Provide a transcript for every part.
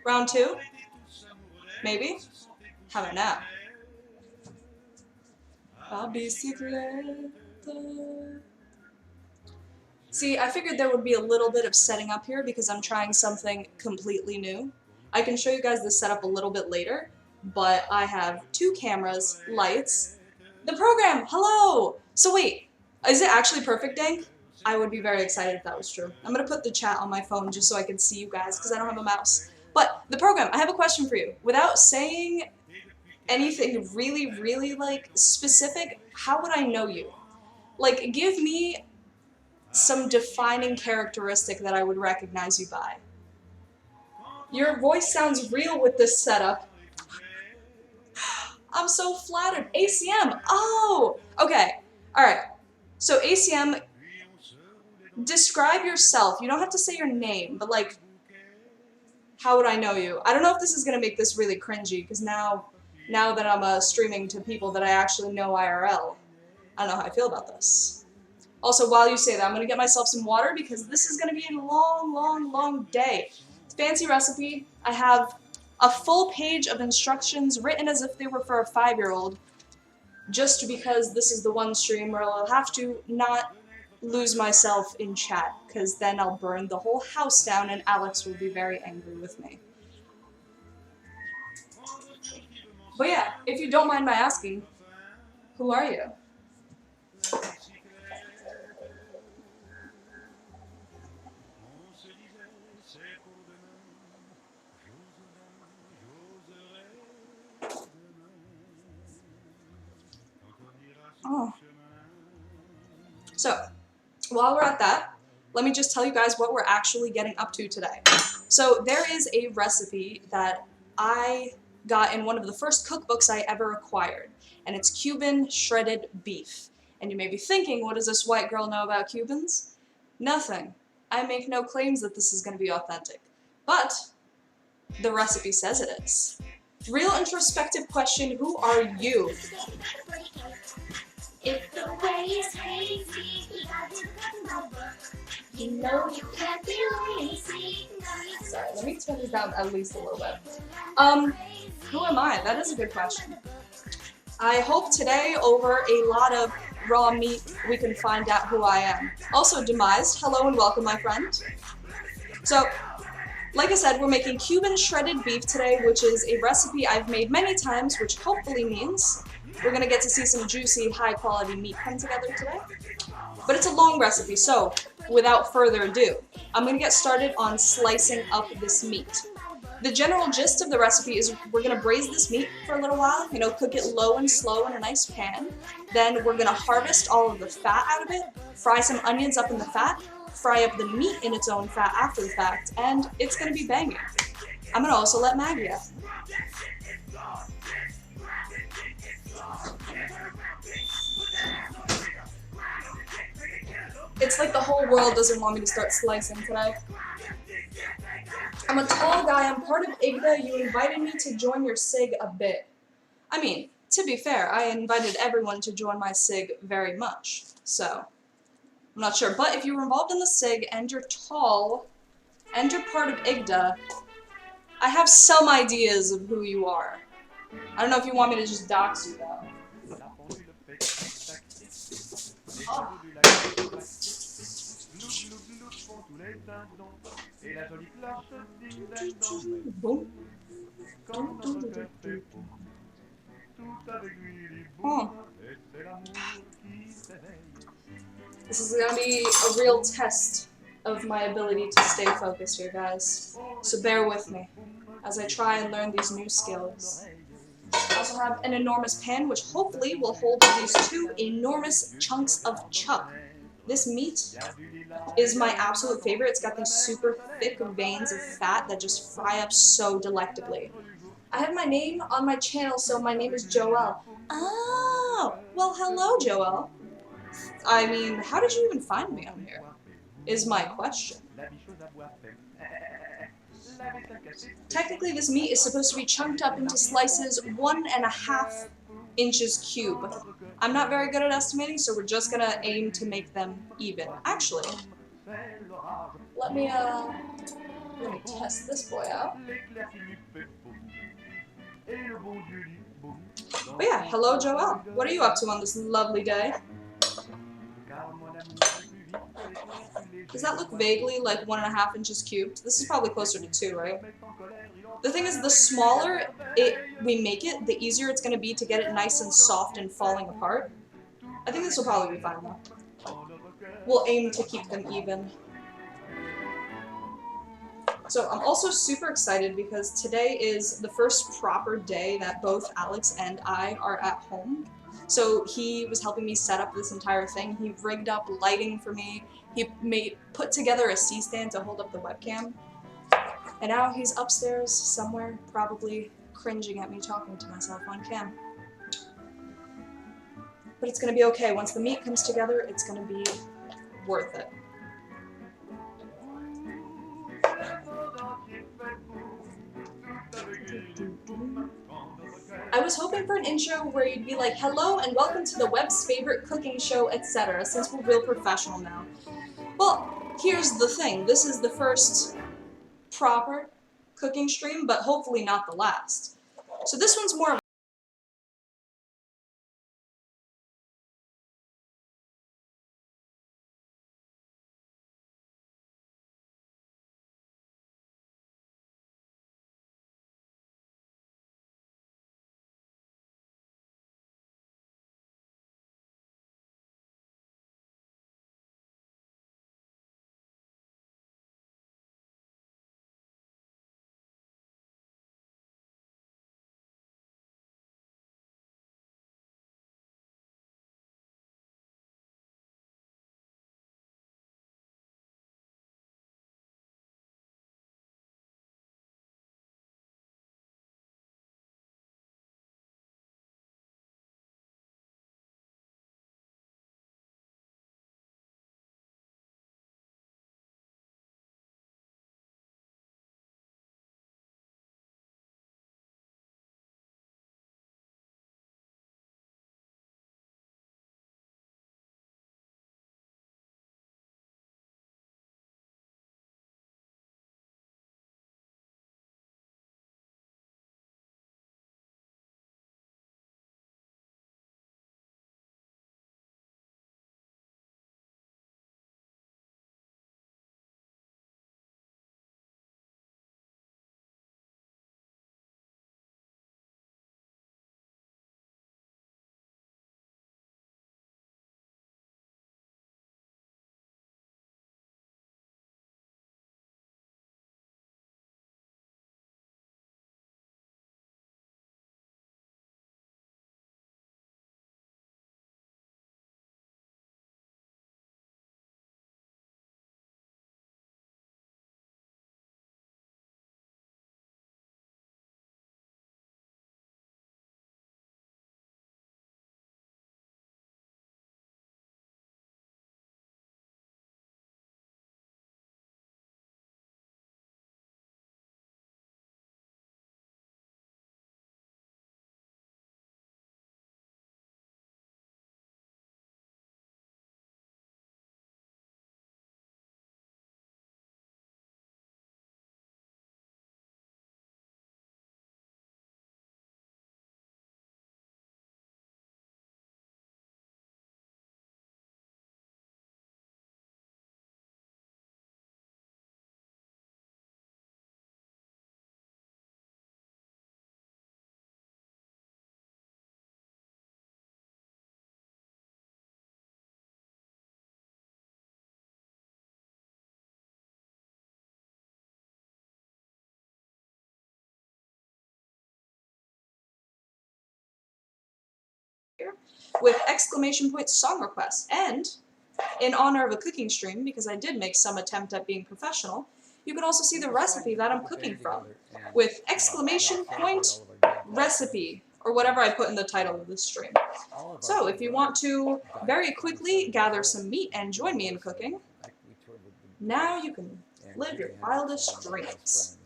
Round two? Maybe? How about now? A bicicleta. See, I figured there would be a little bit of setting up here because I'm trying something completely new. I can show you guys the setup a little bit later, but I have two cameras, lights, the program, hello! So wait, is it actually perfect, Dank? I would be very excited if that was true. I'm gonna put the chat on my phone just so I can see you guys because I don't have a mouse. But the program, I have a question for you. Without saying anything really, like, specific, how would I know you? Like, give me some defining characteristic that I would recognize you by. Your voice sounds real with this setup. I'm so flattered. ACM! Oh! Okay. Alright. So ACM, describe yourself. You don't have to say your name, but like, how would I know you? I don't know if this is gonna make this really cringy, because now that I'm streaming to people that I actually know IRL, I don't know how I feel about this. Also, while you say that, I'm gonna get myself some water, because this is gonna be a long day. Fancy recipe. I have a full page of instructions written as if they were for a 5-year-old, just because this is the one stream where I'll have to not lose myself in chat, because then I'll burn the whole house down and Alex will be very angry with me. But yeah, if you don't mind my asking, who are you? Oh. So, while we're at that, let me just tell you guys what we're actually getting up to today. So there is a recipe that I got in one of the first cookbooks I ever acquired, and it's Cuban shredded beef. And you may be thinking, what does this white girl know about Cubans? Nothing. I make no claims that this is going to be authentic. But the recipe says it is. Real introspective question, who are you? If the way is crazy, you got to come over. You know you can't be lazy. Sorry, let me turn this down at least a little bit. Who am I? That is a good question. I hope today, over a lot of raw meat, we can find out who I am. Also, Demised, hello and welcome, my friend. So, like I said, we're making Cuban shredded beef today, which is a recipe I've made many times, which hopefully means we're gonna get to see some juicy, high-quality meat come together today. But it's a long recipe, so without further ado, I'm gonna get started on slicing up this meat. The general gist of the recipe is we're gonna braise this meat for a little while, you know, cook it low and slow in a nice pan. Then we're gonna harvest all of the fat out of it, fry some onions up in the fat, fry up the meat in its own fat after the fact, and it's gonna be banging. I'm gonna also let Maggie out. It's like the whole world doesn't want me to start slicing today. I'm a tall guy, I'm part of IGDA, you invited me to join your SIG a bit. I mean, to be fair, I invited everyone to join my SIG very much, so I'm not sure. But if you were involved in the SIG and you're tall and you're part of IGDA, I have some ideas of who you are. I don't know if you want me to just dox you though. Oh. Oh. This is gonna be a real test of my ability to stay focused here, guys. So bear with me as I try and learn these new skills. I also have an enormous pan, which hopefully will hold these two enormous chunks of chuck. This meat is my absolute favorite. It's got these super thick veins of fat that just fry up so delectably. I have my name on my channel, so my name is Joelle. Oh, well, hello, Joelle. I mean, how did you even find me on here? Is my question. Technically, this meat is supposed to be chunked up into slices 1.5 inches cube. I'm not very good at estimating, so we're just gonna aim to make them even. Actually, let me test this boy out. But yeah, hello Joelle. What are you up to on this lovely day? Does that look vaguely like 1.5 inches cubed? This is probably closer to 2, right? The thing is, the smaller we make it, the easier it's going to be to get it nice and soft and falling apart. I think this will probably be fine though. We'll aim to keep them even. So I'm also super excited because today is the first proper day that both Alex and I are at home. So he was helping me set up this entire thing. He rigged up lighting for me. He put together a C-stand to hold up the webcam. And now he's upstairs somewhere, probably cringing at me talking to myself on cam. But it's gonna be okay. Once the meat comes together, it's gonna be worth it. I was hoping for an intro where you'd be like, hello and welcome to the web's favorite cooking show, etc., since we're real professional now. Well, here's the thing. This is the first proper cooking stream, but hopefully not the last. So this one's more of here with exclamation point song requests. And in honor of a cooking stream, because I did make some attempt at being professional, you can also see the recipe that I'm cooking from with exclamation point recipe, or whatever I put in the title of this stream. So if you want to very quickly gather some meat and join me in cooking, now you can live your wildest dreams.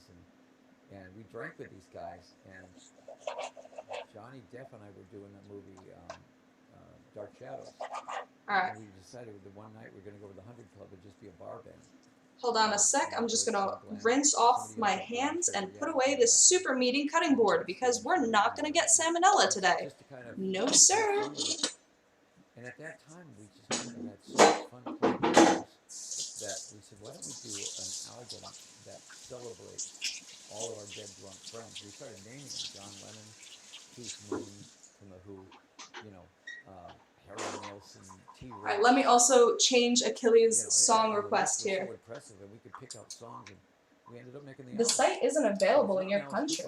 And we drank with these guys, and Johnny Depp and I were doing a movie, Dark Shadows. Alright. And we decided the one night we're going to go to the 100 Club and just be a bar band. Hold on a sec. I'm just gonna rinse off my hands and put away this super meaty cutting board because we're not gonna get salmonella today. Just to kind of No, sir. And at that time, we just kind of had so much fun playing games that we said, why don't we do an album that celebrates all of our dead drunk friends? We started naming them: John Lennon, Keith Moon from The Who, you know, Harry Nilsson, T. Rex. Alright, let me also change Achilles' song request here. So impressive, and we could pick out songs, and we ended up making the site isn't available in your country.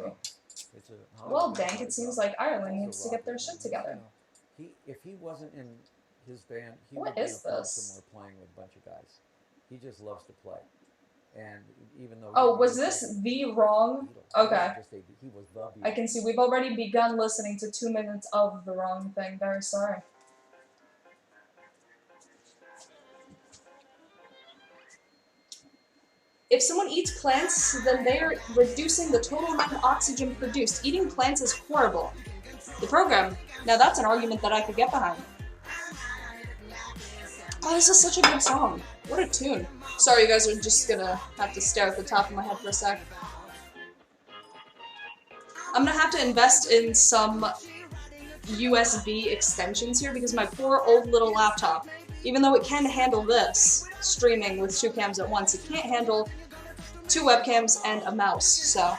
It's well, dang, it seems like Ireland needs to get their shit together. If he wasn't in his band, he what would be in is a pub this? somewhere playing with a bunch of guys. He just loves to play. And even though oh, was this the wrong? Okay. He was the Beatles. I can see we've already begun listening to 2 minutes of the wrong thing. Very sorry. If someone eats plants, then they are reducing the total amount of oxygen produced. Eating plants is horrible. The program. Now that's an argument that I could get behind. Oh, this is such a good song. What a tune. Sorry, you guys are just gonna have to stare at the top of my head for a sec. I'm gonna have to invest in some USB extensions here because my poor old little laptop, even though it can handle this, streaming with 2 cams at once, it can't handle 2 webcams and a mouse, so.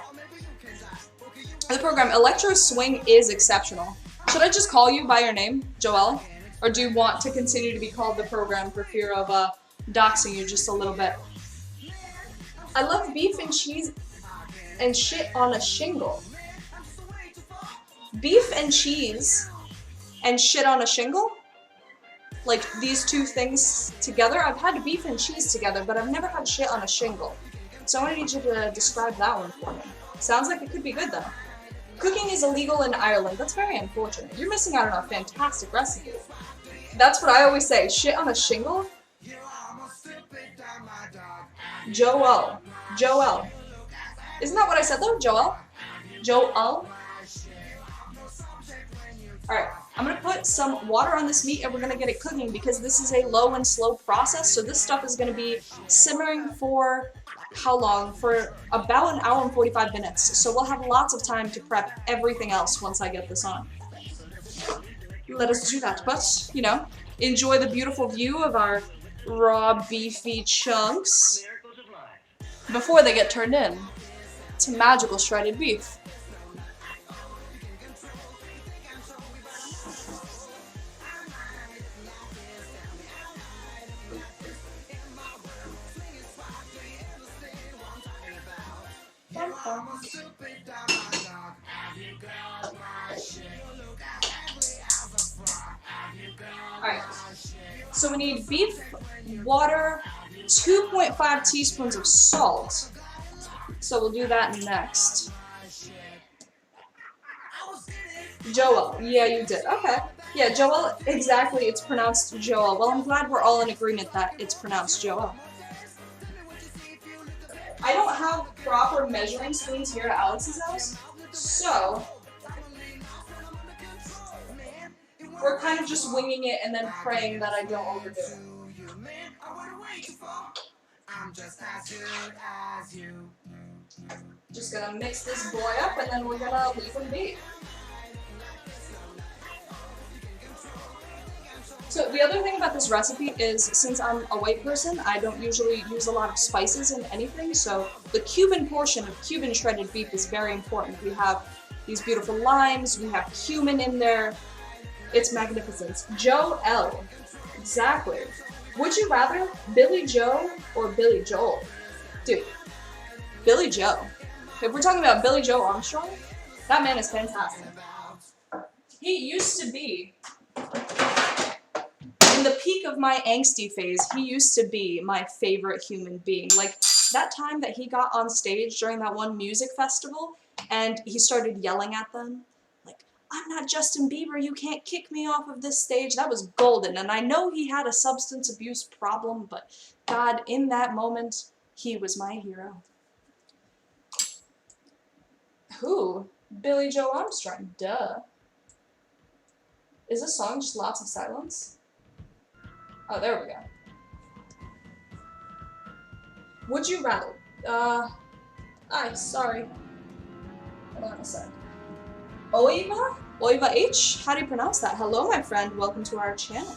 The program, Electro Swing, is exceptional. Should I just call you by your name, Joelle? Or do you want to continue to be called the program for fear of doxing you just a little bit? I love beef and cheese and shit on a shingle. Beef and cheese and shit on a shingle? Like, these two things together? I've had beef and cheese together, but I've never had shit on a shingle. So I need you to describe that one for me. Sounds like it could be good, though. Cooking is illegal in Ireland. That's very unfortunate. You're missing out on a fantastic recipe. That's what I always say. Shit on a shingle? Joel. Joel. Isn't that what I said, though? Joel? Joel? Alright, I'm gonna put some water on this meat and we're gonna get it cooking because this is a low and slow process, so this stuff is gonna be simmering for how long? For about an hour and 45 minutes. So we'll have lots of time to prep everything else once I get this on. Let us do that, but, you know, enjoy the beautiful view of our raw beefy chunks before they get turned in to magical shredded beef. Alright, so we need beef, water, 2.5 teaspoons of salt. So we'll do that next. Joel, yeah, you did. Okay. Yeah, Joel, exactly, it's pronounced Joel. Well, I'm glad we're all in agreement that it's pronounced Joel. I don't have proper measuring spoons here at Alex's house, so we're kind of just winging it and then praying that I don't overdo it. Just gonna mix this boy up and then we're gonna leave him be. So the other thing about this recipe is, since I'm a white person, I don't usually use a lot of spices in anything, so the Cuban portion of Cuban shredded beef is very important. We have these beautiful limes, we have cumin in there. It's magnificent. Joel. Exactly. Would you rather Billy Joe or Billy Joel? Dude, Billy Joe. If we're talking about Billy Joe Armstrong, that man is fantastic. He used to be, in the peak of my angsty phase, he used to be my favorite human being. Like, that time that he got on stage during that one music festival, and he started yelling at them, like, I'm not Justin Bieber, you can't kick me off of this stage. That was golden, and I know he had a substance abuse problem, but God, in that moment, he was my hero. Who? Billy Joe Armstrong, duh. Is this song just lots of silence? Oh, there we go. Would you rather? Sorry. Hold on a sec. Oiva? Oiva H? How do you pronounce that? Hello, my friend. Welcome to our channel.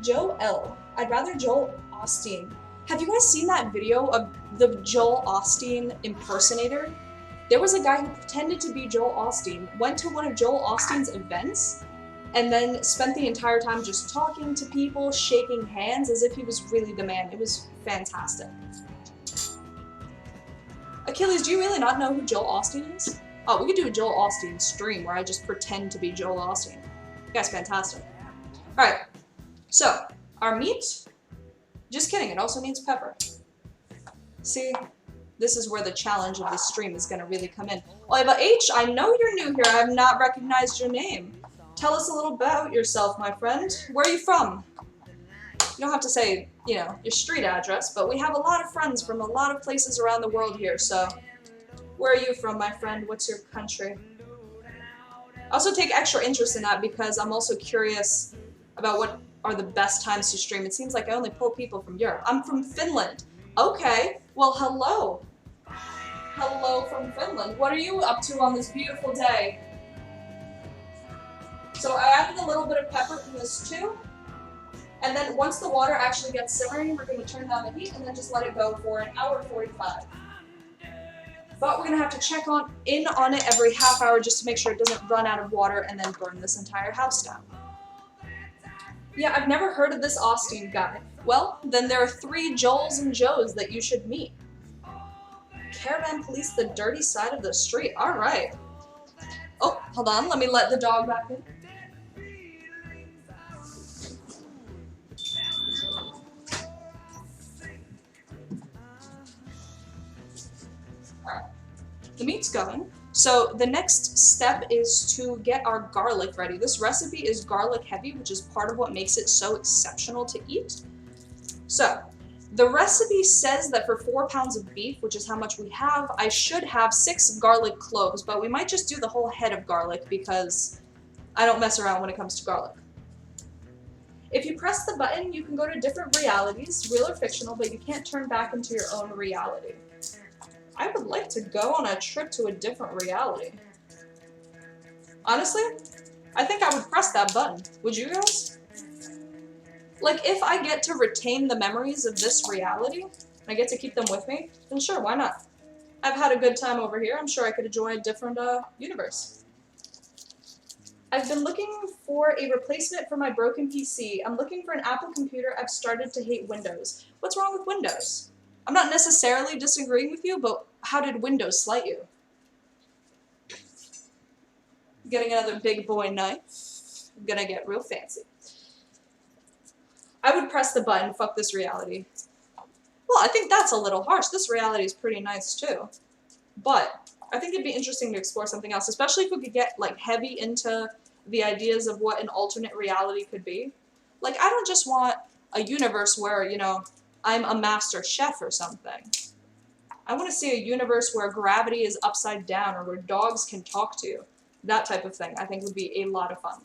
Joe L. I'd rather Joel Osteen. Have you guys seen that video of the Joel Osteen impersonator? There was a guy who pretended to be Joel Osteen, went to one of Joel Osteen's events, and then spent the entire time just talking to people, shaking hands as if he was really the man. It was fantastic. Achilles, do you really not know who Joel Osteen is? Oh, we could do a Joel Osteen stream where I just pretend to be Joel Osteen. You guys, fantastic. Alright, so, our meat, just kidding, it also needs pepper. See, this is where the challenge of this stream is going to really come in. Oiva H, I know you're new here, I have not recognized your name. Tell us a little about yourself, my friend. Where are you from? You don't have to say, you know, your street address, but we have a lot of friends from a lot of places around the world here, so where are you from, my friend? What's your country? I also take extra interest in that because I'm also curious about what are the best times to stream. It seems like I only pull people from Europe. I'm from Finland. Okay, well, hello. Hello from Finland. What are you up to on this beautiful day? So I added a little bit of pepper from this too. And then once the water actually gets simmering, we're going to turn down the heat and then just let it go for an hour 45. But we're going to have to check in on it every half hour just to make sure it doesn't run out of water and then burn this entire house down. Yeah, I've never heard of this Osteen guy. Well, then there are 3 Joels and Joes that you should meet. Caravan police the dirty side of the street. Alright. Oh, hold on. Let me let the dog back in. Alright. The meat's going. So the next step is to get our garlic ready. This recipe is garlic heavy, which is part of what makes it so exceptional to eat. So the recipe says that for 4 pounds of beef, which is how much we have, I should have 6 garlic cloves, but we might just do the whole head of garlic because I don't mess around when it comes to garlic. If you press the button, you can go to different realities, real or fictional, but you can't turn back into your own reality. I would like to go on a trip to a different reality. Honestly, I think I would press that button. Would you guys? Like, if I get to retain the memories of this reality, and I get to keep them with me, then sure, why not? I've had a good time over here. I'm sure I could enjoy a different universe. I've been looking for a replacement for my broken PC. I'm looking for an Apple computer. I've started to hate Windows. What's wrong with Windows? I'm not necessarily disagreeing with you, but how did Windows slight you? Getting another big boy knife. I'm gonna get real fancy. I would press the button, fuck this reality. Well, I think that's a little harsh. This reality is pretty nice too. But I think it'd be interesting to explore something else, especially if we could get like heavy into the ideas of what an alternate reality could be. Like, I don't just want a universe where, you know, I'm a master chef or something. I want to see a universe where gravity is upside down or where dogs can talk to you. That type of thing I think would be a lot of fun.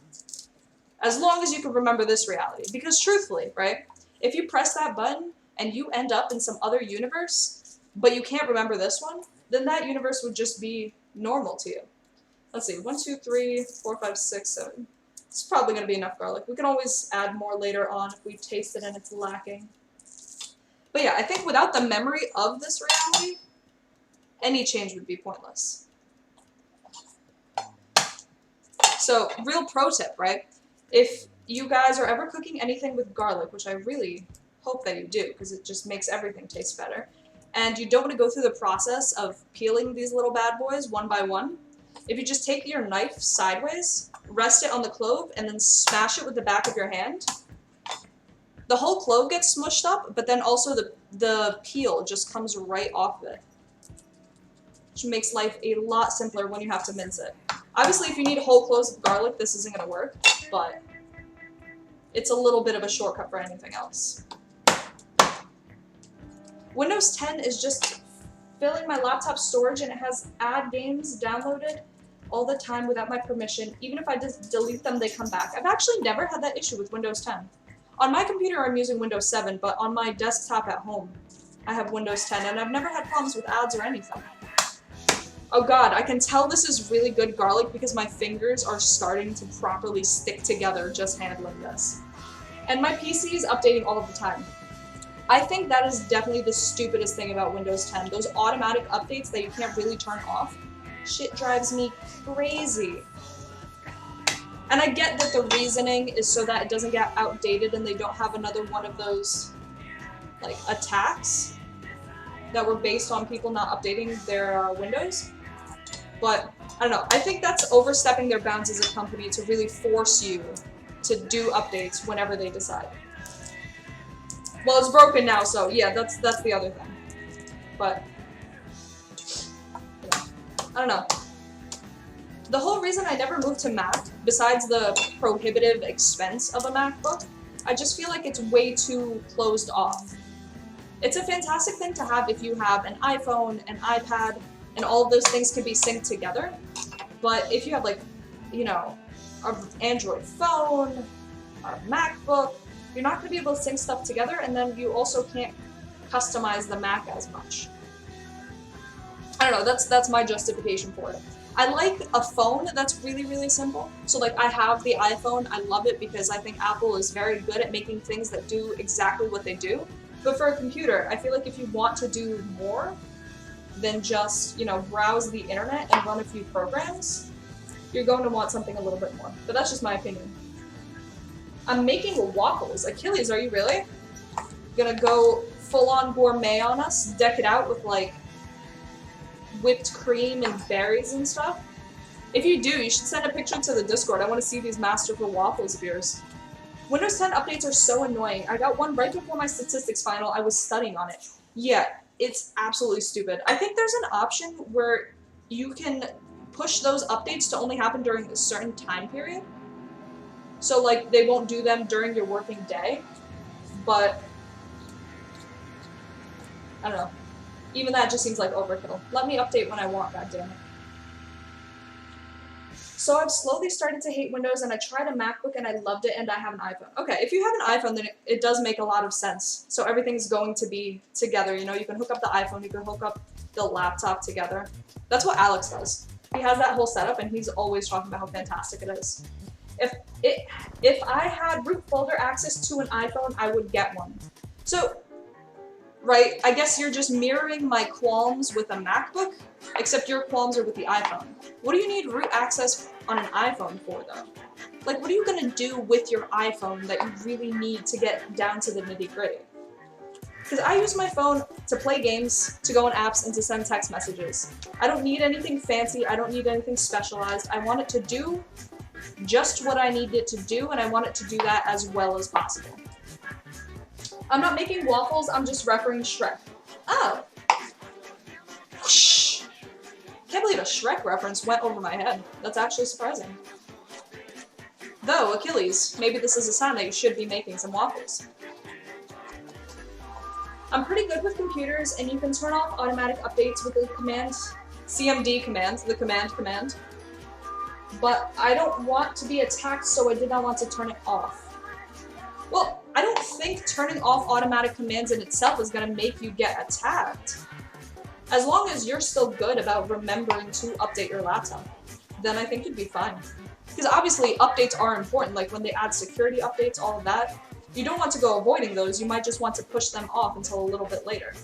As long as you can remember this reality. Because truthfully, right, if you press that button and you end up in some other universe, but you can't remember this one, then that universe would just be normal to you. Let's see, 1, 2, 3, 4, 5, 6, 7. It's probably going to be enough garlic. We can always add more later on if we taste it and it's lacking. But yeah, I think without the memory of this reality, any change would be pointless. So, real pro tip, right? If you guys are ever cooking anything with garlic, which I really hope that you do, because it just makes everything taste better, and you don't want to go through the process of peeling these little bad boys one by one, if you just take your knife sideways, rest it on the clove, and then smash it with the back of your hand, the whole clove gets smushed up, but then also the peel just comes right off of it. Which makes life a lot simpler when you have to mince it. Obviously, if you need whole cloves of garlic, this isn't going to work, but it's a little bit of a shortcut for anything else. Windows 10 is just filling my laptop storage and it has ad games downloaded. all the time without my permission. Even if I just delete them, they come back. I've actually never had that issue with Windows 10. On my computer, I'm using Windows 7, but on my desktop at home, I have Windows 10, and I've never had problems with ads or anything. Oh god, I can tell this is really good garlic because my fingers are starting to properly stick together just handling this. And my PC is updating all of the time. I think that is definitely the stupidest thing about Windows 10. Those automatic updates that you can't really turn off. Shit drives me crazy. And I get that the reasoning is so that it doesn't get outdated and they don't have another one of those, like, attacks that were based on people not updating their Windows. But, I don't know, I think that's overstepping their bounds as a company to really force you to do updates whenever they decide. Well, it's broken now, so yeah, that's the other thing. But, yeah, I don't know. The whole reason I never moved to Mac, besides the prohibitive expense of a MacBook, I just feel like it's way too closed off. It's a fantastic thing to have if you have an iPhone, an iPad, and all of those things can be synced together. But if you have, like, you know, an Android phone, a MacBook, you're not going to be able to sync stuff together, and then you also can't customize the Mac as much. I don't know, that's my justification for it. I like a phone that's really, really simple. So, like, I have the iPhone, I love it because I think Apple is very good at making things that do exactly what they do. But for a computer, I feel like if you want to do more than just, you know, browse the internet and run a few programs, you're going to want something a little bit more. But that's just my opinion. I'm making waffles. Achilles, are you really? Gonna go full-on gourmet on us? Deck it out with, like, whipped cream and berries and stuff? If you do, you should send a picture to the Discord. I want to see these masterful waffles of yours. Windows 10 updates are so annoying. I got one right before my statistics final. I was studying on it. Yeah, it's absolutely stupid. I think there's an option where you can push those updates to only happen during a certain time period. So, like, they won't do them during your working day. But, I don't know. Even that just seems like overkill. Let me update when I want, goddammit. So I've slowly started to hate Windows, and I tried a MacBook and I loved it, and I have an iPhone. Okay, if you have an iPhone, then it does make a lot of sense. So everything's going to be together, you know? You can hook up the iPhone, you can hook up the laptop together. That's what Alex does. He has that whole setup, and he's always talking about how fantastic it is. If I had root folder access to an iPhone, I would get one. So, right, I guess you're just mirroring my qualms with a MacBook, except your qualms are with the iPhone. What do you need root access on an iPhone for, though? Like, what are you gonna do with your iPhone that you really need to get down to the nitty-gritty? Because I use my phone to play games, to go on apps, and to send text messages. I don't need anything fancy, I don't need anything specialized. I want it to do just what I need it to do, and I want it to do that as well as possible. I'm not making waffles, I'm just referencing Shrek. Oh. Whoosh. Can't believe a Shrek reference went over my head. That's actually surprising. Though, Achilles, maybe this is a sign that you should be making some waffles. I'm pretty good with computers, and you can turn off automatic updates with the command, CMD command, the command. But I don't want to be attacked, so I did not want to turn it off. Well, I don't think turning off automatic commands in itself is going to make you get attacked. As long as you're still good about remembering to update your laptop, then I think you'd be fine. Because obviously updates are important, like when they add security updates, all of that. You don't want to go avoiding those, you might just want to push them off until a little bit later.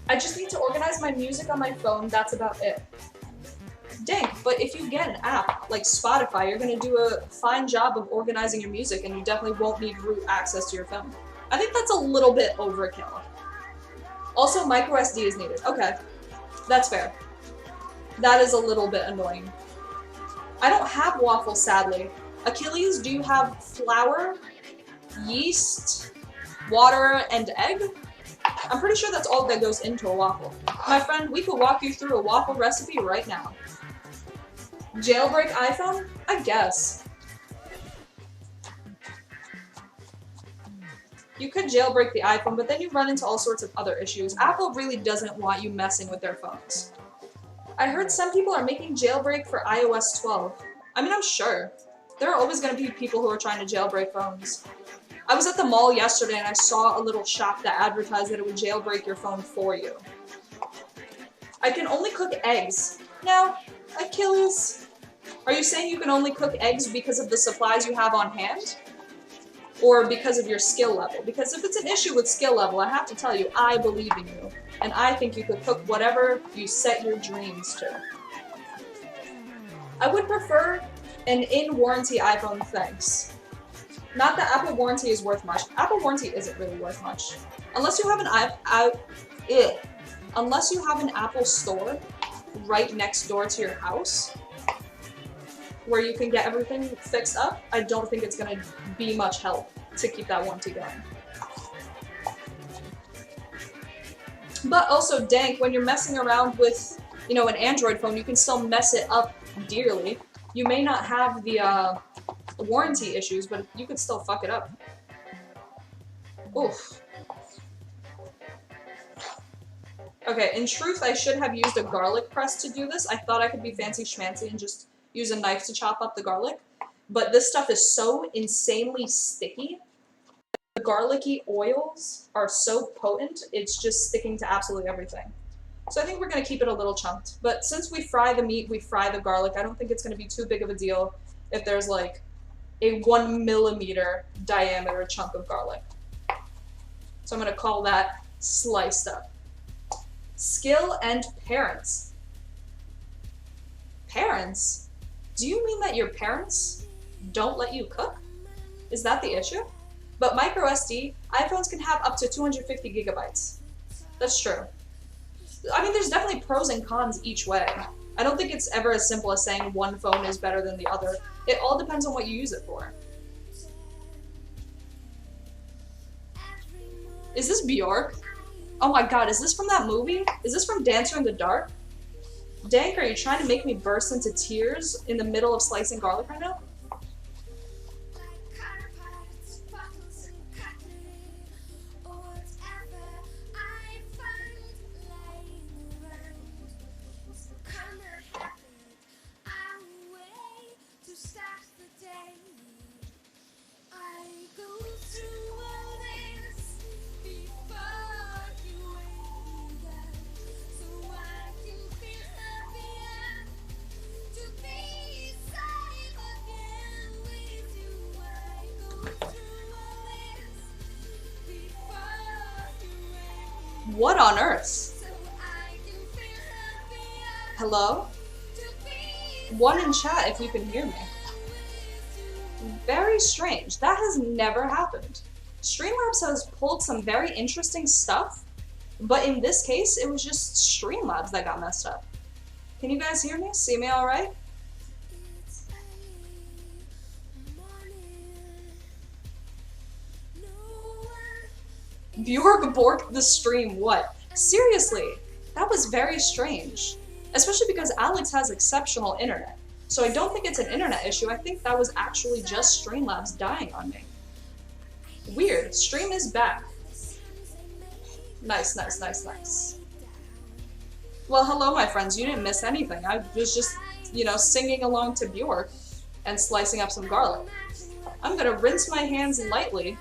I just need to organize my music on my phone, that's about it. Dang, but if you get an app like Spotify, you're going to do a fine job of organizing your music, and you definitely won't need root access to your phone. I think that's a little bit overkill. Also, micro SD is needed. Okay, that's fair. That is a little bit annoying. I don't have waffles, sadly. Achilles, do you have flour, yeast, water, and egg? I'm pretty sure that's all that goes into a waffle. My friend, we could walk you through a waffle recipe right now. Jailbreak iPhone? I guess. You could jailbreak the iPhone, but then you run into all sorts of other issues. Apple really doesn't want you messing with their phones. I heard some people are making jailbreak for iOS 12. I mean, I'm sure. There are always going to be people who are trying to jailbreak phones. I was at the mall yesterday and I saw a little shop that advertised that it would jailbreak your phone for you. I can only cook eggs. Now, Achilles, are you saying you can only cook eggs because of the supplies you have on hand? Or because of your skill level? Because if it's an issue with skill level, I have to tell you, I believe in you. And I think you could cook whatever you set your dreams to. I would prefer an in-warranty iPhone, thanks. Not that Apple warranty is worth much. Apple warranty isn't really worth much. Unless you have unless you have an Apple store right next door to your house, where you can get everything fixed up, I don't think it's gonna be much help to keep that warranty going. But also, dank, when you're messing around with, you know, an Android phone, you can still mess it up dearly. You may not have the warranty issues, but you could still fuck it up. Oof. Okay, in truth, I should have used a garlic press to do this. I thought I could be fancy schmancy and just use a knife to chop up the garlic. But this stuff is so insanely sticky. The garlicky oils are so potent, it's just sticking to absolutely everything. So I think we're going to keep it a little chunked. But since we fry the meat, we fry the garlic, I don't think it's going to be too big of a deal if there's like a 1 millimeter diameter chunk of garlic. So I'm going to call that sliced up. Skill and parents. Parents? Do you mean that your parents don't let you cook? Is that the issue? But micro SD, iPhones can have up to 250 gigabytes. That's true. I mean, there's definitely pros and cons each way. I don't think it's ever as simple as saying one phone is better than the other. It all depends on what you use it for. Is this Bjork? Oh my god, is this from that movie? Is this from Dancer in the Dark? Dank, are you trying to make me burst into tears in the middle of slicing garlic right now? What on earth? Hello? One in chat if you can hear me. Very strange. That has never happened. Streamlabs has pulled some very interesting stuff, but in this case, it was just Streamlabs that got messed up. Can you guys hear me? See me all right? Bjork borked the stream, what? Seriously, that was very strange. Especially because Alex has exceptional internet. So I don't think it's an internet issue, I think that was actually just Streamlabs dying on me. Weird, stream is back. Nice, nice, nice, nice. Well, hello my friends, you didn't miss anything. I was just, you know, singing along to Bjork and slicing up some garlic. I'm gonna rinse my hands lightly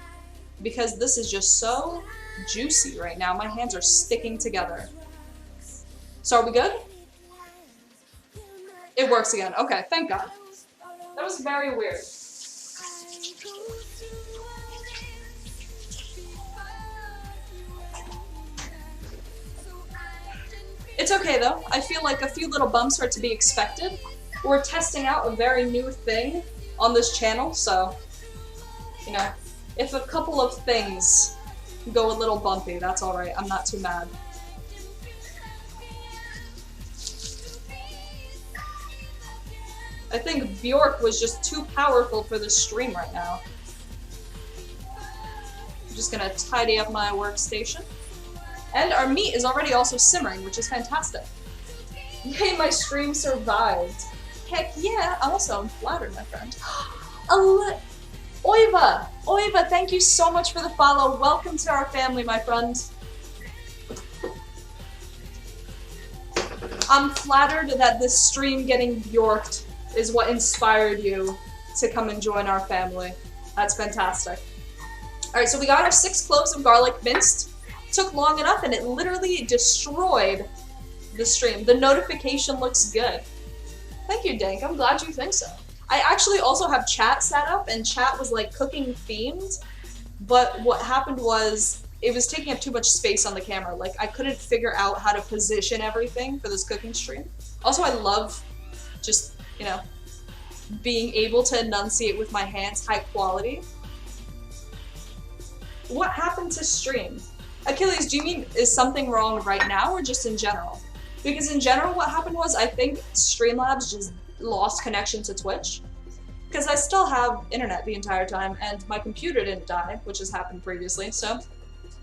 because this is just so juicy right now. My hands are sticking together. So are we good? It works again. Okay, thank God. That was very weird. It's okay though. I feel like a few little bumps are to be expected. We're testing out a very new thing on this channel, so, you know, if a couple of things go a little bumpy, that's alright. I'm not too mad. I think Bjork was just too powerful for this stream right now. I'm just gonna tidy up my workstation. And our meat is already also simmering, which is fantastic. Yay, my stream survived. Heck yeah, also I'm flattered, my friend. Oiva! Oiva, thank you so much for the follow. Welcome to our family, my friend. I'm flattered that this stream getting bjorked is what inspired you to come and join our family. That's fantastic. Alright, so we got our 6 cloves of garlic minced. Took long enough and it literally destroyed the stream. The notification looks good. Thank you, Dank. I'm glad you think so. I actually also have chat set up, and chat was like cooking themed, but what happened was it was taking up too much space on the camera. Like, I couldn't figure out how to position everything for this cooking stream. Also, I love just, you know, being able to enunciate with my hands high quality. What happened to stream? Achilles, do you mean is something wrong right now or just in general? Because in general what happened was I think Streamlabs just lost connection to Twitch. Because I still have internet the entire time and my computer didn't die, which has happened previously, so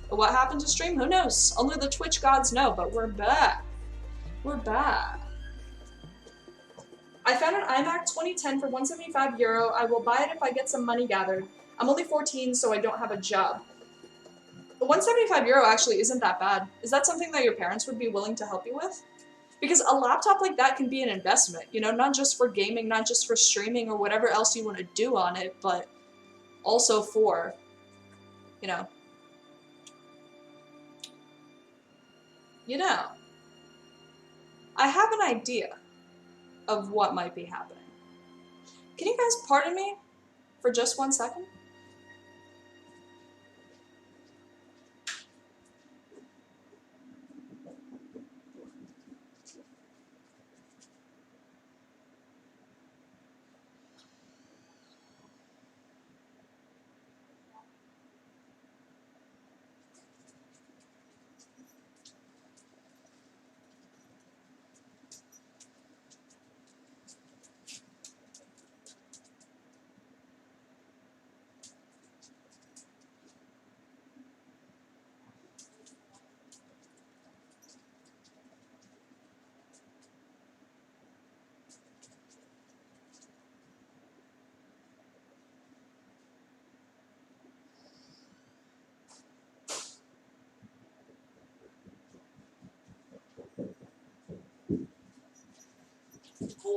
what happened to stream? Who knows? Only the Twitch gods know, but we're back. We're back. I found an iMac 2010 for €175. I will buy it if I get some money gathered. I'm only 14, so I don't have a job. €175 actually isn't that bad. Is that something that your parents would be willing to help you with? Because a laptop like that can be an investment, you know, not just for gaming, not just for streaming or whatever else you want to do on it, but also for, you know, I have an idea of what might be happening. Can you guys pardon me for just 1 second?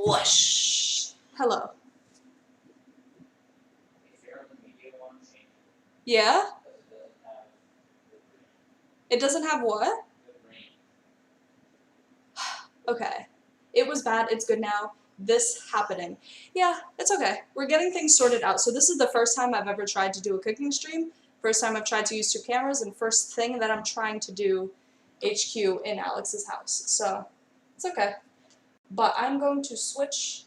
Whoosh! Hello. Yeah? It doesn't have what? Okay. It was bad, it's good now. This happening. Yeah, it's okay. We're getting things sorted out. So this is the first time I've ever tried to do a cooking stream. First time I've tried to use 2 cameras, and first thing that I'm trying to do HQ in Alex's house. So, it's okay. But I'm going to switch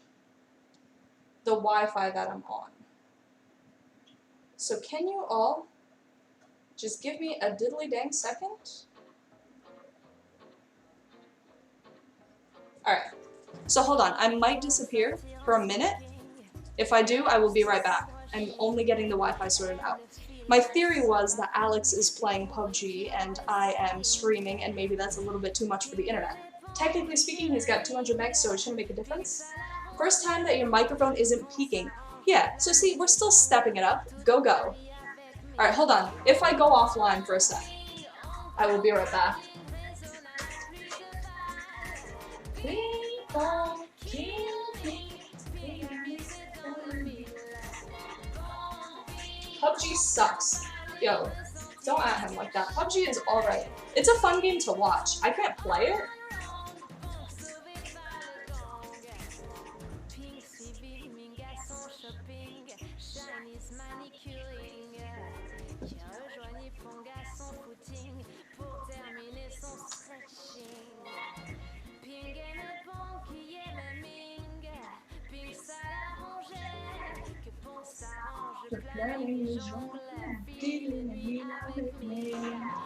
the Wi-Fi that I'm on. So can you all just give me a diddly dang second? Alright, so hold on, I might disappear for a minute. If I do, I will be right back. I'm only getting the Wi-Fi sorted out. My theory was that Alex is playing PUBG and I am streaming, and maybe that's a little bit too much for the internet. Technically speaking, he's got 200 megs, so it shouldn't make a difference. First time that your microphone isn't peaking. Yeah, so see, we're still stepping it up. Go, go. Alright, hold on. If I go offline for a sec, I will be right back. PUBG sucks. Yo, don't at him like that. PUBG is alright. It's a fun game to watch. I can't play it.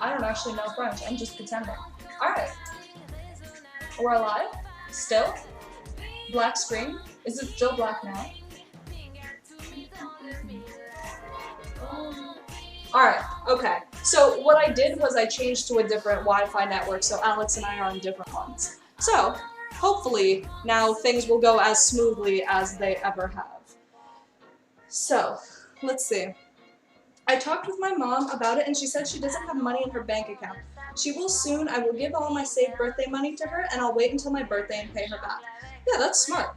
I don't actually know French, I'm just pretending. Alright. We're alive? Still? Black screen? Is it still black now? Alright, okay. So what I did was I changed to a different Wi-Fi network, so Alex and I are on different ones. So, hopefully, now things will go as smoothly as they ever have. So, let's see. I talked with my mom about it and she said she doesn't have money in her bank account. She will soon. I will give all my saved birthday money to her, and I'll wait until my birthday and pay her back. Yeah, that's smart.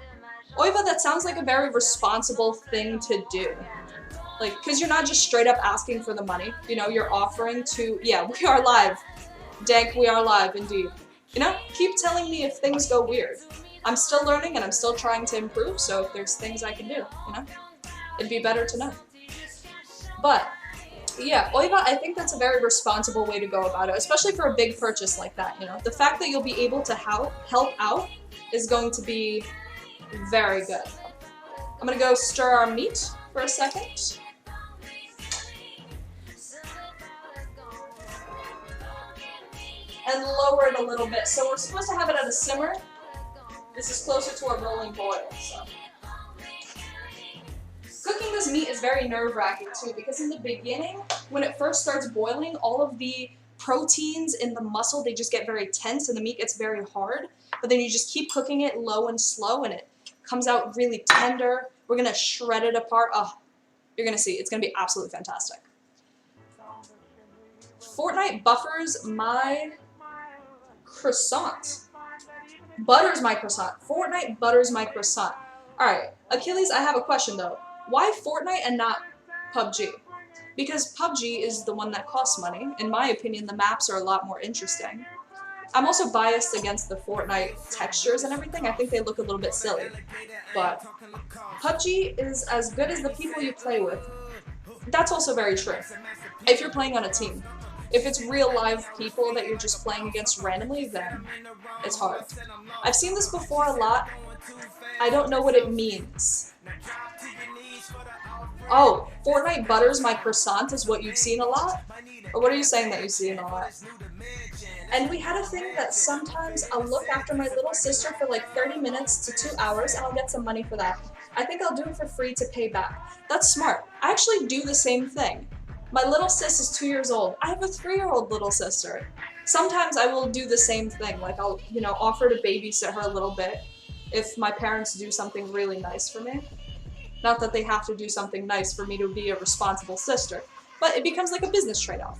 Oiva, that sounds like a very responsible thing to do. Like, because you're not just straight up asking for the money. You know, you're offering to... Yeah, we are live. Dank, we are live, indeed. You know, keep telling me if things go weird. I'm still learning and I'm still trying to improve, so if there's things I can do, you know? It'd be better to know. But, yeah, Oiva, I think that's a very responsible way to go about it, especially for a big purchase like that, you know? The fact that you'll be able to help out is going to be very good. I'm gonna go stir our meat for a second. And lower it a little bit. So we're supposed to have it at a simmer. This is closer to a rolling boil, so. Cooking this meat is very nerve-wracking too, because in the beginning, when it first starts boiling, all of the proteins in the muscle, they just get very tense and the meat gets very hard. But then you just keep cooking it low and slow and it comes out really tender. We're gonna shred it apart. Oh, you're gonna see, it's gonna be absolutely fantastic. Fortnite buffers my croissant. Butters my croissant. Fortnite butters my croissant. Alright, Achilles, I have a question though. Why Fortnite and not PUBG? Because PUBG is the one that costs money. In my opinion, the maps are a lot more interesting. I'm also biased against the Fortnite textures and everything. I think they look a little bit silly. But PUBG is as good as the people you play with. That's also very true. If you're playing on a team. If it's real live people that you're just playing against randomly, then it's hard. I've seen this before a lot. I don't know what it means. Oh, Fortnite butters my croissant is what you've seen a lot? Or what are you saying that you've seen a lot? And we had a thing that sometimes I'll look after my little sister for like 30 minutes to 2 hours and I'll get some money for that. I think I'll do it for free to pay back. That's smart. I actually do the same thing. My little sis is 2 years old. I have a 3-year-old little sister. Sometimes I will do the same thing. Like I'll, you know, offer to babysit her a little bit if my parents do something really nice for me. Not that they have to do something nice for me to be a responsible sister, but it becomes like a business trade-off.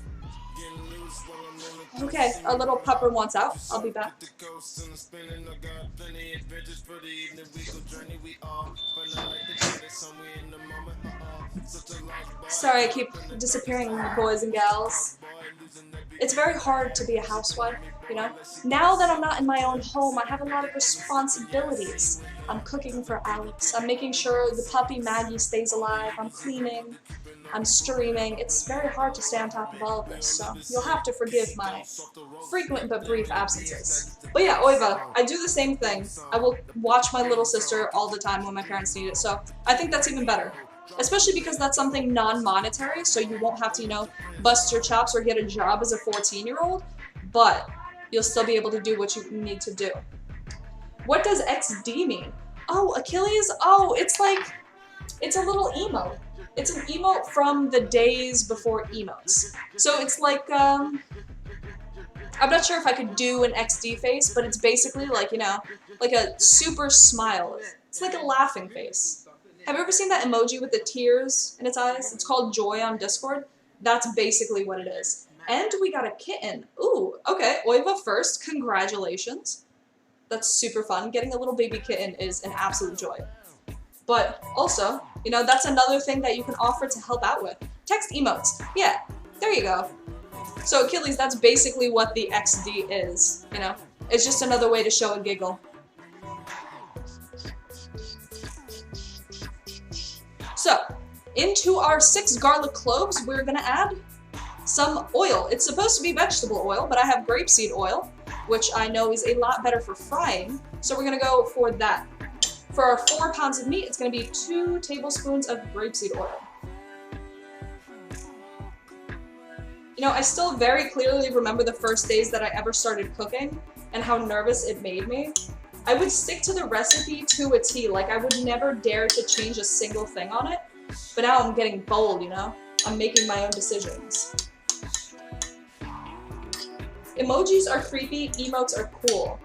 Okay, our little pupper wants out. I'll be back. Sorry, I keep disappearing, boys and gals. It's very hard to be a housewife, you know? Now that I'm not in my own home, I have a lot of responsibilities. I'm cooking for Alex. I'm making sure the puppy Maggie stays alive. I'm cleaning. I'm streaming. It's very hard to stay on top of all of this, so you'll have to forgive my frequent but brief absences. But yeah, Oiva, I do the same thing. I will watch my little sister all the time when my parents need it, so I think that's even better. Especially because that's something non-monetary, so you won't have to, you know, bust your chops or get a job as a 14-year-old, but you'll still be able to do what you need to do. What does XD mean? Oh, Achilles? Oh, it's like, it's a little emote. It's an emote from the days before emotes. So it's like, I'm not sure if I could do an XD face, but it's basically like, you know, like a super smile. It's like a laughing face. Have you ever seen that emoji with the tears in its eyes? It's called Joy on Discord. That's basically what it is. And we got a kitten. Ooh, okay, Oiva first, congratulations. That's super fun. Getting a little baby kitten is an absolute joy. But also, you know, that's another thing that you can offer to help out with. Text emotes. Yeah, there you go. So Achilles, that's basically what the XD is, you know? It's just another way to show a giggle. So, into our 6 garlic cloves, we're gonna add some oil. It's supposed to be vegetable oil, but I have grapeseed oil, which I know is a lot better for frying, so we're gonna go for that. For our 4 pounds of meat, it's gonna be 2 tablespoons of grapeseed oil. You know, I still very clearly remember the first days that I ever started cooking and how nervous it made me. I would stick to the recipe to a T, like I would never dare to change a single thing on it. But now I'm getting bold, you know? I'm making my own decisions. Emojis are creepy, emotes are cool.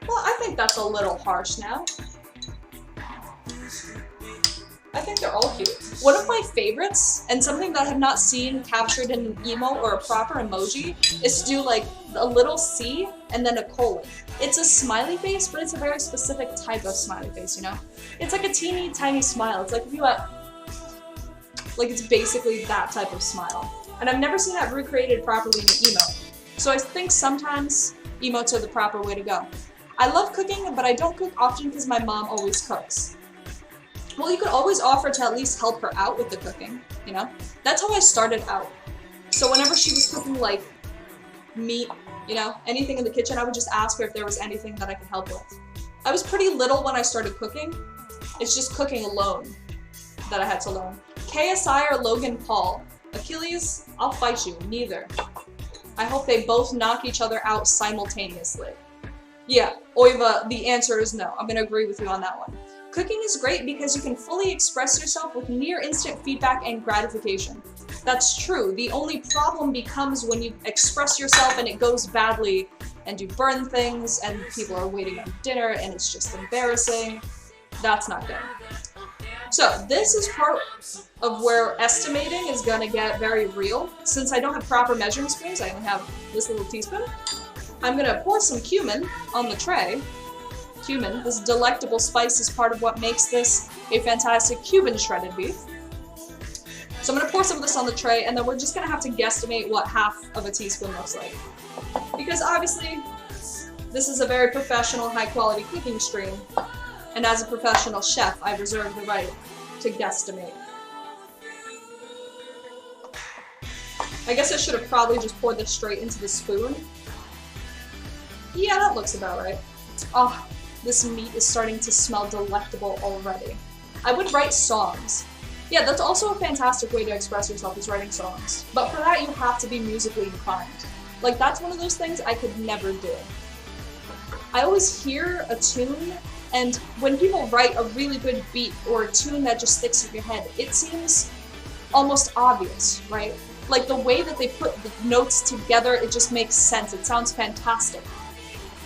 Well, I think that's a little harsh now. I think they're all cute. One of my favorites, and something that I have not seen captured in an emote or a proper emoji, is to do like a little C and then a colon. It's a smiley face, but it's a very specific type of smiley face, you know? It's like a teeny tiny smile. It's like if you like it's basically that type of smile. And I've never seen that recreated properly in an emote. So I think sometimes emotes are the proper way to go. I love cooking, but I don't cook often because my mom always cooks. Well, you could always offer to at least help her out with the cooking, you know? That's how I started out. So whenever she was cooking, like, meat, you know, anything in the kitchen, I would just ask her if there was anything that I could help with. I was pretty little when I started cooking. It's just cooking alone that I had to learn. KSI or Logan Paul? Achilles, I'll fight you, neither. I hope they both knock each other out simultaneously. Yeah, Oiva, the answer is no. I'm gonna agree with you on that one. Cooking is great because you can fully express yourself with near instant feedback and gratification. That's true. The only problem becomes when you express yourself and it goes badly and you burn things and people are waiting on dinner and it's just embarrassing. That's not good. So this is part of where estimating is gonna get very real. Since I don't have proper measuring spoons, I only have this little teaspoon. I'm gonna pour some cumin on the tray. Cumin, this delectable spice, is part of what makes this a fantastic Cuban shredded beef. So I'm gonna pour some of this on the tray, and then we're just gonna have to guesstimate what half of a teaspoon looks like. Because obviously, this is a very professional, high-quality cooking stream, and as a professional chef, I reserve the right to guesstimate. I guess I should have probably just poured this straight into the spoon. Yeah, that looks about right. Oh, this meat is starting to smell delectable already. I would write songs. Yeah, that's also a fantastic way to express yourself, is writing songs. But for that, you have to be musically inclined. Like, that's one of those things I could never do. I always hear a tune, and when people write a really good beat or a tune that just sticks in your head, it seems almost obvious, right? Like, the way that they put the notes together, it just makes sense. It sounds fantastic.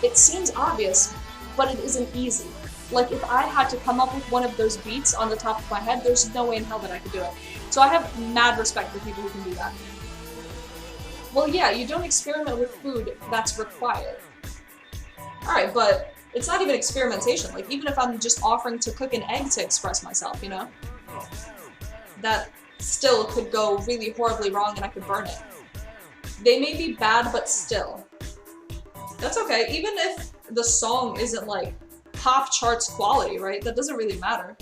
It seems obvious, but it isn't easy. Like, if I had to come up with one of those beats on the top of my head, there's no way in hell that I could do it. So I have mad respect for people who can do that. Well, yeah, you don't experiment with food that's required. Alright, but it's not even experimentation. Like, even if I'm just offering to cook an egg to express myself, you know? That still could go really horribly wrong and I could burn it. They may be bad, but still. That's okay, even if the song isn't like pop charts quality, right? That doesn't really matter.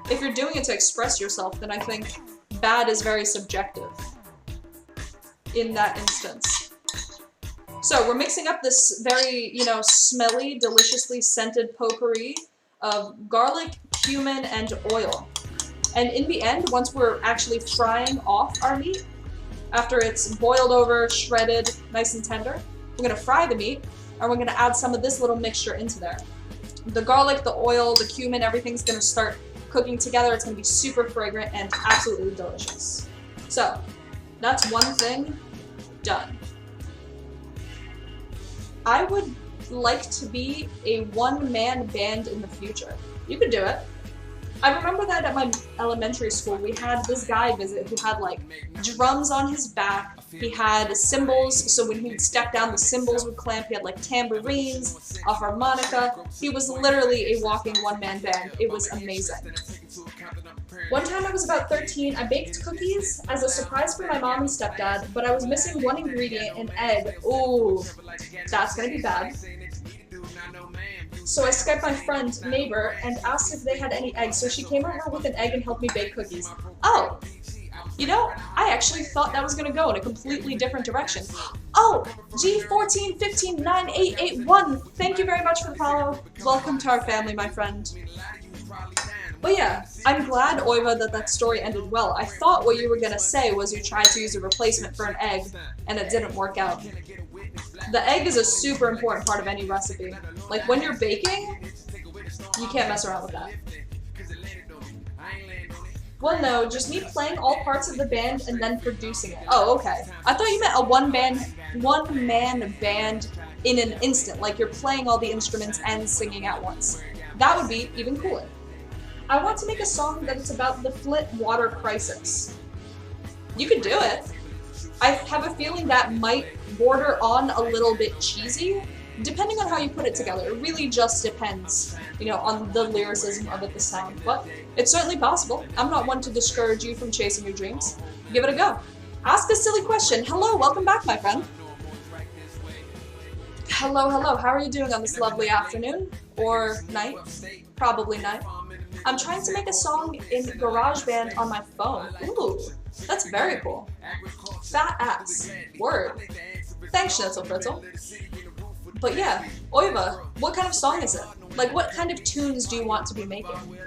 If you're doing it to express yourself, then I think bad is very subjective in that instance. So we're mixing up this very, you know, smelly, deliciously scented potpourri of garlic, cumin, and oil. And in the end, once we're actually frying off our meat, after it's boiled over, shredded, nice and tender, we're gonna fry the meat, and we're gonna add some of this little mixture into there. The garlic, the oil, the cumin, everything's gonna start cooking together. It's gonna be super fragrant and absolutely delicious. So, that's one thing done. I would like to be a one-man band in the future. You could do it. I remember that at my elementary school, we had this guy visit who had like drums on his back. He had cymbals, so when he'd step down, the cymbals would clamp. He had like tambourines, a harmonica. He was literally a walking one-man band. It was amazing. One time I was about 13, I baked cookies as a surprise for my mom and stepdad, but I was missing one ingredient, an egg. Ooh, that's gonna be bad. So I Skyped my friend, neighbor, and asked if they had any eggs, so she came over with an egg and helped me bake cookies. Oh, you know, I actually thought that was gonna go in a completely different direction. Oh, G141598881, thank you very much for the follow. Welcome to our family, my friend. But yeah, I'm glad, Oiva, that story ended well. I thought what you were gonna say was you tried to use a replacement for an egg, and it didn't work out. The egg is a super important part of any recipe. Like, when you're baking, you can't mess around with that. Well, no, just me playing all parts of the band and then producing it. Oh, okay. I thought you meant a one-man band in an instant, like you're playing all the instruments and singing at once. That would be even cooler. I want to make a song that is about the Flint water crisis. You could do it. I have a feeling that might border on a little bit cheesy, depending on how you put it together. It really just depends, you know, on the lyricism of it, the sound. But it's certainly possible. I'm not one to discourage you from chasing your dreams. Give it a go. Ask a silly question. Hello, welcome back, my friend. Hello, hello. How are you doing on this lovely afternoon? Or night? Probably night. I'm trying to make a song in GarageBand on my phone. Ooh, that's very cool. Fat ass. Word. Thanks, Schnitzel Fritzel. But yeah, Oiva, what kind of song is it? Like, what kind of tunes do you want to be making?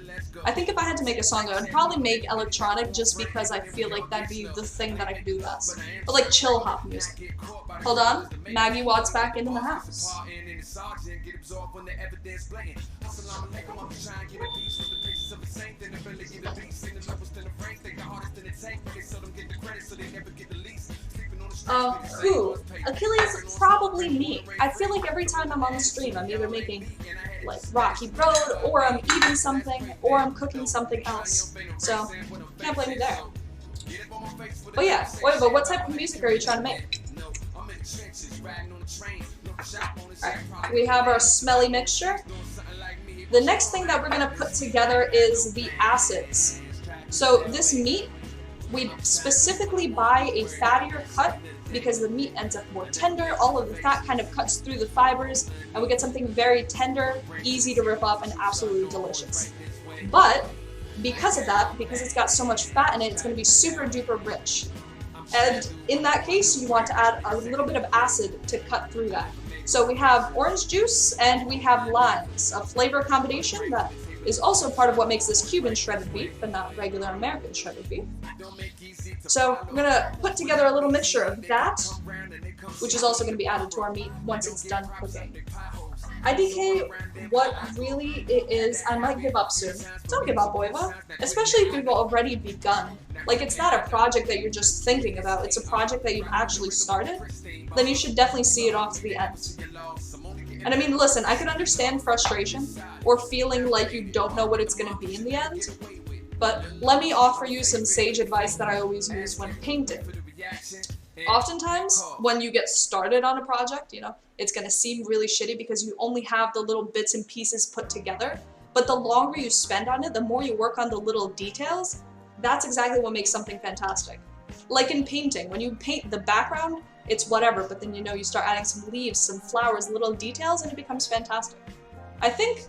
I think if I had to make a song, I would probably make electronic just because I feel like that'd be the thing that I could do best. But like chill hop music. Hold on, Maggie Watt's back into the house. Who? Achilles, probably me. I feel like every time I'm on the stream, I'm either making like Rocky Road, or I'm eating something, or I'm cooking something else. So, can't blame me there. But yeah, Oiva, what type of music are you trying to make? Alright, we have our smelly mixture. The next thing that we're going to put together is the acids. So this meat, we specifically buy a fattier cut because the meat ends up more tender, all of the fat kind of cuts through the fibers, and we get something very tender, easy to rip up, and absolutely delicious. But because of that, because it's got so much fat in it, it's going to be super duper rich. And in that case, you want to add a little bit of acid to cut through that. So we have orange juice and we have limes, a flavor combination that is also part of what makes this Cuban shredded beef, but not regular American shredded beef. So we're going to put together a little mixture of that, which is also going to be added to our meat once it's done cooking. IDK, what really it is, I might give up soon. Don't give up, Oiva. Especially if you've already begun. Like, it's not a project that you're just thinking about, it's a project that you've actually started. Then you should definitely see it off to the end. And I mean, listen, I can understand frustration, or feeling like you don't know what it's going to be in the end. But let me offer you some sage advice that I always use when painting. Oftentimes, when you get started on a project, you know, it's going to seem really shitty because you only have the little bits and pieces put together. But the longer you spend on it, the more you work on the little details, that's exactly what makes something fantastic. Like in painting, when you paint the background, it's whatever, but then you know you start adding some leaves, some flowers, little details, and it becomes fantastic. I think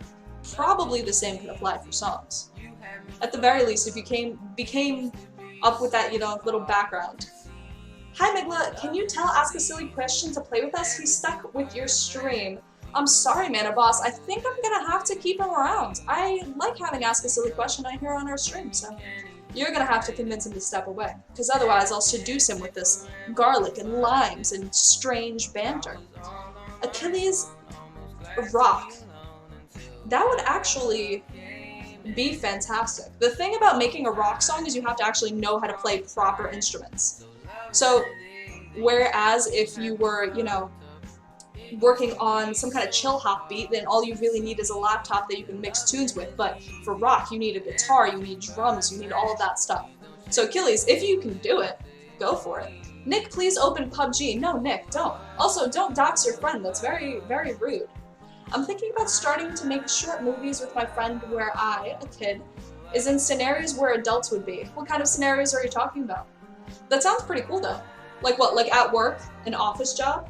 probably the same could apply for songs. At the very least, if you became up with that, you know, little background. Hi Migla, can you tell Ask a Silly Question to play with us? He's stuck with your stream. I'm sorry, Mana Boss. I think I'm gonna have to keep him around. I like having Ask a Silly Question on here on our stream, so you're gonna have to convince him to step away, because otherwise I'll seduce him with this garlic and limes and strange banter. Achilles, rock. That would actually be fantastic. The thing about making a rock song is you have to actually know how to play proper instruments. So, whereas if you were, you know, working on some kind of chill hop beat, then all you really need is a laptop that you can mix tunes with. But for rock, you need a guitar, you need drums, you need all of that stuff. So Achilles, if you can do it, go for it. Nick, please open PUBG. No, Nick, don't. Also, don't dox your friend. That's very, very rude. I'm thinking about starting to make short movies with my friend where I, a kid, is in scenarios where adults would be. What kind of scenarios are you talking about? That sounds pretty cool though. Like what, like at work? An office job?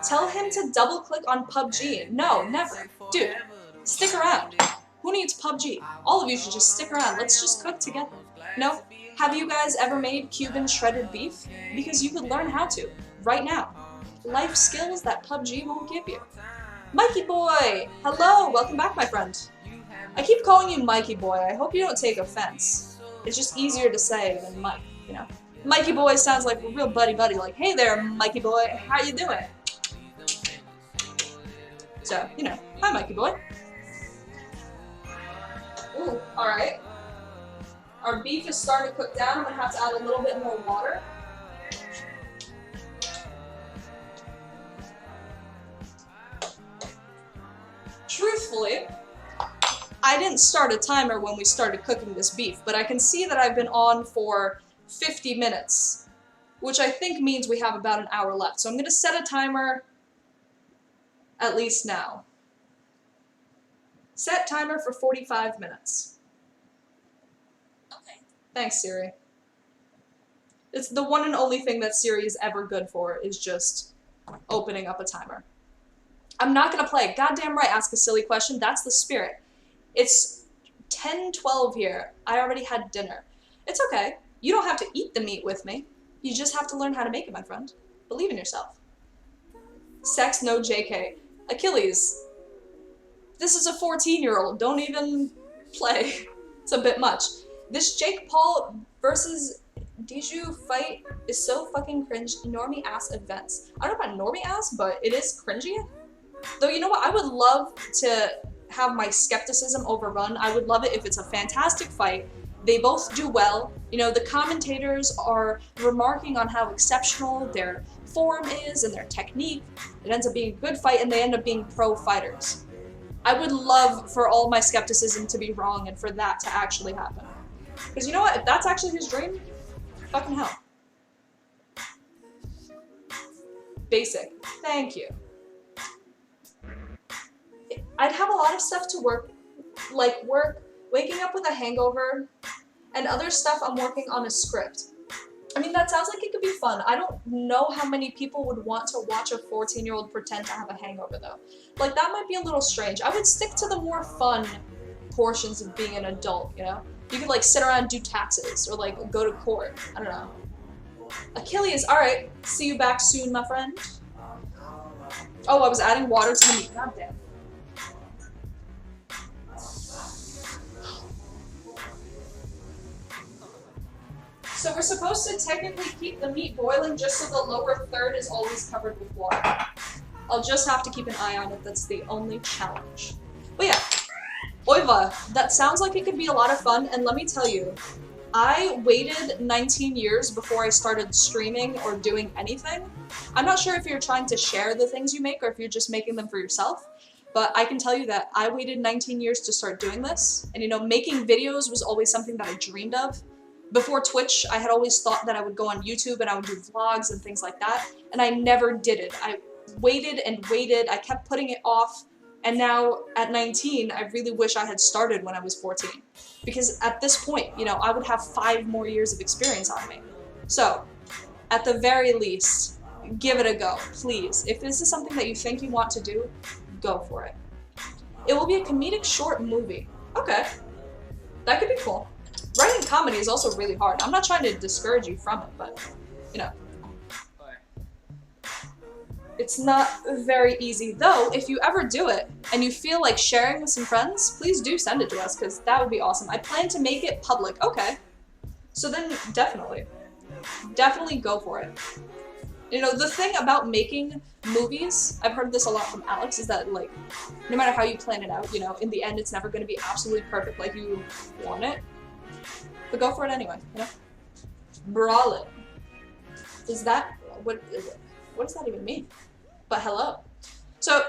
Tell him to double click on PUBG. No, never. Dude, stick around. Who needs PUBG? All of you should just stick around. Let's just cook together. No? Have you guys ever made Cuban shredded beef? Because you could learn how to, right now. Life skills that PUBG won't give you. Mikey boy! Hello! Welcome back, my friend. I keep calling you Mikey boy. I hope you don't take offense. It's just easier to say than Mike, you know? Mikey boy sounds like a real buddy-buddy, like, hey there, Mikey boy, how you doing? So, you know, hi Mikey boy. Ooh, alright. Our beef is starting to cook down. I'm gonna have to add a little bit more water. Truthfully, I didn't start a timer when we started cooking this beef, but I can see that I've been on for 50 minutes, which I think means we have about an hour left. So I'm going to set a timer at least now. Set timer for 45 minutes. Okay. Thanks, Siri. It's the one and only thing that Siri is ever good for, is just opening up a timer. I'm not going to play. Goddamn right, ask a silly question. That's the spirit. It's 10:12 here. I already had dinner. It's okay. You don't have to eat the meat with me. You just have to learn how to make it, my friend. Believe in yourself. Sex, no JK. Achilles. This is a 14-year-old. Don't even play. It's a bit much. This Jake Paul versus Diju fight is so fucking cringe. Normie ass events. I don't know about normie ass, but it is cringy. Though, you know what? I would love to have my skepticism overrun. I would love it if it's a fantastic fight. They both do well. You know, the commentators are remarking on how exceptional their form is and their technique. It ends up being a good fight, and they end up being pro fighters. I would love for all my skepticism to be wrong and for that to actually happen. Because you know what? If that's actually his dream, fucking hell. Basic. Thank you. I'd have a lot of stuff to work, like waking up with a hangover, and other stuff I'm working on a script. I mean, that sounds like it could be fun. I don't know how many people would want to watch a 14-year-old pretend to have a hangover, though. Like, that might be a little strange. I would stick to the more fun portions of being an adult, you know? You could, like, sit around and do taxes, or, like, go to court. I don't know. Achilles, alright. See you back soon, my friend. Oh, I was adding water to the meat. Goddamn. So we're supposed to technically keep the meat boiling just so the lower third is always covered with water. I'll just have to keep an eye on it. That's the only challenge. But yeah, Oiva, that sounds like it could be a lot of fun. And let me tell you, I waited 19 years before I started streaming or doing anything. I'm not sure if you're trying to share the things you make or if you're just making them for yourself. But I can tell you that I waited 19 years to start doing this. And you know, making videos was always something that I dreamed of. Before Twitch, I had always thought that I would go on YouTube and I would do vlogs and things like that, and I never did it. I waited and waited, I kept putting it off, and now at 19, I really wish I had started when I was 14. Because at this point, you know, I would have 5 more years of experience on me. So, at the very least, give it a go, please. If this is something that you think you want to do, go for it. It will be a comedic short movie. Okay. That could be cool. Writing comedy is also really hard. I'm not trying to discourage you from it, but, you know. It's not very easy. Though, if you ever do it, and you feel like sharing with some friends, please do send it to us, because that would be awesome. I plan to make it public. Okay. So then, definitely. Definitely go for it. You know, the thing about making movies, I've heard this a lot from Alex, is that, like, no matter how you plan it out, you know, in the end, it's never going to be absolutely perfect like you want it. But go for it anyway, you know? Brawling. Is that, what does that even mean? But hello. So,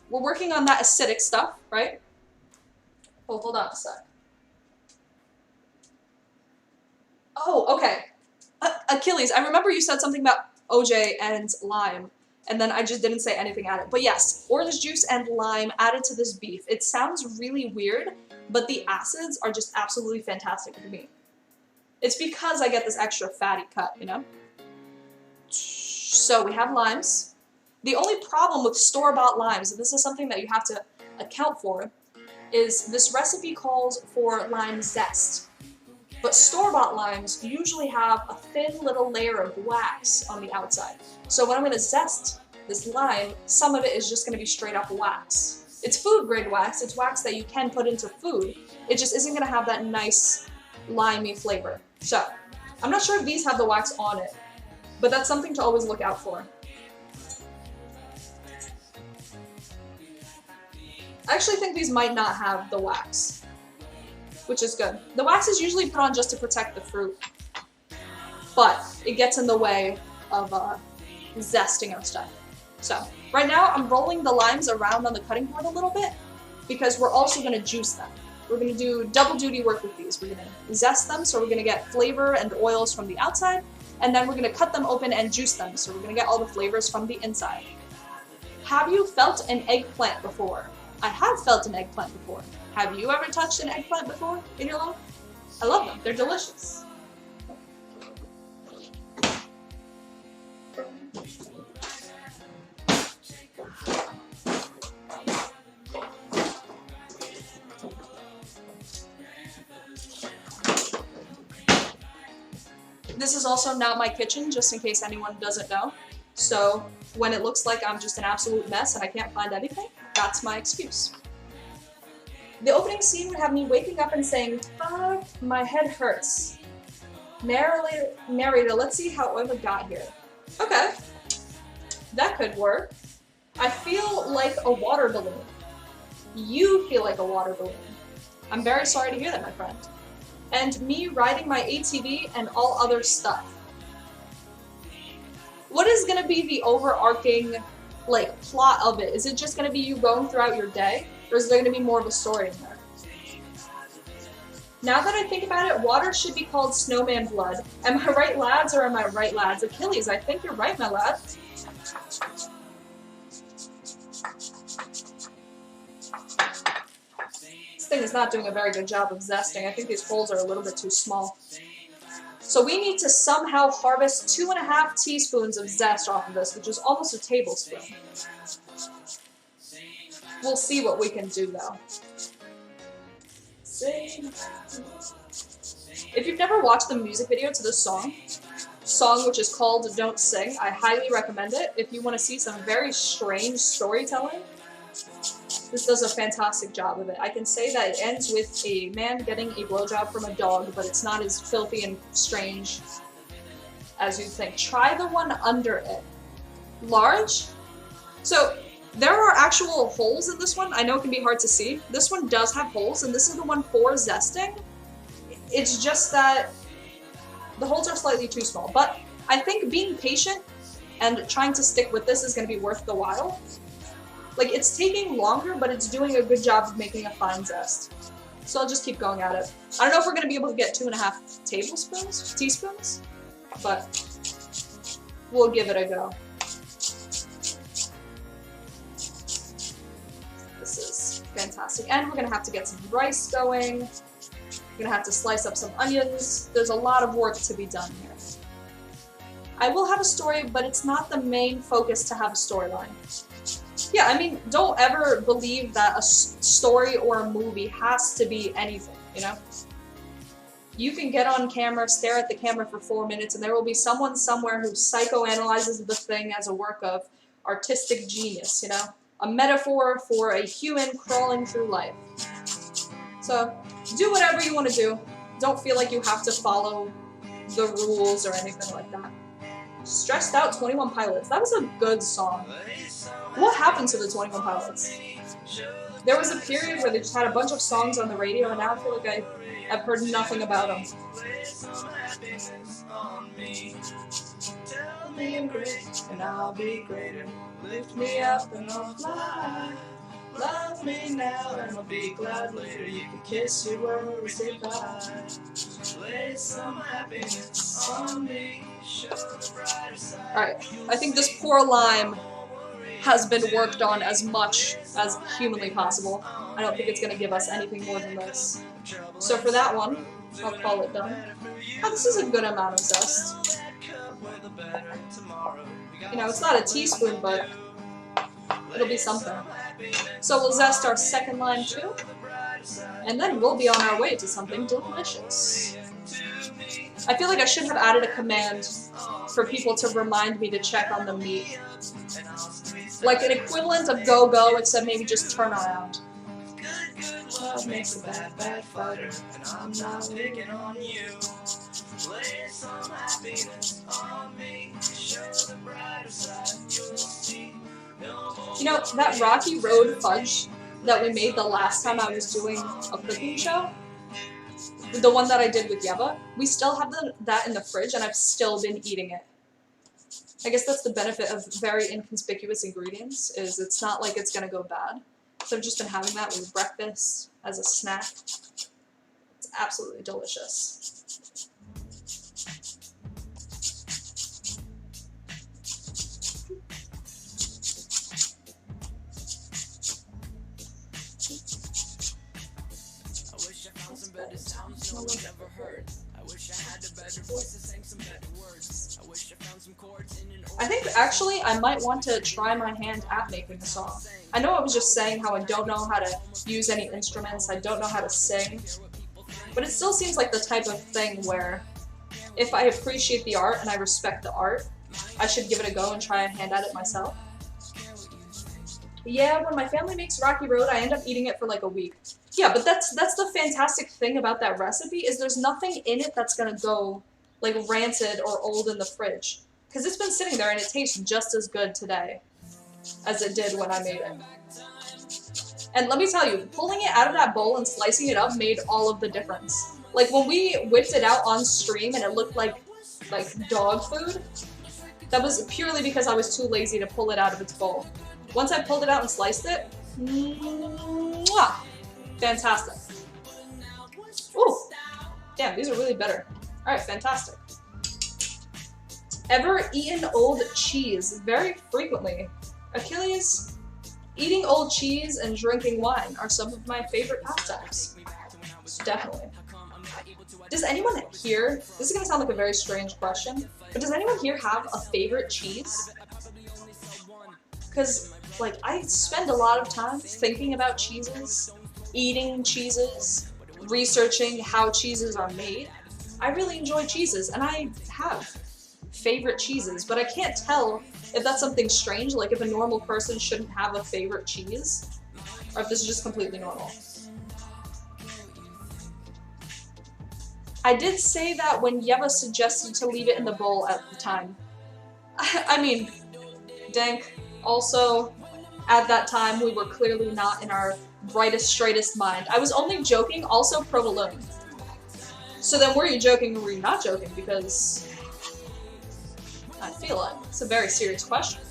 we're working on that acidic stuff, right? Oh, hold on a sec. Oh, okay. Achilles, I remember you said something about OJ and lime, and then I just didn't say anything at it. But yes, orange juice and lime added to this beef. It sounds really weird, but the acids are just absolutely fantastic for me. It's because I get this extra fatty cut, you know? So we have limes. The only problem with store-bought limes, and this is something that you have to account for, is this recipe calls for lime zest. But store-bought limes usually have a thin little layer of wax on the outside. So when I'm going to zest this lime, some of it is just going to be straight up wax. It's food-grade wax, it's wax that you can put into food. It just isn't going to have that nice, limey flavor. So, I'm not sure if these have the wax on it, but that's something to always look out for. I actually think these might not have the wax, which is good. The wax is usually put on just to protect the fruit, but it gets in the way of zesting our stuff. So, right now I'm rolling the limes around on the cutting board a little bit, because we're also going to juice them. We're going to do double duty work with these. We're going to zest them, so we're going to get flavor and oils from the outside, and then we're going to cut them open and juice them, so we're going to get all the flavors from the inside. Have you felt an eggplant before? I have felt an eggplant before. Have you ever touched an eggplant before in your life? I love them. They're delicious. This is also not my kitchen, just in case anyone doesn't know. So when it looks like I'm just an absolute mess and I can't find anything, that's my excuse. The opening scene would have me waking up and saying, fuck, my head hurts. Narrator, let's see how Eva got here. Okay, that could work. I feel like a water balloon. You feel like a water balloon. I'm very sorry to hear that, my friend. And me riding my ATV and all other stuff. What is going to be the overarching, like, plot of it? Is it just going to be you going throughout your day? Or is there going to be more of a story in there? Now that I think about it, water should be called snowman blood. Am I right, lads, or am I right, lads? Achilles, I think you're right, my lad. This thing is not doing a very good job of zesting. I think these holes are a little bit too small. So we need to somehow harvest 2.5 teaspoons of zest off of this, which is almost a tablespoon. We'll see what we can do, though. If you've never watched the music video to this song which is called Don't Sing, I highly recommend it. If you want to see some very strange storytelling, this does a fantastic job of it. I can say that it ends with a man getting a blowjob from a dog, but it's not as filthy and strange as you'd think. Try the one under it. Large? So, there are actual holes in this one. I know it can be hard to see. This one does have holes, and this is the one for zesting. It's just that the holes are slightly too small. But I think being patient and trying to stick with this is going to be worth the while. Like, it's taking longer, but it's doing a good job of making a fine zest. So I'll just keep going at it. I don't know if we're going to be able to get 2.5 teaspoons, but we'll give it a go. This is fantastic. And we're going to have to get some rice going. We're going to have to slice up some onions. There's a lot of work to be done here. I will have a story, but it's not the main focus to have a storyline. Yeah, I mean, don't ever believe that a story or a movie has to be anything, you know? You can get on camera, stare at the camera for 4 minutes, and there will be someone somewhere who psychoanalyzes the thing as a work of artistic genius, you know? A metaphor for a human crawling through life. So, do whatever you want to do. Don't feel like you have to follow the rules or anything like that. Stressed Out 21 Pilots. That was a good song. What happened to the 21 Pilots? There was a period where they just had a bunch of songs on the radio, and now I feel like I've heard nothing about them. Tell me I'm great, and I'll be greater. Lift me up and I'll fly. Love me now, and I'll be glad later. You can kiss your worries goodbye. Lay some happiness on me. Alright, I think this poor lime has been worked on as much as humanly possible. I don't think it's going to give us anything more than this. So for that one, I'll call it done. Oh, this is a good amount of zest. You know, it's not a teaspoon, but it'll be something. So we'll zest our second lime too, and then we'll be on our way to something delicious. I feel like I should have added a command for people to remind me to check on the meat. Like an equivalent of go-go, except maybe just turn around. Love makes a bad fighter, and I'm not picking on you. Lay some happiness on me, show the brighter side you'll see. You know, that Rocky Road fudge that we made the last time I was doing a cooking show, the one that I did with Yeva, we still have that in the fridge, and I've still been eating it. I guess that's the benefit of very inconspicuous ingredients, is it's not like it's gonna go bad. So I've just been having that with breakfast as a snack. It's absolutely delicious. I think actually I might want to try my hand at making a song. I know I was just saying how I don't know how to use any instruments, I don't know how to sing, but it still seems like the type of thing where if I appreciate the art and I respect the art, I should give it a go and try a hand at it myself. Yeah, when my family makes Rocky Road, I end up eating it for like a week. Yeah, but that's the fantastic thing about that recipe is there's nothing in it that's gonna go like rancid or old in the fridge. Because it's been sitting there and it tastes just as good today as it did when I made it. And let me tell you, pulling it out of that bowl and slicing it up made all of the difference. Like when we whipped it out on stream and it looked like dog food, that was purely because I was too lazy to pull it out of its bowl. Once I pulled it out and sliced it, mwah, fantastic. Ooh, damn, these are really bitter. Alright, fantastic. Ever eaten old cheese? Very frequently. Achilles, eating old cheese and drinking wine are some of my favorite pastimes. Definitely. Does anyone here, this is going to sound like a very strange question, but does anyone here have a favorite cheese? Because, like, I spend a lot of time thinking about cheeses, eating cheeses, researching how cheeses are made. I really enjoy cheeses, and I have favorite cheeses, but I can't tell if that's something strange, like if a normal person shouldn't have a favorite cheese, or if this is just completely normal. I did say that when Yeva suggested to leave it in the bowl at the time. I mean, dank. Also, at that time, we were clearly not in our brightest, straightest mind. I was only joking, also provolone. So then were you joking or were you not joking? Because I feel like it's a very serious question.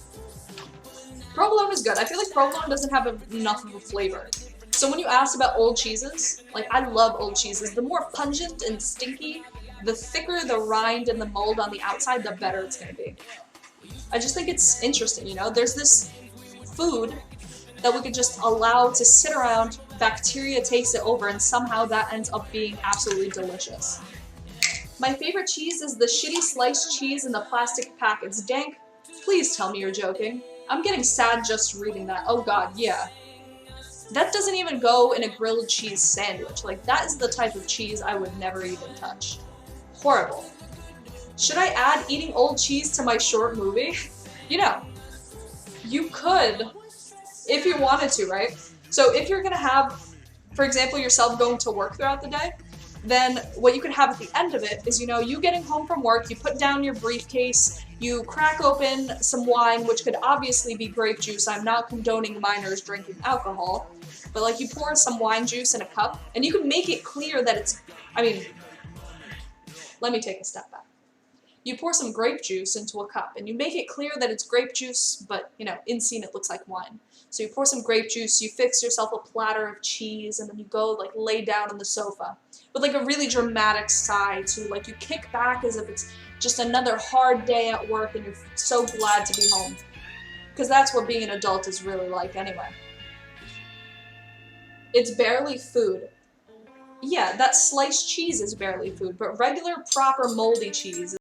Provolone is good. I feel like provolone doesn't have enough of a flavor. So when you asked about old cheeses, like I love old cheeses. The more pungent and stinky, the thicker the rind and the mold on the outside, the better it's gonna be. I just think it's interesting, you know? There's this food that we could just allow to sit around, bacteria takes it over, and somehow that ends up being absolutely delicious. My favorite cheese is the shitty sliced cheese in the plastic pack. It's dank. Please tell me you're joking. I'm getting sad just reading that. Oh god, yeah. That doesn't even go in a grilled cheese sandwich. Like, that is the type of cheese I would never even touch. Horrible. Should I add eating old cheese to my short movie? You know, you could, if you wanted to, right? So if you're gonna have, for example, yourself going to work throughout the day, then what you could have at the end of it is, you know, you getting home from work, you put down your briefcase, you crack open some wine, which could obviously be grape juice. I'm not condoning minors drinking alcohol, but like you pour some wine juice in a cup, and you can make it clear that it's, I mean, let me take a step back. You pour some grape juice into a cup, and you make it clear that it's grape juice, but, you know, in scene it looks like wine. So you pour some grape juice, you fix yourself a platter of cheese, and then you go, like, lay down on the sofa. With, like, a really dramatic sigh, too. Like, you kick back as if it's just another hard day at work, and you're so glad to be home. Because that's what being an adult is really like, anyway. It's barely food. Yeah, that sliced cheese is barely food, but regular, proper, moldy cheese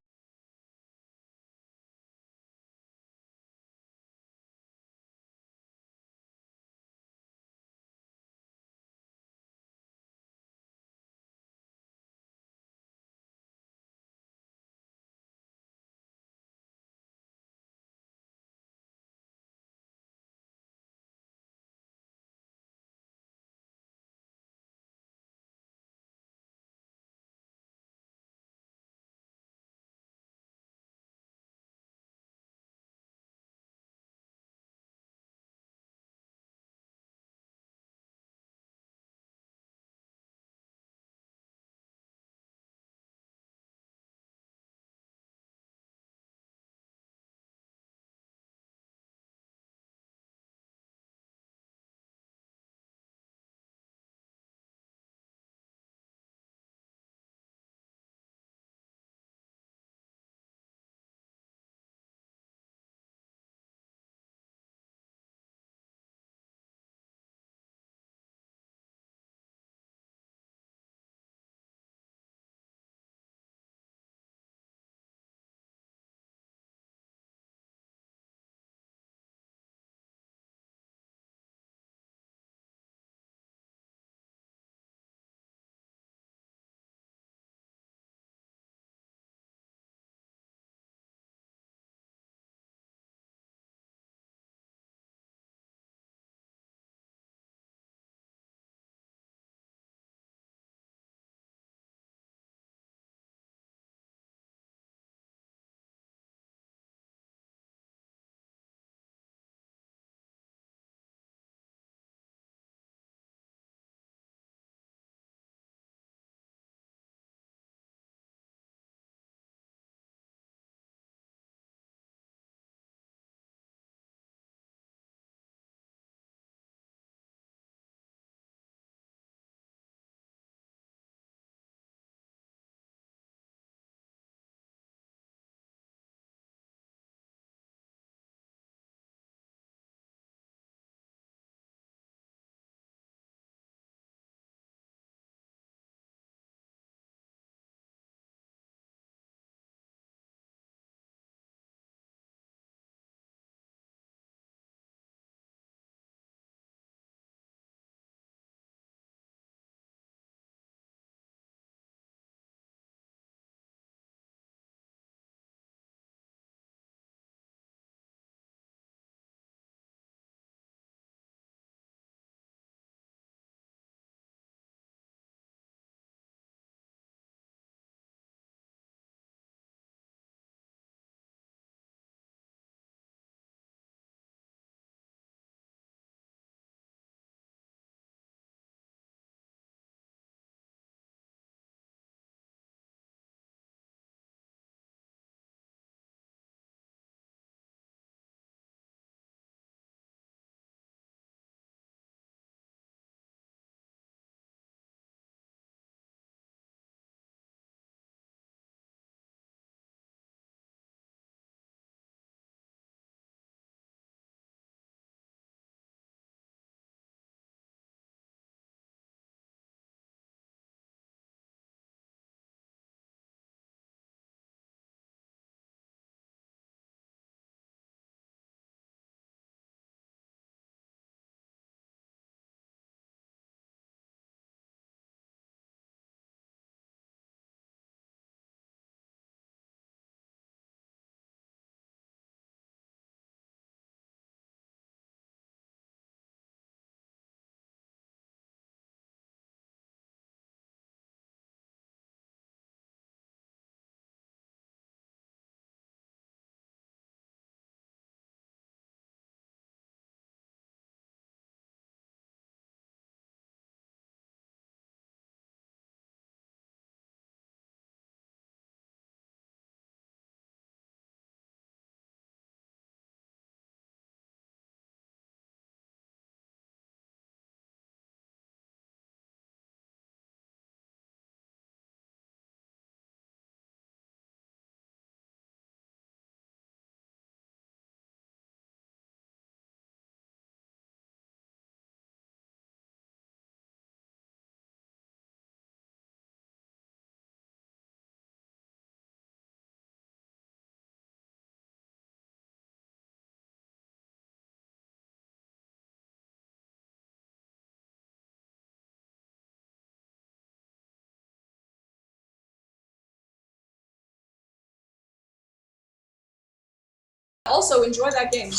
Also enjoy that game.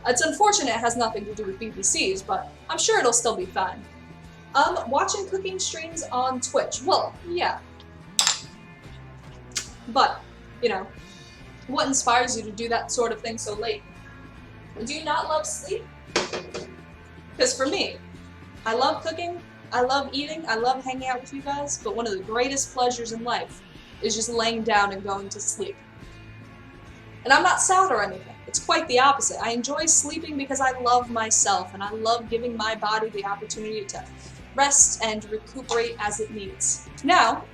It's unfortunate it has nothing to do with BBCs, but I'm sure it'll still be fun. Watching cooking streams on Twitch. Well, yeah. But, you know, what inspires you to do that sort of thing so late? Do you not love sleep? Because for me, I love cooking, I love eating, I love hanging out with you guys, but one of the greatest pleasures in life is just laying down and going to sleep. And I'm not sad or anything. It's quite the opposite. I enjoy sleeping because I love myself and I love giving my body the opportunity to rest and recuperate as it needs. Now,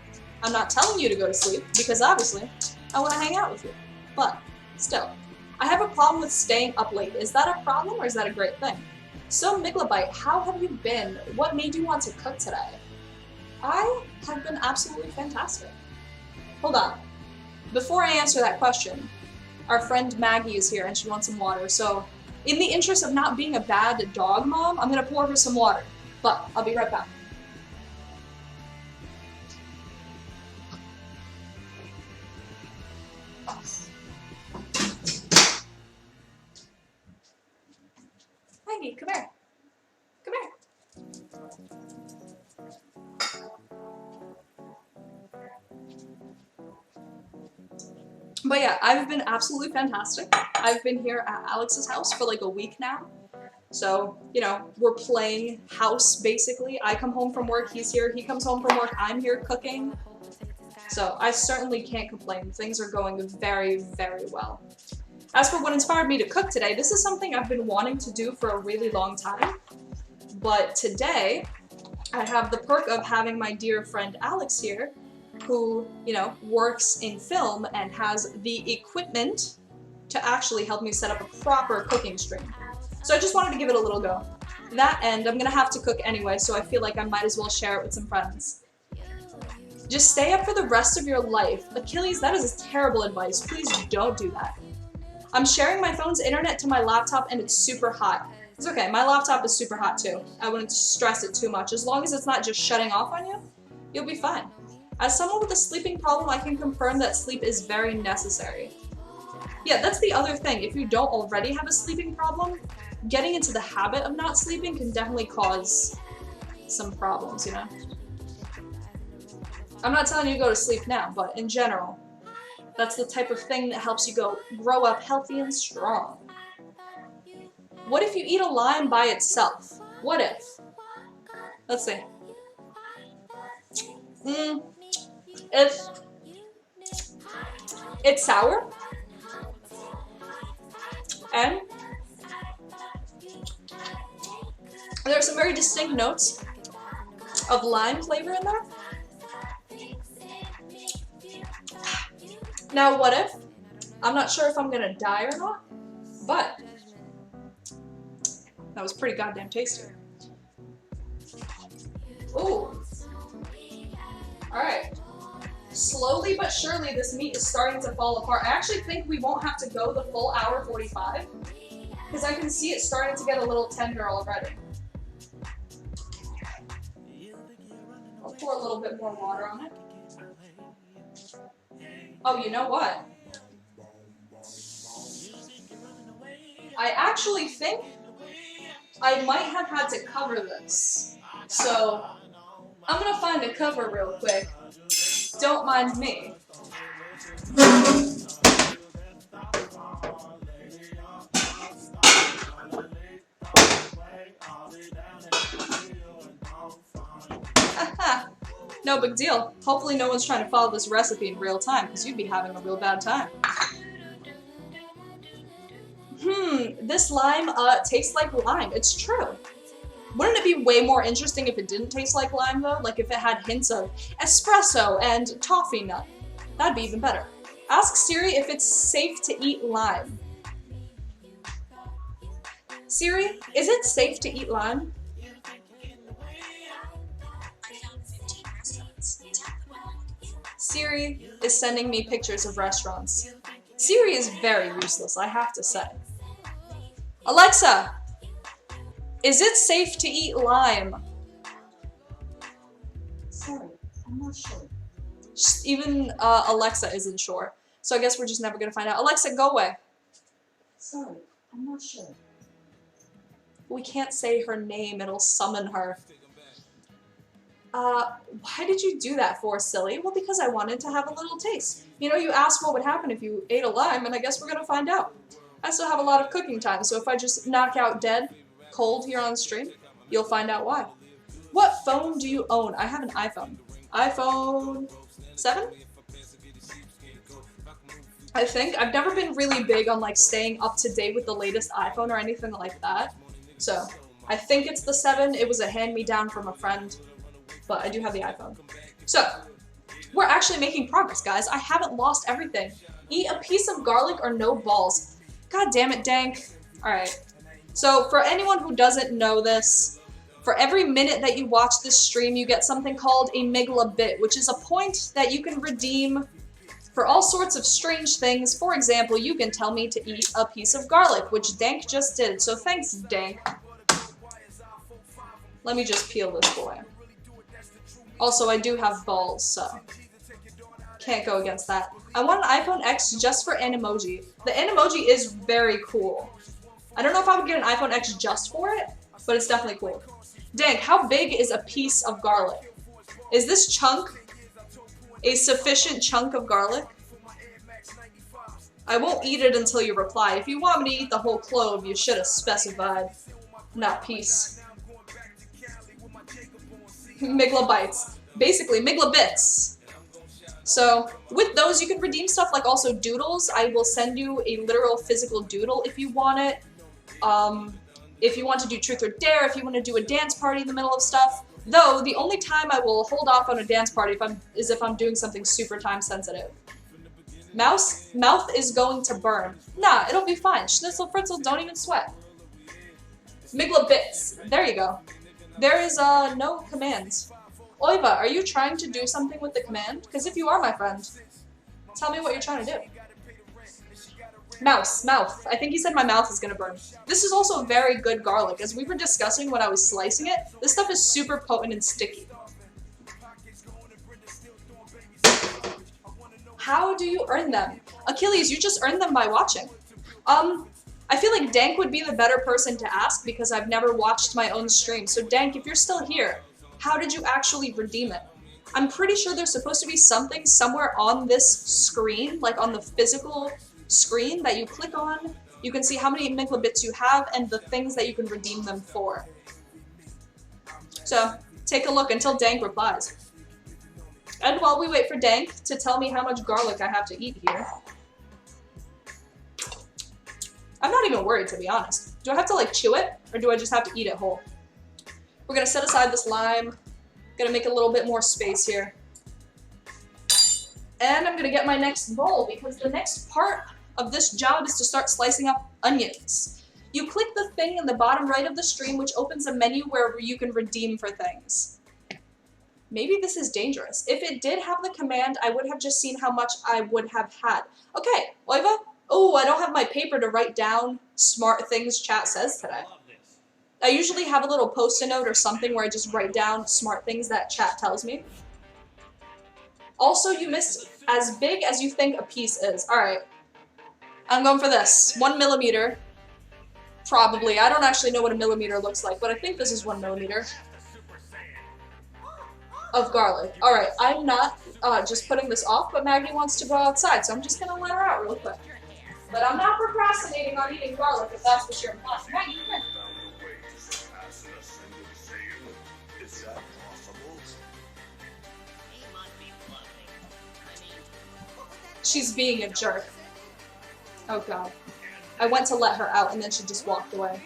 I'm not telling you to go to sleep because obviously I want to hang out with you. But still, I have a problem with staying up late. Is that a problem or is that a great thing? So Miglabite, how have you been? What made you want to cook today? I have been absolutely fantastic. Hold on. Before I answer that question, our friend Maggie is here and she wants some water. So in the interest of not being a bad dog mom, I'm going to pour her some water. But I'll be right back. Maggie, come here. Come here. But yeah, I've been absolutely fantastic. I've been here at Alex's house for like a week now. So, you know, we're playing house basically. I come home from work, he's here. He comes home from work, I'm here cooking. So I certainly can't complain. Things are going very, very well. As for what inspired me to cook today, this is something I've been wanting to do for a really long time. But today, I have the perk of having my dear friend Alex here, who, you know, works in film and has the equipment to actually help me set up a proper cooking stream. So I just wanted to give it a little go. That end, I'm gonna have to cook anyway, so I feel like I might as well share it with some friends. Just stay up for the rest of your life. Achilles, that is terrible advice. Please don't do that. I'm sharing my phone's internet to my laptop and it's super hot. It's okay, my laptop is super hot too. I wouldn't stress it too much. As long as it's not just shutting off on you, you'll be fine. As someone with a sleeping problem, I can confirm that sleep is very necessary. Yeah, that's the other thing. If you don't already have a sleeping problem, getting into the habit of not sleeping can definitely cause some problems, you know? I'm not telling you to go to sleep now, but in general, that's the type of thing that helps you grow up healthy and strong. What if you eat a lime by itself? What if? Let's see. It's sour. And there are some very distinct notes of lime flavor in there. Now, what if? I'm not sure if I'm gonna die or not, but that was pretty goddamn tasty. Ooh. Alright. Slowly but surely this meat is starting to fall apart. I actually think we won't have to go the full hour 45, because I can see it starting to get a little tender already. I'll pour a little bit more water on it. Oh, you know what? I actually think I might have had to cover this. So, I'm gonna find a cover real quick. Don't mind me. No big deal. Hopefully no one's trying to follow this recipe in real time, because you'd be having a real bad time. This lime tastes like lime. It's true. Wouldn't it be way more interesting if it didn't taste like lime, though? Like if it had hints of espresso and toffee nut. That'd be even better. Ask Siri if it's safe to eat lime. Siri, is it safe to eat lime? Siri is sending me pictures of restaurants. Siri is very useless, I have to say. Alexa, is it safe to eat lime? Sorry, I'm not sure. Even Alexa isn't sure. So I guess we're just never gonna find out. Alexa, go away. Sorry, I'm not sure. We can't say her name, it'll summon her. Why did you do that for, silly? Well, because I wanted to have a little taste. You know, you asked what would happen if you ate a lime, and I guess we're gonna find out. I still have a lot of cooking time, so if I just knock out dead, cold here on stream, you'll find out why. What phone do you own? I have an iPhone. iPhone 7? I think. I've never been really big on like staying up to date with the latest iPhone or anything like that. So, I think it's the 7. It was a hand-me-down from a friend. But I do have the iPhone. So, we're actually making progress, guys. I haven't lost everything. Eat a piece of garlic or no balls. God damn it, Dank. Alright. So, for anyone who doesn't know this, for every minute that you watch this stream, you get something called a Migla bit, which is a point that you can redeem for all sorts of strange things. For example, you can tell me to eat a piece of garlic, which Dank just did. So, thanks, Dank. Let me just peel this boy. Also, I do have balls, so can't go against that. I want an iPhone X just for Animoji. The Animoji is very cool. I don't know if I would get an iPhone X just for it, but it's definitely cool. Dank, how big is a piece of garlic? Is this chunk a sufficient chunk of garlic? I won't eat it until you reply. If you want me to eat the whole clove, you should have specified, not piece. Migla bites. Basically, Migla bits. So, with those, you can redeem stuff like also doodles. I will send you a literal physical doodle if you want it. If you want to do truth or dare, if you want to do a dance party in the middle of stuff. Though, the only time I will hold off on a dance party is if I'm doing something super time sensitive. Mouth is going to burn. Nah, it'll be fine. Schnitzel Fritzl, don't even sweat. Migla bits. There you go. There is, no commands. Oiva, are you trying to do something with the command? Because if you are, my friend, tell me what you're trying to do. Mouth. I think he said my mouth is gonna burn. This is also very good garlic. As we were discussing when I was slicing it, this stuff is super potent and sticky. How do you earn them? Achilles, you just earn them by watching. I feel like Dank would be the better person to ask because I've never watched my own stream. So Dank, if you're still here, how did you actually redeem it? I'm pretty sure there's supposed to be something somewhere on this screen, like on the physical screen that you click on. You can see how many Migla bits you have and the things that you can redeem them for. So take a look until Dank replies. And while we wait for Dank to tell me how much garlic I have to eat here, I'm not even worried, to be honest. Do I have to, like, chew it? Or do I just have to eat it whole? We're gonna set aside this lime. Gonna make a little bit more space here. And I'm gonna get my next bowl, because the next part of this job is to start slicing up onions. You click the thing in the bottom right of the stream, which opens a menu where you can redeem for things. Maybe this is dangerous. If it did have the command, I would have just seen how much I would have had. Okay, Oiva? Oh, I don't have my paper to write down smart things chat says today. I usually have a little post-it note or something where I just write down smart things that chat tells me. Also, you missed as big as you think a piece is. Alright. I'm going for this. 1 millimeter. Probably. I don't actually know what a millimeter looks like, but I think this is 1 millimeter. Of garlic. Alright, I'm not just putting this off, but Maggie wants to go outside, so I'm just gonna let her out real quick. But I'm not procrastinating on eating garlic, if that's what you're implying. Maggie, come in. She's being a jerk. Oh god. I went to let her out and then she just walked away.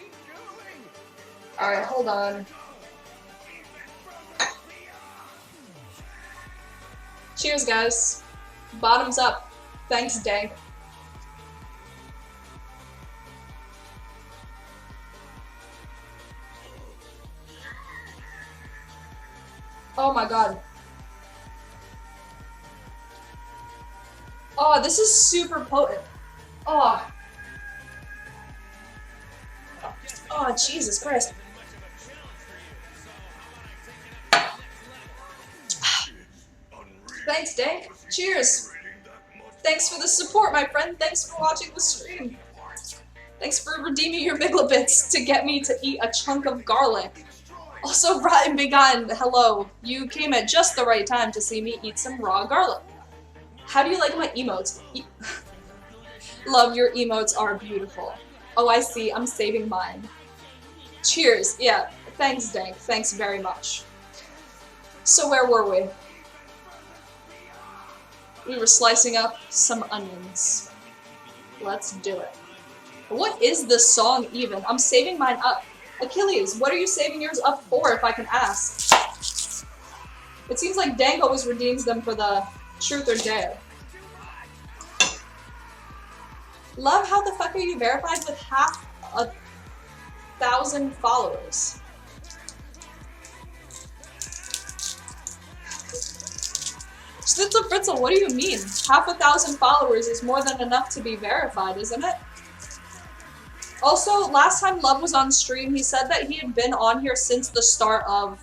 Alright, hold on. Cheers, guys. Bottoms up. Thanks, Dank. Oh my god. Oh, this is super potent. Oh. Oh, Jesus Christ. Thanks, Dank. Cheers. Thanks for the support, my friend. Thanks for watching the stream. Thanks for redeeming your Miglabits to get me to eat a chunk of garlic. Also, Rotten Begun, hello. You came at just the right time to see me eat some raw garlic. How do you like my emotes? Love, your emotes are beautiful. Oh, I see. I'm saving mine. Cheers. Yeah. Thanks, Dank. Thanks very much. So where were we? We were slicing up some onions. Let's do it. What is this song even? I'm saving mine up. Achilles, what are you saving yours up for, if I can ask? It seems like Dank always redeems them for the truth or dare. Love, how the fuck are you verified with half 1,000 followers? Schnitzel Fritzel, what do you mean? Half 1,000 followers is more than enough to be verified, isn't it? Also, last time Love was on stream, he said that he had been on here since the start of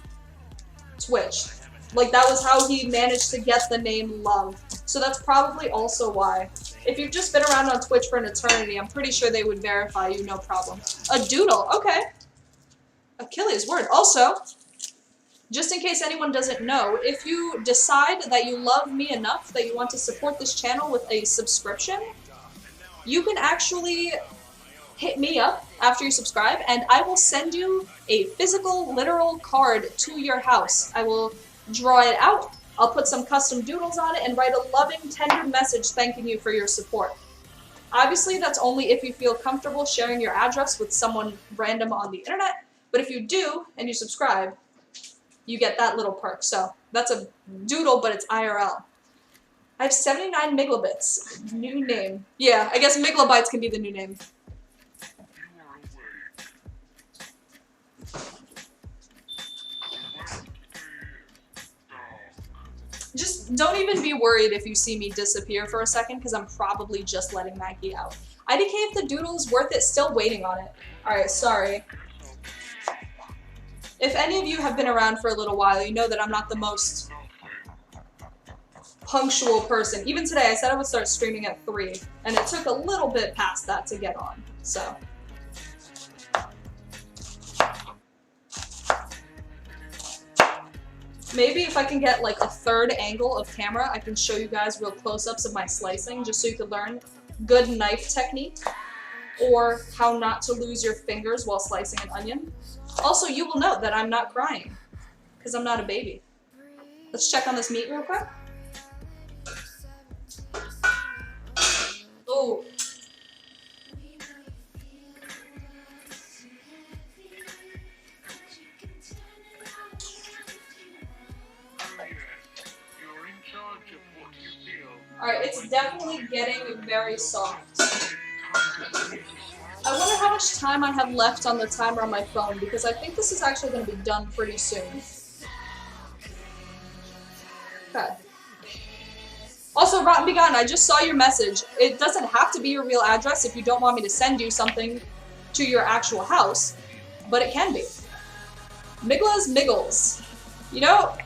Twitch. Like, that was how he managed to get the name Love. So that's probably also why. If you've just been around on Twitch for an eternity, I'm pretty sure they would verify you, no problem. A doodle, okay. Achilles, word. Also, just in case anyone doesn't know, if you decide that you love me enough that you want to support this channel with a subscription, you can actually hit me up after you subscribe, and I will send you a physical, literal card to your house. I will draw it out, I'll put some custom doodles on it, and write a loving, tender message thanking you for your support. Obviously, that's only if you feel comfortable sharing your address with someone random on the internet, but if you do, and you subscribe, you get that little perk. So, that's a doodle, but it's IRL. I have 79 Miglabits. New name. Yeah, I guess Miglabites can be the new name. Just don't even be worried if you see me disappear for a second, because I'm probably just letting Maggie out. IDK, if the doodle is worth it, still waiting on it. Alright, sorry. If any of you have been around for a little while, you know that I'm not the most punctual person. Even today, I said I would start streaming at 3, and it took a little bit past that to get on, so. Maybe if I can get like a third angle of camera, I can show you guys real close-ups of my slicing, just so you can learn good knife technique, or how not to lose your fingers while slicing an onion. Also, you will note that I'm not crying, because I'm not a baby. Let's check on this meat real quick. Oh. Alright, it's definitely getting very soft. I wonder how much time I have left on the timer on my phone, because I think this is actually going to be done pretty soon. Okay. Also, Rotten Begun, I just saw your message. It doesn't have to be your real address if you don't want me to send you something to your actual house, but it can be. Migla's Miggles. You know...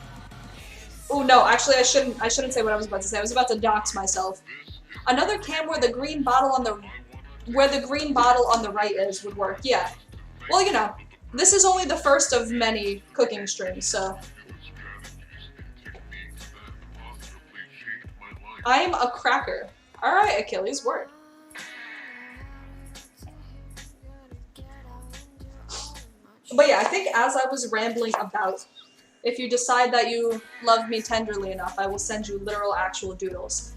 Oh no, actually I shouldn't say what I was about to say. I was about to dox myself. Another cam where the green bottle on the right is would work. Yeah. Well, you know, this is only the first of many cooking streams, so. I'm a cracker. Alright, Achilles, word. But yeah, I think as I was rambling about, if you decide that you love me tenderly enough, I will send you literal actual doodles.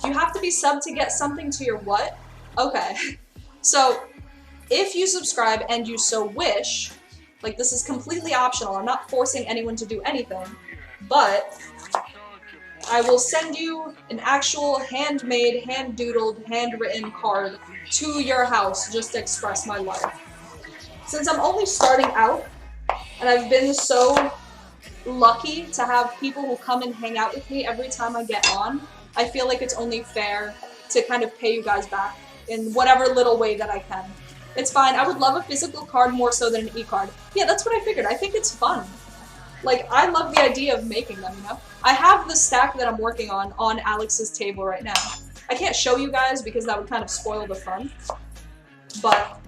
You have to be subbed to get something to your what? Okay. So, if you subscribe and you so wish, like this is completely optional, I'm not forcing anyone to do anything, but I will send you an actual handmade, hand-doodled, handwritten card to your house just to express my love. Since I'm only starting out, and I've been so lucky to have people who come and hang out with me every time I get on, I feel like it's only fair to kind of pay you guys back in whatever little way that I can. It's fine. I would love a physical card more so than an e-card. Yeah, that's what I figured. I think it's fun. Like, I love the idea of making them, you know? I have the stack that I'm working on Alex's table right now. I can't show you guys because that would kind of spoil the fun. but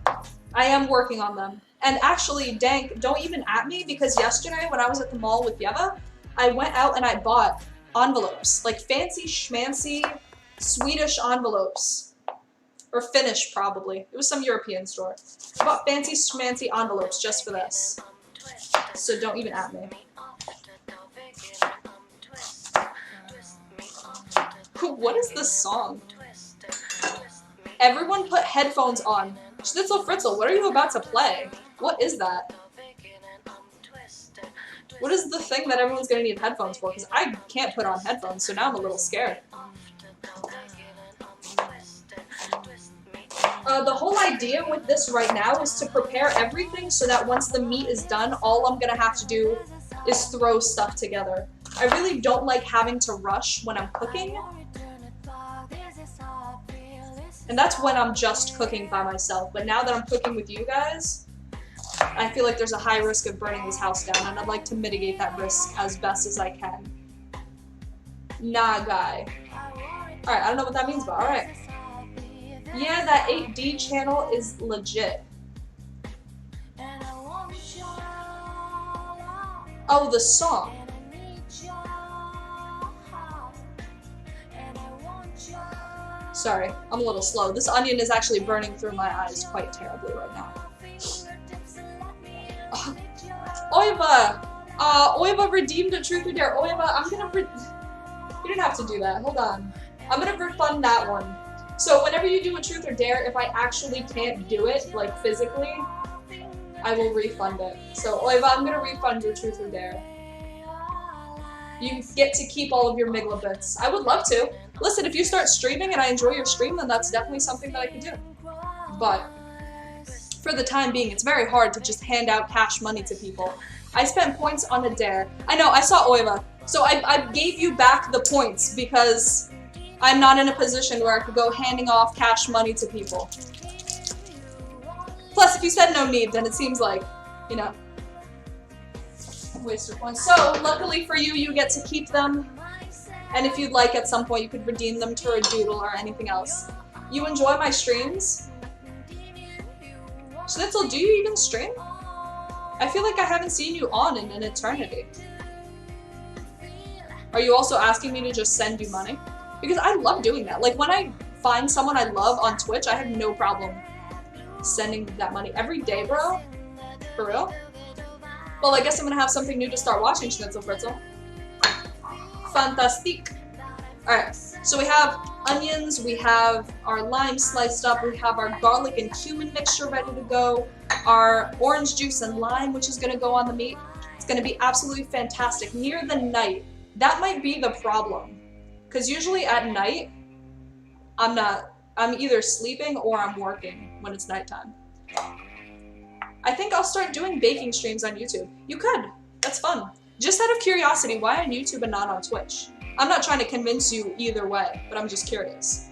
I am working on them. And actually, Dank, don't even at me, because yesterday when I was at the mall with Yeva, I went out and I bought envelopes, like fancy schmancy Swedish envelopes. Or Finnish, probably. It was some European store. I bought fancy schmancy envelopes just for this. So don't even at me. What is this song? Everyone put headphones on. Schnitzel Fritzel, what are you about to play? What is that? What is the thing that everyone's gonna need headphones for? Because I can't put on headphones, so now I'm a little scared. The whole idea with this right now is to prepare everything so that once the meat is done, all I'm gonna have to do is throw stuff together. I really don't like having to rush when I'm cooking. And that's when I'm just cooking by myself. But now that I'm cooking with you guys, I feel like there's a high risk of burning this house down, and I'd like to mitigate that risk as best as I can. Nah, guy. Alright, I don't know what that means, but alright. Yeah, that 8D channel is legit. Oh, the song. Sorry, I'm a little slow. This onion is actually burning through my eyes quite terribly right now. Oiva! Oiva redeemed a truth or dare. Oiva, I'm gonna you didn't have to do that. Hold on. I'm gonna refund that one. So whenever you do a truth or dare, if I actually can't do it, like physically, I will refund it. So Oiva, I'm gonna refund your truth or dare. You get to keep all of your Migla bits. I would love to. Listen, if you start streaming and I enjoy your stream, then that's definitely something that I can do. But for the time being, it's very hard to just hand out cash money to people. I spent points on a dare. I know, I saw Oiva. So I gave you back the points because I'm not in a position where I could go handing off cash money to people. Plus, if you said no need, then it seems like, you know, waste of points. So, luckily for you, you get to keep them. And if you'd like, at some point, you could redeem them to a doodle or anything else. You enjoy my streams? Schnitzel, do you even stream? I feel like I haven't seen you on in an eternity. Are you also asking me to just send you money? Because I love doing that. Like, when I find someone I love on Twitch, I have no problem sending that money every day, bro. For real? Well, I guess I'm gonna have something new to start watching, Schnitzel Fritzel. Fantastique. Alright, so we have onions, we have our lime sliced up, we have our garlic and cumin mixture ready to go, our orange juice and lime, which is gonna go on the meat. It's gonna be absolutely fantastic. Near the night, that might be the problem. Because usually at night, I'm either sleeping or I'm working when it's nighttime. I think I'll start doing baking streams on YouTube. You could. That's fun. Just out of curiosity, why on YouTube and not on Twitch? I'm not trying to convince you either way, but I'm just curious.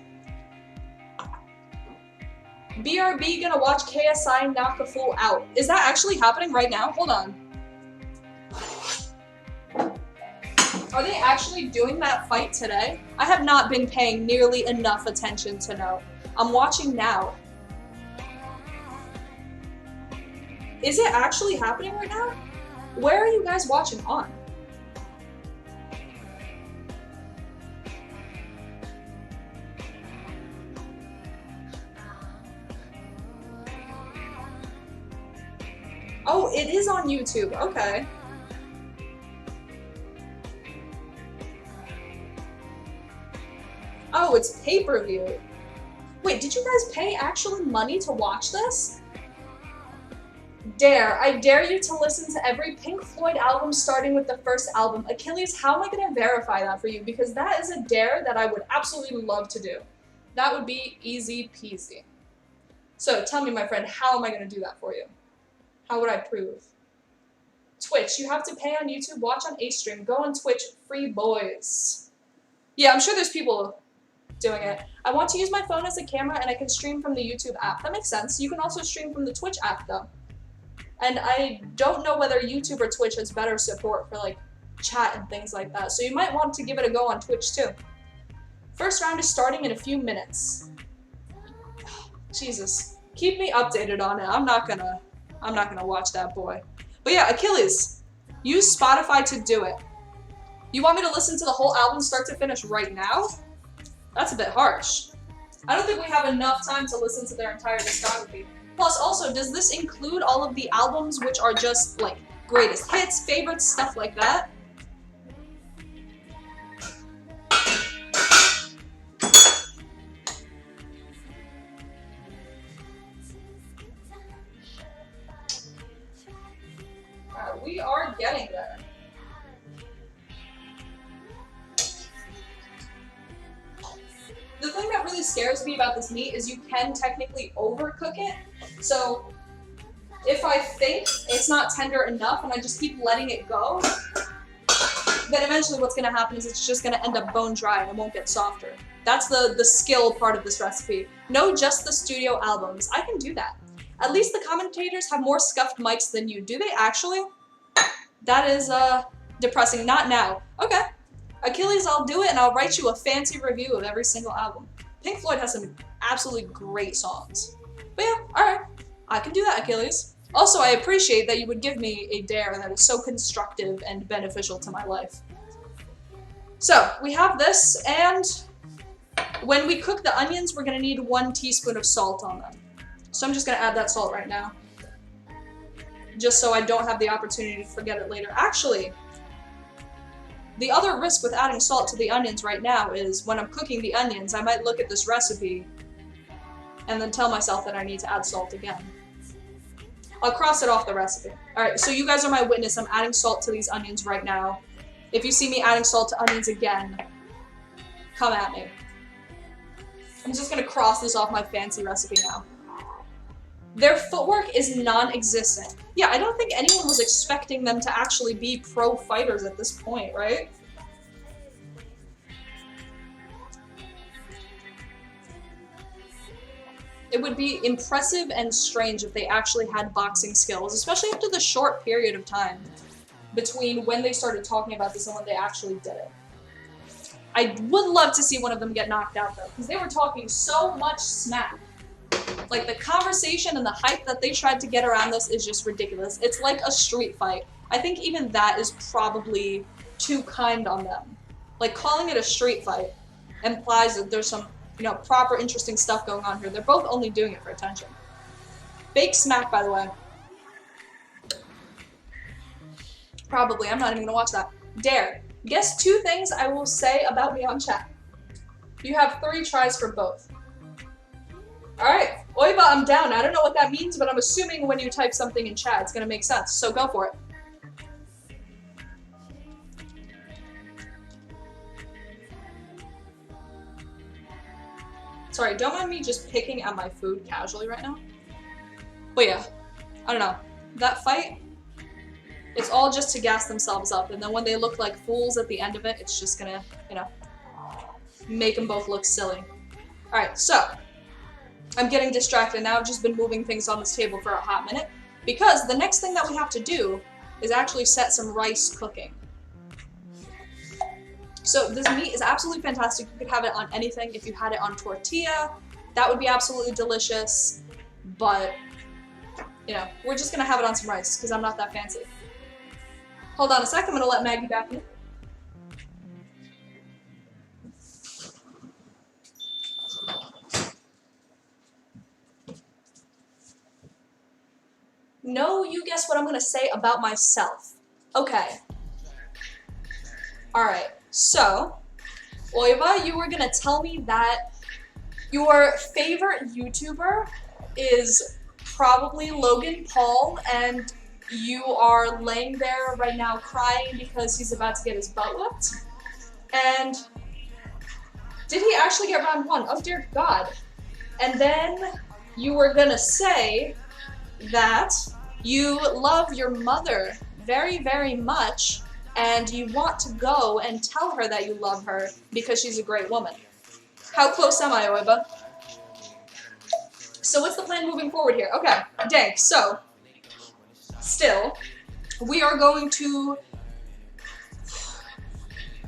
BRB gonna watch KSI knock a fool out. Is that actually happening right now? Hold on. Are they actually doing that fight today? I have not been paying nearly enough attention to know. I'm watching now. Is it actually happening right now? Where are you guys watching on? Oh, it is on YouTube. Okay. Oh, it's pay-per-view. Wait, did you guys pay actual money to watch this? Dare. I dare you to listen to every Pink Floyd album starting with the first album. Achilles, how am I going to verify that for you? Because that is a dare that I would absolutely love to do. That would be easy peasy. So tell me, my friend, how am I going to do that for you? How would I prove? Twitch. You have to pay on YouTube. Watch on A-Stream. Go on Twitch. Free boys. Yeah, I'm sure there's people doing it. I want to use my phone as a camera and I can stream from the YouTube app. That makes sense. You can also stream from the Twitch app though. And I don't know whether YouTube or Twitch has better support for like chat and things like that. So you might want to give it a go on Twitch too. First round is starting in a few minutes. Jesus. Keep me updated on it. I'm not gonna watch that boy. But yeah, Achilles, use Spotify to do it. You want me to listen to the whole album start to finish right now? That's a bit harsh. I don't think we have enough time to listen to their entire discography. Plus, also, does this include all of the albums which are just, like, greatest hits, favorites, stuff like that? We are getting there. The thing that really scares me about this meat is you can technically overcook it. So if I think it's not tender enough and I just keep letting it go, then eventually what's going to happen is it's just going to end up bone dry and it won't get softer. That's the skill part of this recipe. No, just the studio albums. I can do that. At least the commentators have more scuffed mics than you. Do they actually? That is depressing. Not now. Okay. Achilles, I'll do it and I'll write you a fancy review of every single album. Pink Floyd has some absolutely great songs. But yeah, alright. I can do that, Achilles. Also, I appreciate that you would give me a dare that is so constructive and beneficial to my life. So, we have this, and when we cook the onions, we're going to need 1 teaspoon of salt on them. So I'm just going to add that salt right now. Just so I don't have the opportunity to forget it later. Actually, the other risk with adding salt to the onions right now is when I'm cooking the onions, I might look at this recipe and then tell myself that I need to add salt again. I'll cross it off the recipe. Alright, so you guys are my witness. I'm adding salt to these onions right now. If you see me adding salt to onions again, come at me. I'm just going to cross this off my fancy recipe now. Their footwork is non-existent. Yeah, I don't think anyone was expecting them to actually be pro fighters at this point, right? It would be impressive and strange if they actually had boxing skills, especially after the short period of time between when they started talking about this and when they actually did it. I would love to see one of them get knocked out, though, because they were talking so much smack. Like, the conversation and the hype that they tried to get around this is just ridiculous. It's like a street fight. I think even that is probably too kind on them. Like, calling it a street fight implies that there's some, proper interesting stuff going on here. They're both only doing it for attention. Fake smack, by the way. Probably. I'm not even gonna watch that. Dare. Guess 2 things I will say about me on chat. You have 3 tries for both. Alright, Oiba, I'm down. I don't know what that means, but I'm assuming when you type something in chat, it's gonna make sense, so go for it. Sorry, don't mind me just picking at my food casually right now. But yeah, I don't know. That fight, it's all just to gas themselves up, and then when they look like fools at the end of it, it's just gonna, make them both look silly. Alright, so I'm getting distracted now. I've just been moving things on this table for a hot minute because the next thing that we have to do is actually set some rice cooking. So this meat is absolutely fantastic. You could have it on anything. If you had it on tortilla, that would be absolutely delicious. But, we're just gonna have it on some rice because I'm not that fancy. Hold on a sec, I'm gonna let Maggie back in. No, you guess what I'm gonna say about myself. Okay. Alright, so, Oiva, you were gonna tell me that your favorite YouTuber is probably Logan Paul, and you are laying there right now crying because he's about to get his butt whipped. And did he actually get round 1? Oh dear God. And then you were gonna say that you love your mother very, very much, and you want to go and tell her that you love her because she's a great woman. How close am I, Oiba? So what's the plan moving forward here? Okay, dang, so, still, we are going to,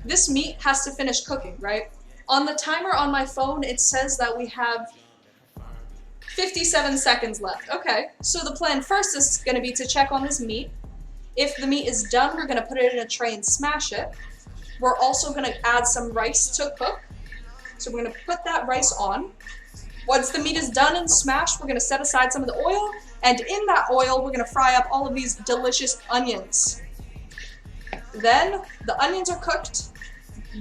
this meat has to finish cooking, right? On the timer on my phone, it says that we have 57 seconds left. Okay, so the plan first is going to be to check on this meat. If the meat is done, we're going to put it in a tray and smash it. We're also going to add some rice to cook. So we're going to put that rice on. Once the meat is done and smashed, we're going to set aside some of the oil. And in that oil, we're going to fry up all of these delicious onions. Then the onions are cooked.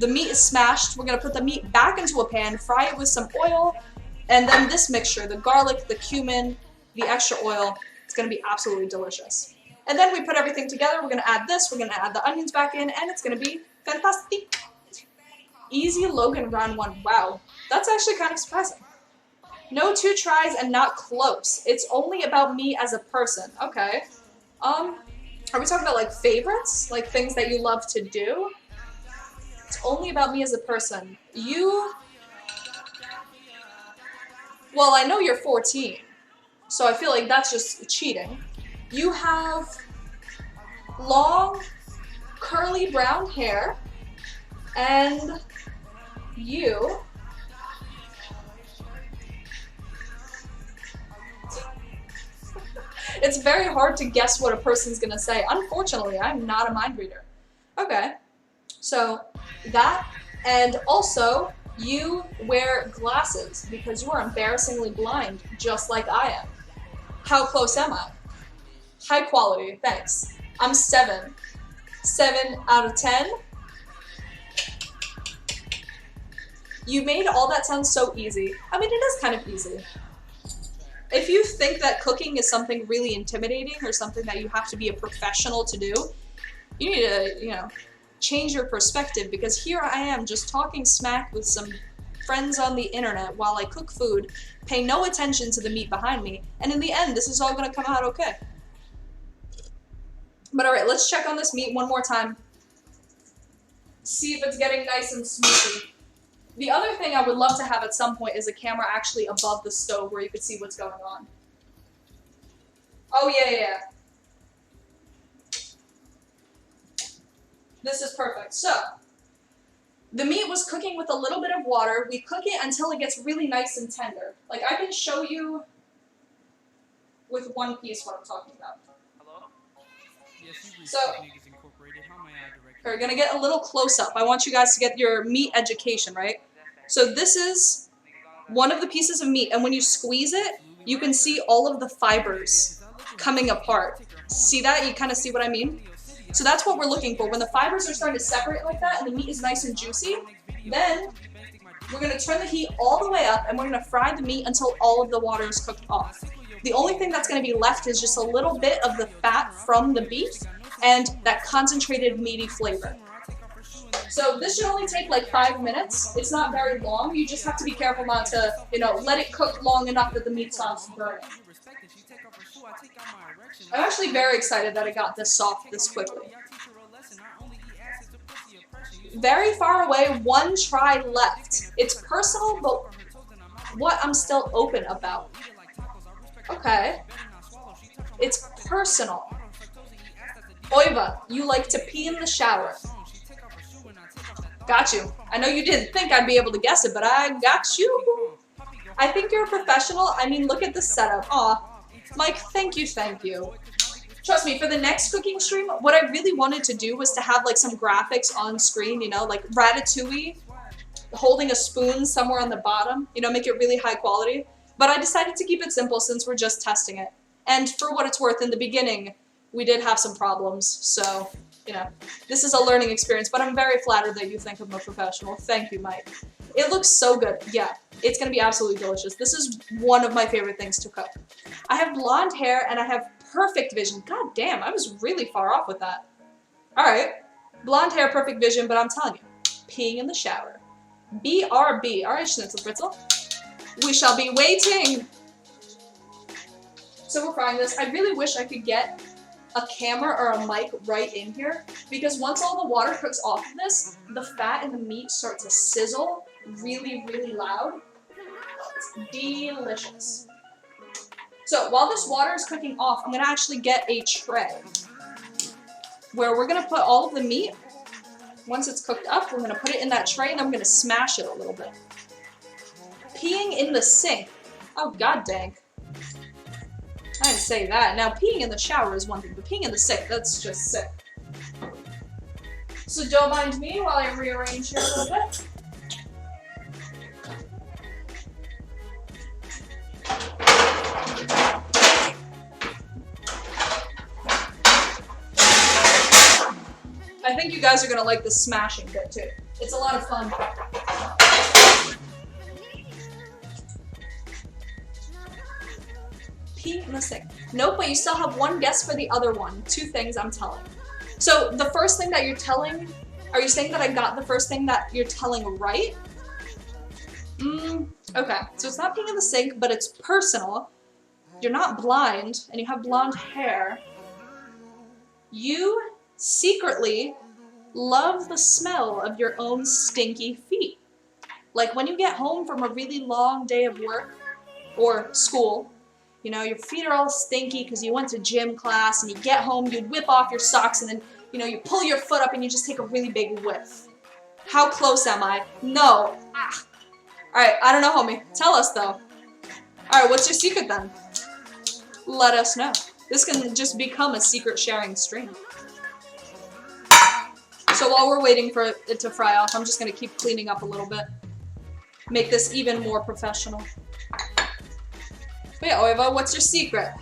The meat is smashed. We're going to put the meat back into a pan, fry it with some oil. And then this mixture, the garlic, the cumin, the extra oil, it's going to be absolutely delicious. And then we put everything together. We're going to add this. We're going to add the onions back in. And it's going to be fantastic. Easy Logan round 1. Wow. That's actually kind of surprising. No 2 tries and not close. It's only about me as a person. Okay. Are we talking about like favorites? Like things that you love to do? It's only about me as a person. You... Well, I know you're 14. So I feel like that's just cheating. You have long, curly brown hair. And you... It's very hard to guess what a person's gonna say. Unfortunately, I'm not a mind reader. Okay, so that, and also you wear glasses because you are embarrassingly blind, just like I am. How close am I? High quality, thanks. I'm 7. 7 out of 10. You made all that sound so easy. I mean, it is kind of easy. If you think that cooking is something really intimidating or something that you have to be a professional to do, you need to, you know, change your perspective, because here I am just talking smack with some friends on the internet while I cook food, pay no attention to the meat behind me, and in the end, this is all going to come out okay. But alright, let's check on this meat one more time. See if it's getting nice and smoothy. The other thing I would love to have at some point is a camera actually above the stove where you could see what's going on. Oh, yeah. This is perfect. So, the meat was cooking with a little bit of water. We cook it until it gets really nice and tender. Like, I can show you with one piece what I'm talking about. Hello? So, we're going to get a little close up. I want you guys to get your meat education, right? So this is one of the pieces of meat, and when you squeeze it, you can see all of the fibers coming apart. See that? You kind of see what I mean? So that's what we're looking for. When the fibers are starting to separate like that and the meat is nice and juicy, then we're going to turn the heat all the way up and we're going to fry the meat until all of the water is cooked off. The only thing that's going to be left is just a little bit of the fat from the beef and that concentrated meaty flavor. So this should only take like 5 minutes. It's not very long. You just have to be careful not to, you know, let it cook long enough that the meat stops burning. I'm actually very excited that it got this soft this quickly. Very far away, 1 try left. It's personal, but what I'm still open about. Okay. It's personal. Oiva, you like to pee in the shower. Got you. I know you didn't think I'd be able to guess it, but I got you. I think you're a professional. I mean, look at the setup. Aw. Mike, thank you. Trust me, for the next cooking stream, what I really wanted to do was to have like some graphics on screen, you know, like Ratatouille holding a spoon somewhere on the bottom, you know, make it really high quality. But I decided to keep it simple since we're just testing it. And for what it's worth, in the beginning, we did have some problems, so, you know, this is a learning experience, but I'm very flattered that you think I'm a professional. Thank you, Mike. It looks so good. Yeah, it's going to be absolutely delicious. This is one of my favorite things to cook. I have blonde hair, and I have perfect vision. God damn, I was really far off with that. Alright, blonde hair, perfect vision, but I'm telling you, peeing in the shower. BRB. Alright, Schnitzel Fritzel. We shall be waiting. So we're frying this. I really wish I could get a camera or a mic right in here, because once all the water cooks off of this, the fat and the meat start to sizzle really, really loud. It's delicious. So while this water is cooking off, I'm going to actually get a tray where we're going to put all of the meat. Once it's cooked up, we're going to put it in that tray and then we're going to smash it a little bit. Peeing in the sink. Oh, god dang. say that. Now, peeing in the shower is one thing, but peeing in the sink, that's just sick. So don't mind me while I rearrange here a little bit. I think you guys are gonna like the smashing bit too. It's a lot of fun. Pee in the sink. Nope, but you still have one guess for the other one. Two things I'm telling. So the first thing that you're telling, are you saying that I got the first thing that you're telling right? Okay, so it's not peeing in the sink, but it's personal. You're not blind, and you have blonde hair. You secretly love the smell of your own stinky feet. Like when you get home from a really long day of work or school, you know, your feet are all stinky because you went to gym class, and you get home, you whip off your socks, and then, you know, you pull your foot up and you just take a really big whiff. How close am I? No. Ah. Alright, I don't know, homie. Tell us, though. Alright, what's your secret, then? Let us know. This can just become a secret sharing stream. So while we're waiting for it to fry off, I'm just going to keep cleaning up a little bit. Make this even more professional. But yeah, Oiva, what's your secret?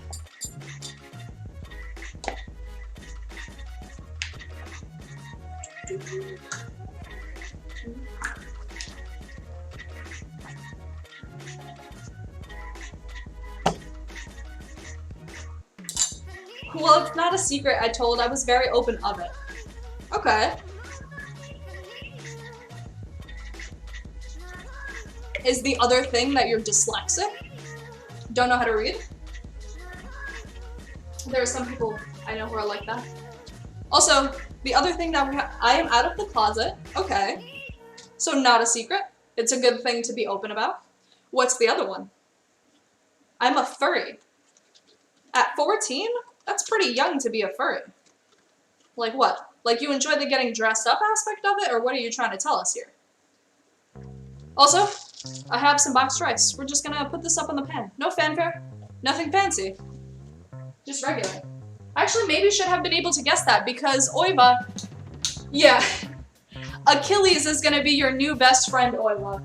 Well, it's not a secret, I told. I was very open of it. Okay. Is the other thing that you're dyslexic? Don't know how to read? There are some people I know who are like that. Also, the other thing that I am out of the closet. Okay. So not a secret. It's a good thing to be open about. What's the other one? I'm a furry. At 14? That's pretty young to be a furry. Like what? Like you enjoy the getting dressed up aspect of it, or what are you trying to tell us here? Also, I have some boxed rice. We're just gonna put this up in the pan. No fanfare. Nothing fancy. Just regular. I actually maybe should have been able to guess that because Oiva, yeah, Achilles is gonna be your new best friend, Oiva.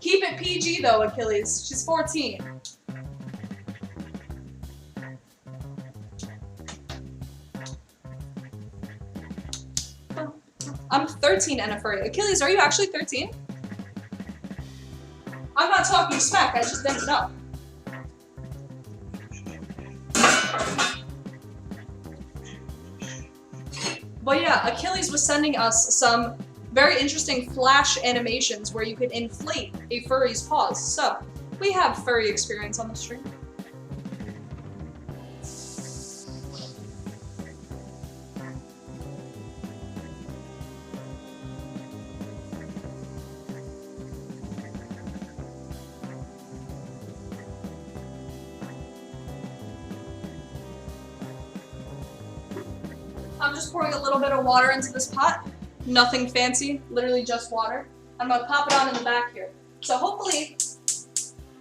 Keep it PG though, Achilles. She's 14. I'm 13 and a furry. Achilles, are you actually 13? I'm not talking smack, I just didn't know. But yeah, Achilles was sending us some very interesting flash animations where you could inflate a furry's paws. So, we have furry experience on the stream. I'm just pouring a little bit of water into this pot. Nothing fancy, literally just water. I'm gonna pop it on in the back here. So hopefully,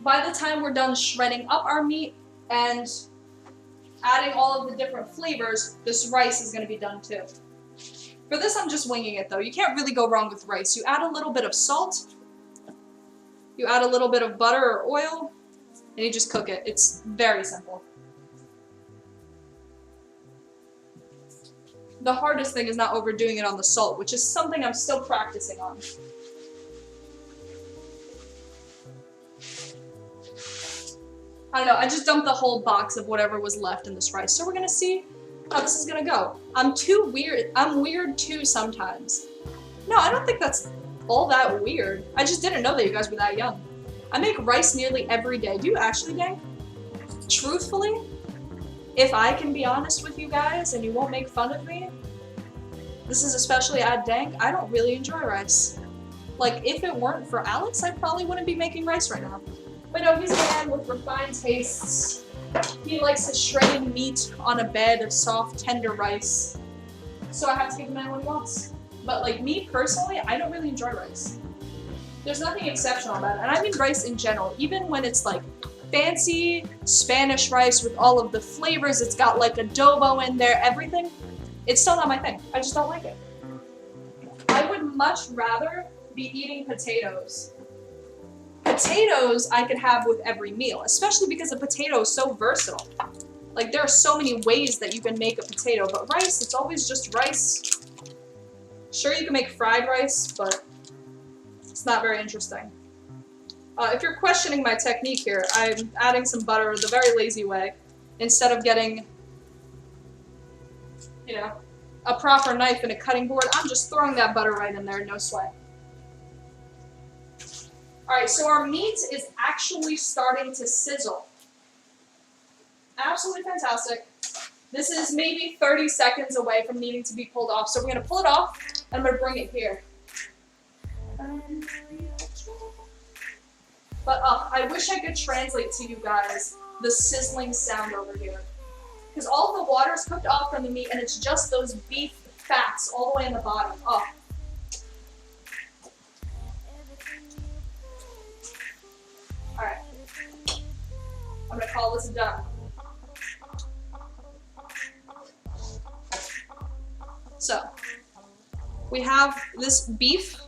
by the time we're done shredding up our meat and adding all of the different flavors, this rice is gonna be done too. For this, I'm just winging it though. You can't really go wrong with rice. You add a little bit of salt, you add a little bit of butter or oil, and you just cook it. It's very simple. The hardest thing is not overdoing it on the salt, which is something I'm still practicing on. I don't know, I just dumped the whole box of whatever was left in this rice, so we're gonna see how this is gonna go. I'm weird too sometimes. No, I don't think that's all that weird. I just didn't know that you guys were that young. I make rice nearly every day. Do you actually, gang? Truthfully? If I can be honest with you guys and you won't make fun of me, this is especially at Dank, I don't really enjoy rice. Like, if it weren't for Alex, I probably wouldn't be making rice right now. But no, he's a man with refined tastes. He likes his shredded meat on a bed of soft, tender rice. So I have to give him what he wants. But like me personally, I don't really enjoy rice. There's nothing exceptional about it. And I mean rice in general, even when it's like fancy Spanish rice with all of the flavors. It's got like adobo in there, everything. It's still not my thing. I just don't like it. I would much rather be eating potatoes. Potatoes I could have with every meal, especially because a potato is so versatile. Like, there are so many ways that you can make a potato, but rice, it's always just rice. Sure, you can make fried rice, but it's not very interesting. If you're questioning my technique here, I'm adding some butter the very lazy way, instead of getting, you know, a proper knife and a cutting board. I'm just throwing that butter right in there, no sweat. Alright, so our meat is actually starting to sizzle. Absolutely fantastic. This is maybe 30 seconds away from needing to be pulled off, so we're going to pull it off, and I'm going to bring it here. But I wish I could translate to you guys the sizzling sound over here. Because all the water is cooked off from the meat, and it's just those beef fats all the way in the bottom. Oh. Alright. I'm going to call this done. So, we have this beef,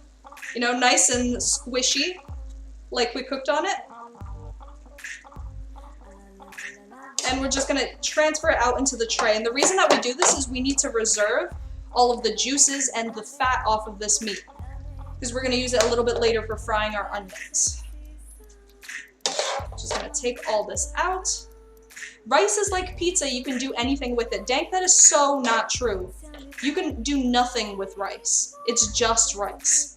you know, nice and squishy, like we cooked on it. And we're just going to transfer it out into the tray. And the reason that we do this is we need to reserve all of the juices and the fat off of this meat, because we're going to use it a little bit later for frying our onions. Just going to take all this out. Rice is like pizza, you can do anything with it. Dank, that is so not true. You can do nothing with rice. It's just rice.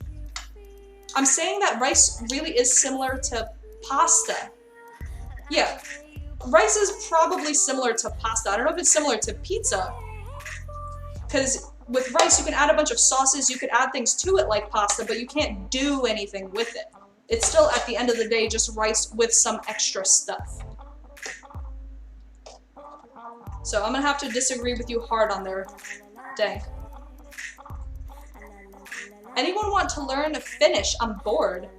I'm saying that rice really is similar to pasta. Yeah, rice is probably similar to pasta. I don't know if it's similar to pizza, because with rice you can add a bunch of sauces, you could add things to it like pasta, but you can't do anything with it. It's still, at the end of the day, just rice with some extra stuff. So I'm gonna have to disagree with you hard on there, Dank. Anyone want to learn Finnish? I'm bored.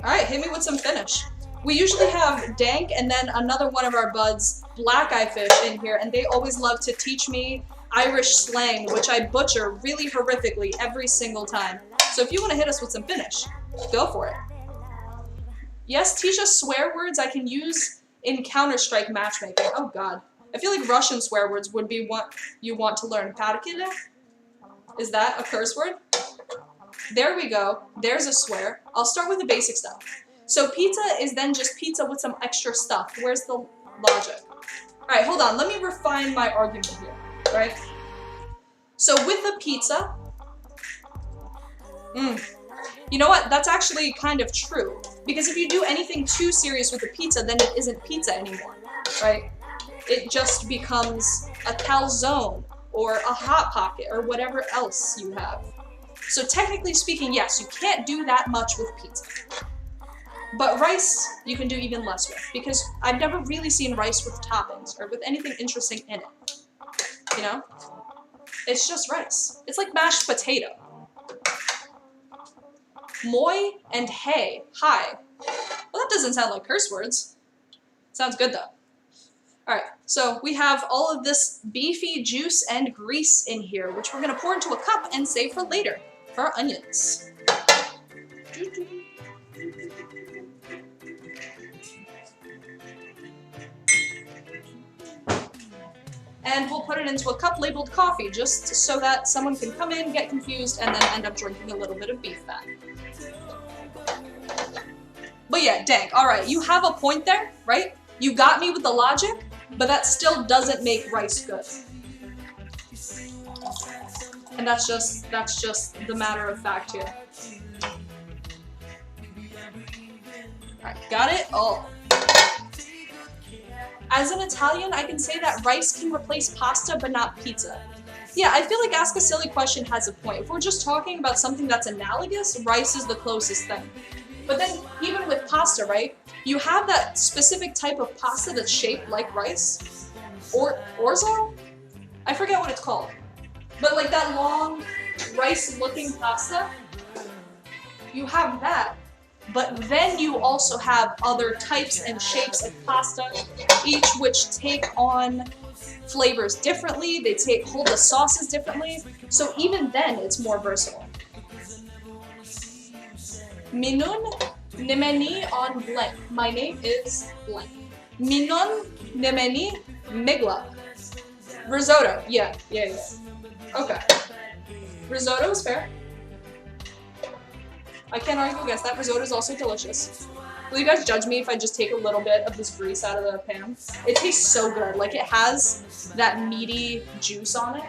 Alright, hit me with some Finnish. We usually have Dank and then another one of our buds, Black Eye Fish, in here, and they always love to teach me Irish slang, which I butcher really horrifically every single time. So if you want to hit us with some Finnish, go for it. Yes, Tisha, swear words I can use in Counter-Strike matchmaking. Oh god. I feel like Russian swear words would be what you want to learn. Patakida? Is that a curse word? There we go. There's a swear. I'll start with the basic stuff. So pizza is then just pizza with some extra stuff. Where's the logic? Alright, hold on. Let me refine my argument here. Right? So with the pizza... You know what? That's actually kind of true. Because if you do anything too serious with the pizza, then it isn't pizza anymore. Right? It just becomes a calzone or a hot pocket or whatever else you have. So technically speaking, yes, you can't do that much with pizza. But rice, you can do even less with, because I've never really seen rice with toppings or with anything interesting in it. You know? It's just rice. It's like mashed potato. Moi and hey. Hi. Well, that doesn't sound like curse words. Sounds good though. Alright, so we have all of this beefy juice and grease in here, which we're going to pour into a cup and save for later, for our onions. And we'll put it into a cup labeled coffee, just so that someone can come in, get confused, and then end up drinking a little bit of beef fat. But yeah, Dank, alright, you have a point there, right? You got me with the logic, but that still doesn't make rice good. And that's just the matter of fact here. Alright, got it? Oh. As an Italian, I can say that rice can replace pasta, but not pizza. Yeah, I feel like Ask a Silly Question has a point. If we're just talking about something that's analogous, rice is the closest thing. But then, even with pasta, right? You have that specific type of pasta that's shaped like rice. Or orzo? I forget what it's called. But like that long, rice-looking pasta, you have that. But then you also have other types and shapes of pasta, each which take on flavors differently, they hold the sauces differently, so even then it's more versatile. Minun nimeni on blank. My name is blank. Minun nimeni migla. Risotto. Yeah. Okay. Risotto is fair. I can't argue against that. Risotto is also delicious. Will you guys judge me if I just take a little bit of this grease out of the pan? It tastes so good. Like, it has that meaty juice on it.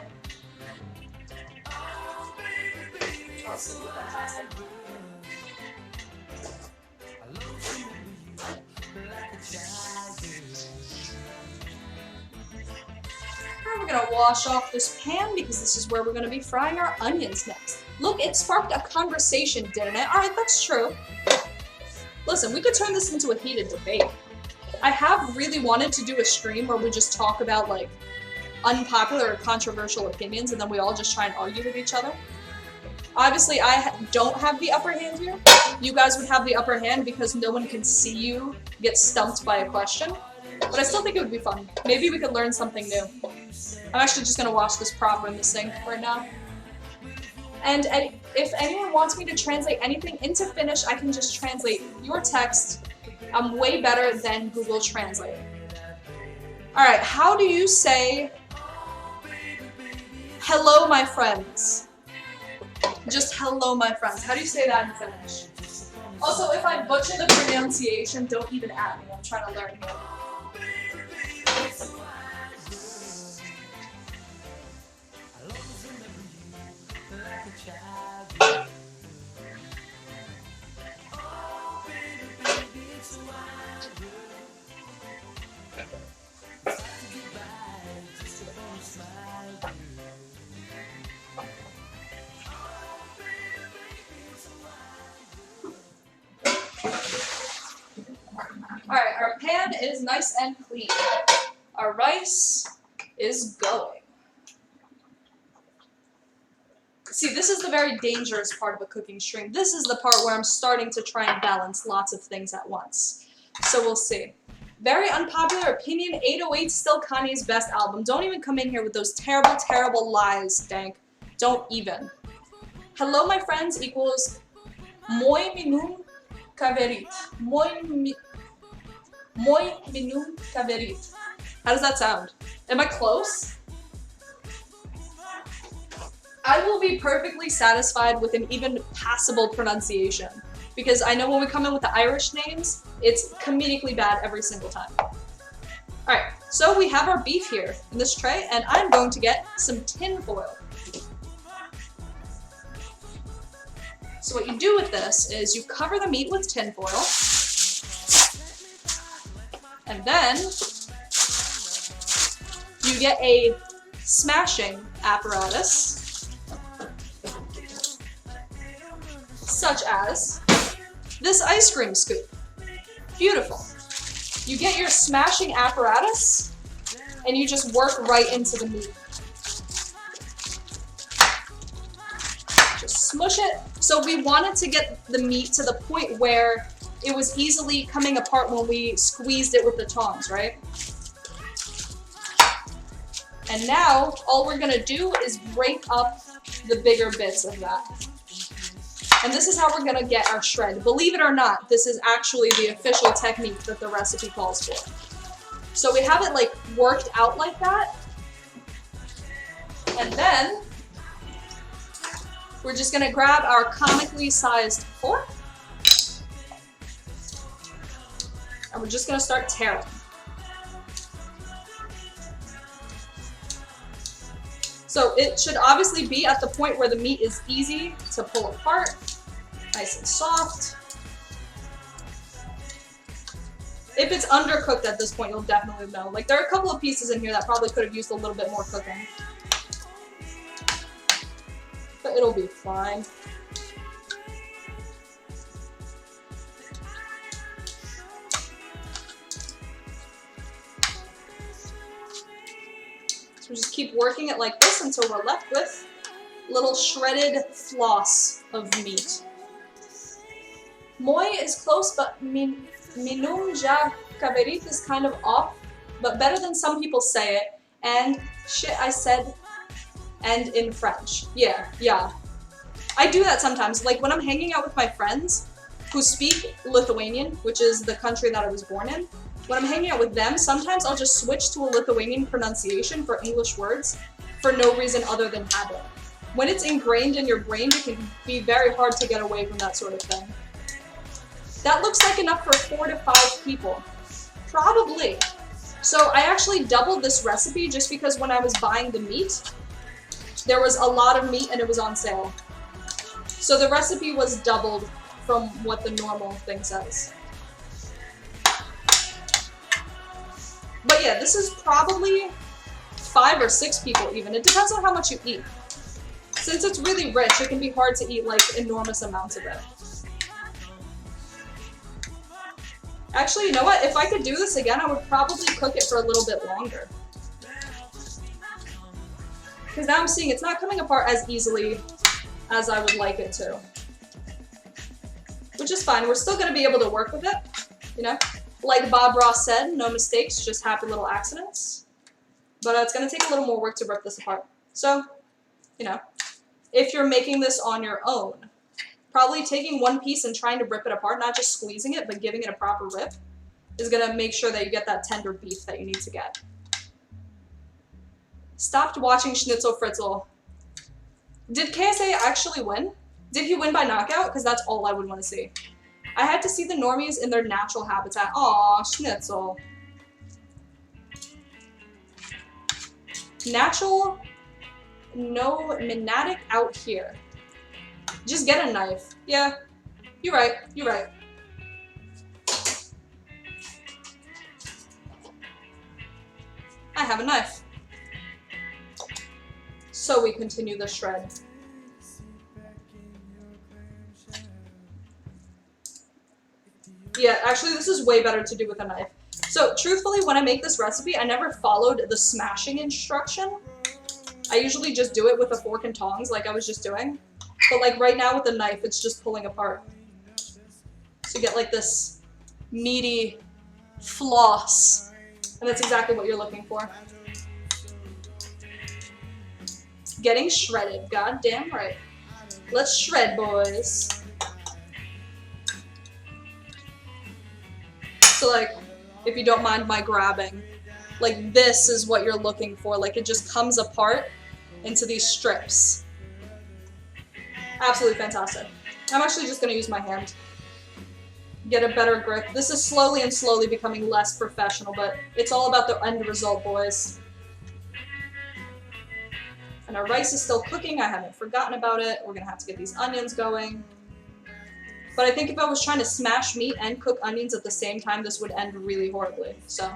We're gonna wash off this pan because this is where we're gonna be frying our onions next. Look, it sparked a conversation, didn't it? Alright, that's true. Listen, we could turn this into a heated debate. I have really wanted to do a stream where we just talk about, like, unpopular or controversial opinions and then we all just try and argue with each other. Obviously, I don't have the upper hand here. You guys would have the upper hand because no one can see you get stumped by a question. But I still think it would be fun. Maybe we could learn something new. I'm actually just gonna wash this proper in the sink right now. And if anyone wants me to translate anything into Finnish, I can just translate your text. I'm way better than Google Translate. Alright, how do you say hello, my friends? Just hello, my friends. How do you say that in Finnish? Also, if I butcher the pronunciation, don't even at me. I'm trying to learn here. Alright, our pan is nice and clean. Our rice is going. See, this is the very dangerous part of a cooking stream. This is the part where I'm starting to try and balance lots of things at once. So we'll see. Very unpopular opinion, 808's still Kanye's best album. Don't even come in here with those terrible, terrible lies, Dank. Don't even. Hello, my friends equals Moi minun kaverit. Moi minun kaverit. How does that sound? Am I close? I will be perfectly satisfied with an even passable pronunciation. Because I know when we come in with the Irish names, it's comedically bad every single time. Alright, so we have our beef here in this tray, and I'm going to get some tin foil. So what you do with this is you cover the meat with tin foil, and then you get a smashing apparatus, such as this ice cream scoop. Beautiful. You get your smashing apparatus, and you just work right into the meat. Just smush it. So we wanted to get the meat to the point where it was easily coming apart when we squeezed it with the tongs, right? And now, all we're gonna do is break up the bigger bits of that. And this is how we're gonna get our shred. Believe it or not, this is actually the official technique that the recipe calls for. So we have it like worked out like that. And then we're just gonna grab our comically sized fork. And we're just gonna start tearing. So it should obviously be at the point where the meat is easy to pull apart, nice and soft. If it's undercooked at this point, you'll definitely know. Like, there are a couple of pieces in here that probably could have used a little bit more cooking. But it'll be fine. So we just keep working it like this until we're left with little shredded floss of meat. Moi is close, but minum ja kaverit is kind of off, but better than some people say it. And shit, I said, and in French. Yeah. I do that sometimes. Like when I'm hanging out with my friends who speak Lithuanian, which is the country that I was born in, when I'm hanging out with them, sometimes I'll just switch to a Lithuanian pronunciation for English words for no reason other than habit. When it's ingrained in your brain, it can be very hard to get away from that sort of thing. That looks like enough for 4 to 5 people. Probably. So I actually doubled this recipe just because when I was buying the meat, there was a lot of meat and it was on sale. So the recipe was doubled from what the normal thing says. But yeah, this is probably 5 or 6 people even. It depends on how much you eat. Since it's really rich, it can be hard to eat like enormous amounts of it. Actually, you know what? If I could do this again, I would probably cook it for a little bit longer. Because now I'm seeing it's not coming apart as easily as I would like it to. Which is fine. We're still going to be able to work with it, you know? Like Bob Ross said, no mistakes, just happy little accidents. But it's going to take a little more work to rip this apart. So, you know, if you're making this on your own, probably taking one piece and trying to rip it apart, not just squeezing it, but giving it a proper rip, is going to make sure that you get that tender beef that you need to get. Stopped watching Schnitzel Fritzel. Did KSA actually win? Did he win by knockout? Because that's all I would want to see. I had to see the normies in their natural habitat. Aw, Schnitzel. Natural, no Minatic out here. Just get a knife. Yeah, you're right, you're right. I have a knife. So we continue the shred. Yeah, actually this is way better to do with a knife. So truthfully, when I make this recipe, I never followed the smashing instruction. I usually just do it with a fork and tongs like I was just doing. But like right now with the knife, it's just pulling apart. So you get like this meaty floss. And that's exactly what you're looking for. Getting shredded, goddamn right. Let's shred, boys. So like, if you don't mind my grabbing, like this is what you're looking for. Like it just comes apart into these strips. Absolutely fantastic. I'm actually just gonna use my hand. Get a better grip. This is slowly and slowly becoming less professional, but it's all about the end result, boys. And our rice is still cooking. I haven't forgotten about it. We're gonna have to get these onions going. But I think if I was trying to smash meat and cook onions at the same time, this would end really horribly, so.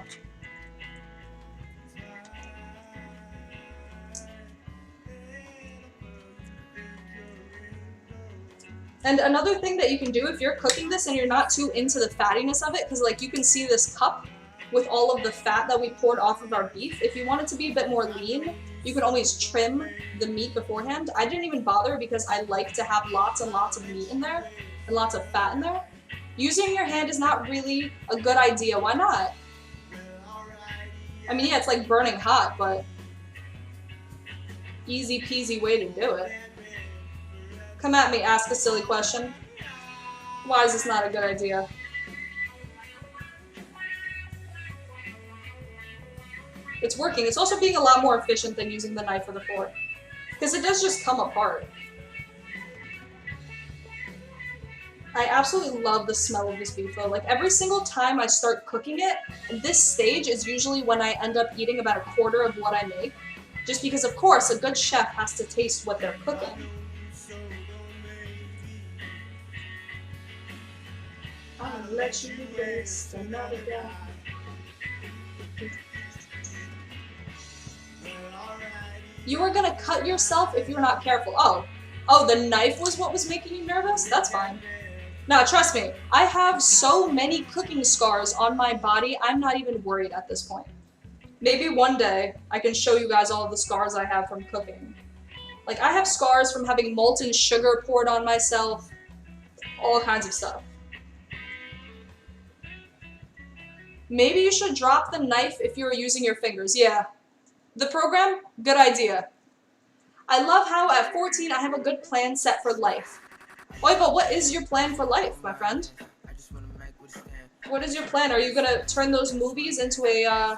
And another thing that you can do if you're cooking this and you're not too into the fattiness of it, because like you can see this cup with all of the fat that we poured off of our beef. If you want it to be a bit more lean, you can always trim the meat beforehand. I didn't even bother because I like to have lots and lots of meat in there and lots of fat in there. Using your hand is not really a good idea. Why not? I mean, yeah, it's like burning hot, but easy peasy way to do it. Come at me, ask a silly question. Why is this not a good idea? It's working. It's also being a lot more efficient than using the knife or the fork, because it does just come apart. I absolutely love the smell of this beef though. Like every single time I start cooking it, this stage is usually when I end up eating about a quarter of what I make. Just because of course a good chef has to taste what they're cooking. I'm gonna let you waste another day. You are gonna cut yourself if you're not careful. Oh, the knife was what was making you nervous? That's fine. Now, trust me, I have so many cooking scars on my body, I'm not even worried at this point. Maybe one day I can show you guys all of the scars I have from cooking. Like, I have scars from having molten sugar poured on myself, all kinds of stuff. Maybe you should drop the knife if you're using your fingers. Yeah. The program? Good idea. I love how at 14 I have a good plan set for life. Oi, but what is your plan for life, my friend? What is your plan? Are you gonna turn those movies into a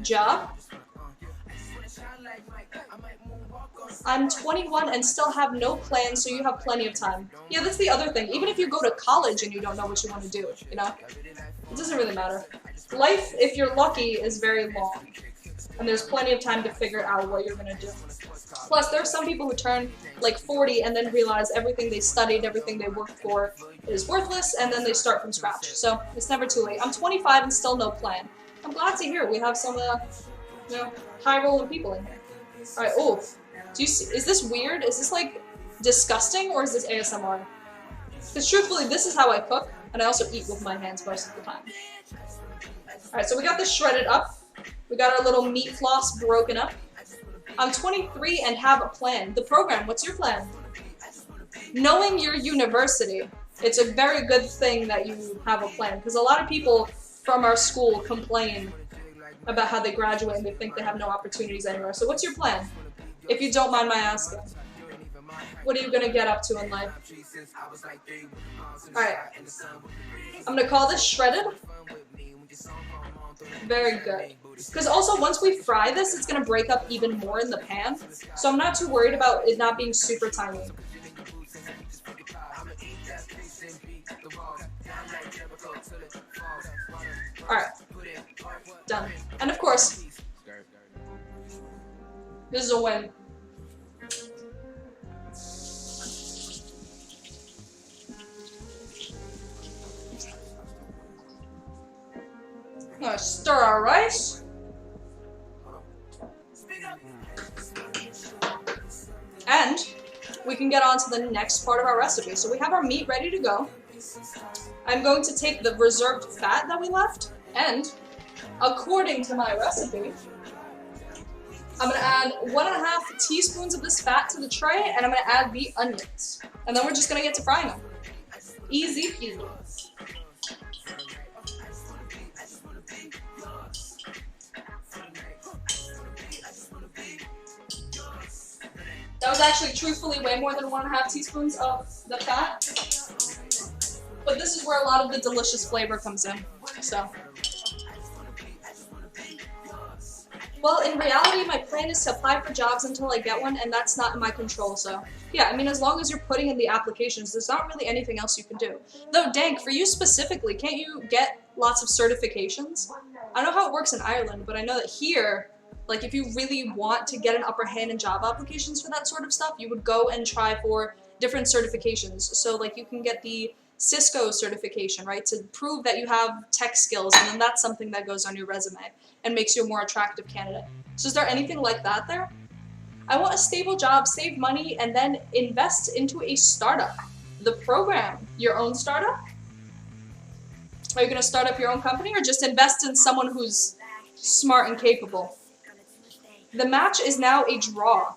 job? I'm 21 and still have no plan, so you have plenty of time. Yeah, that's the other thing. Even if you go to college and you don't know what you want to do, you know? It doesn't really matter. Life, if you're lucky, is very long. And there's plenty of time to figure out what you're gonna do. Plus, there are some people who turn like 40 and then realize everything they studied, everything they worked for is worthless, and then they start from scratch. So it's never too late. I'm 25 and still no plan. I'm glad to hear we have some, high-rolling people in here. All right. Oh, do you see? Is this weird? Is this like disgusting, or is this ASMR? Because truthfully, this is how I cook, and I also eat with my hands most of the time. All right. So we got this shredded up. We got our little meat floss broken up. I'm 23 and have a plan. The program, what's your plan? Knowing your university, it's a very good thing that you have a plan, because a lot of people from our school complain about how they graduate and they think they have no opportunities anywhere. So what's your plan? If you don't mind my asking. What are you going to get up to in life? Alright. I'm going to call this shredded. Very good. Because also, once we fry this, it's going to break up even more in the pan. So I'm not too worried about it not being super tiny. Alright. Done. And of course, this is a win. I'm gonna stir our rice. And we can get on to the next part of our recipe. So we have our meat ready to go. I'm going to take the reserved fat that we left, and according to my recipe, I'm going to add 1.5 teaspoons of this fat to the tray, and I'm going to add the onions. And then we're just going to get to frying them. Easy peasy. That was actually truthfully way more than 1.5 teaspoons of the fat. But this is where a lot of the delicious flavor comes in. So. Well, in reality, my plan is to apply for jobs until I get one, and that's not in my control, so. Yeah, I mean, as long as you're putting in the applications, there's not really anything else you can do. Though, Dank, for you specifically, can't you get lots of certifications? I don't know how it works in Ireland, but I know that here, like, if you really want to get an upper hand in job applications for that sort of stuff, you would go and try for different certifications. So, like, you can get the Cisco certification, right, to prove that you have tech skills, and then that's something that goes on your resume and makes you a more attractive candidate. So is there anything like that there? I want a stable job, save money, and then invest into a startup. The program, your own startup? Are you going to start up your own company, or just invest in someone who's smart and capable? The match is now a draw.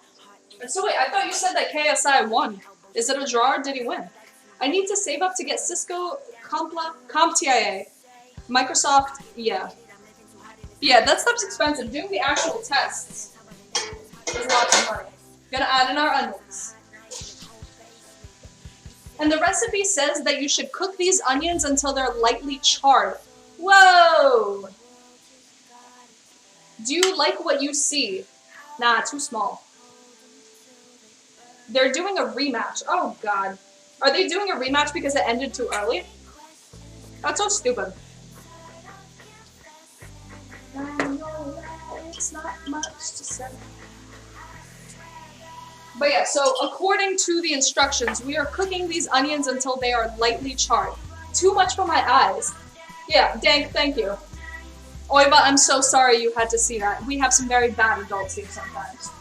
So wait, I thought you said that KSI won. Is it a draw, or did he win? I need to save up to get Cisco, CompTIA, Microsoft, yeah. Yeah, that stuff's expensive. Doing the actual tests is lots of money. Gonna add in our onions. And the recipe says that you should cook these onions until they're lightly charred. Whoa! Do you like what you see? Nah, too small. They're doing a rematch. Oh, God. Are they doing a rematch because it ended too early? That's so stupid. I know that it's not much to say. But yeah, so according to the instructions, we are cooking these onions until they are lightly charred. Too much for my eyes. Yeah, Dank, thank you. Oiva, I'm so sorry you had to see that. We have some very bad adults here sometimes.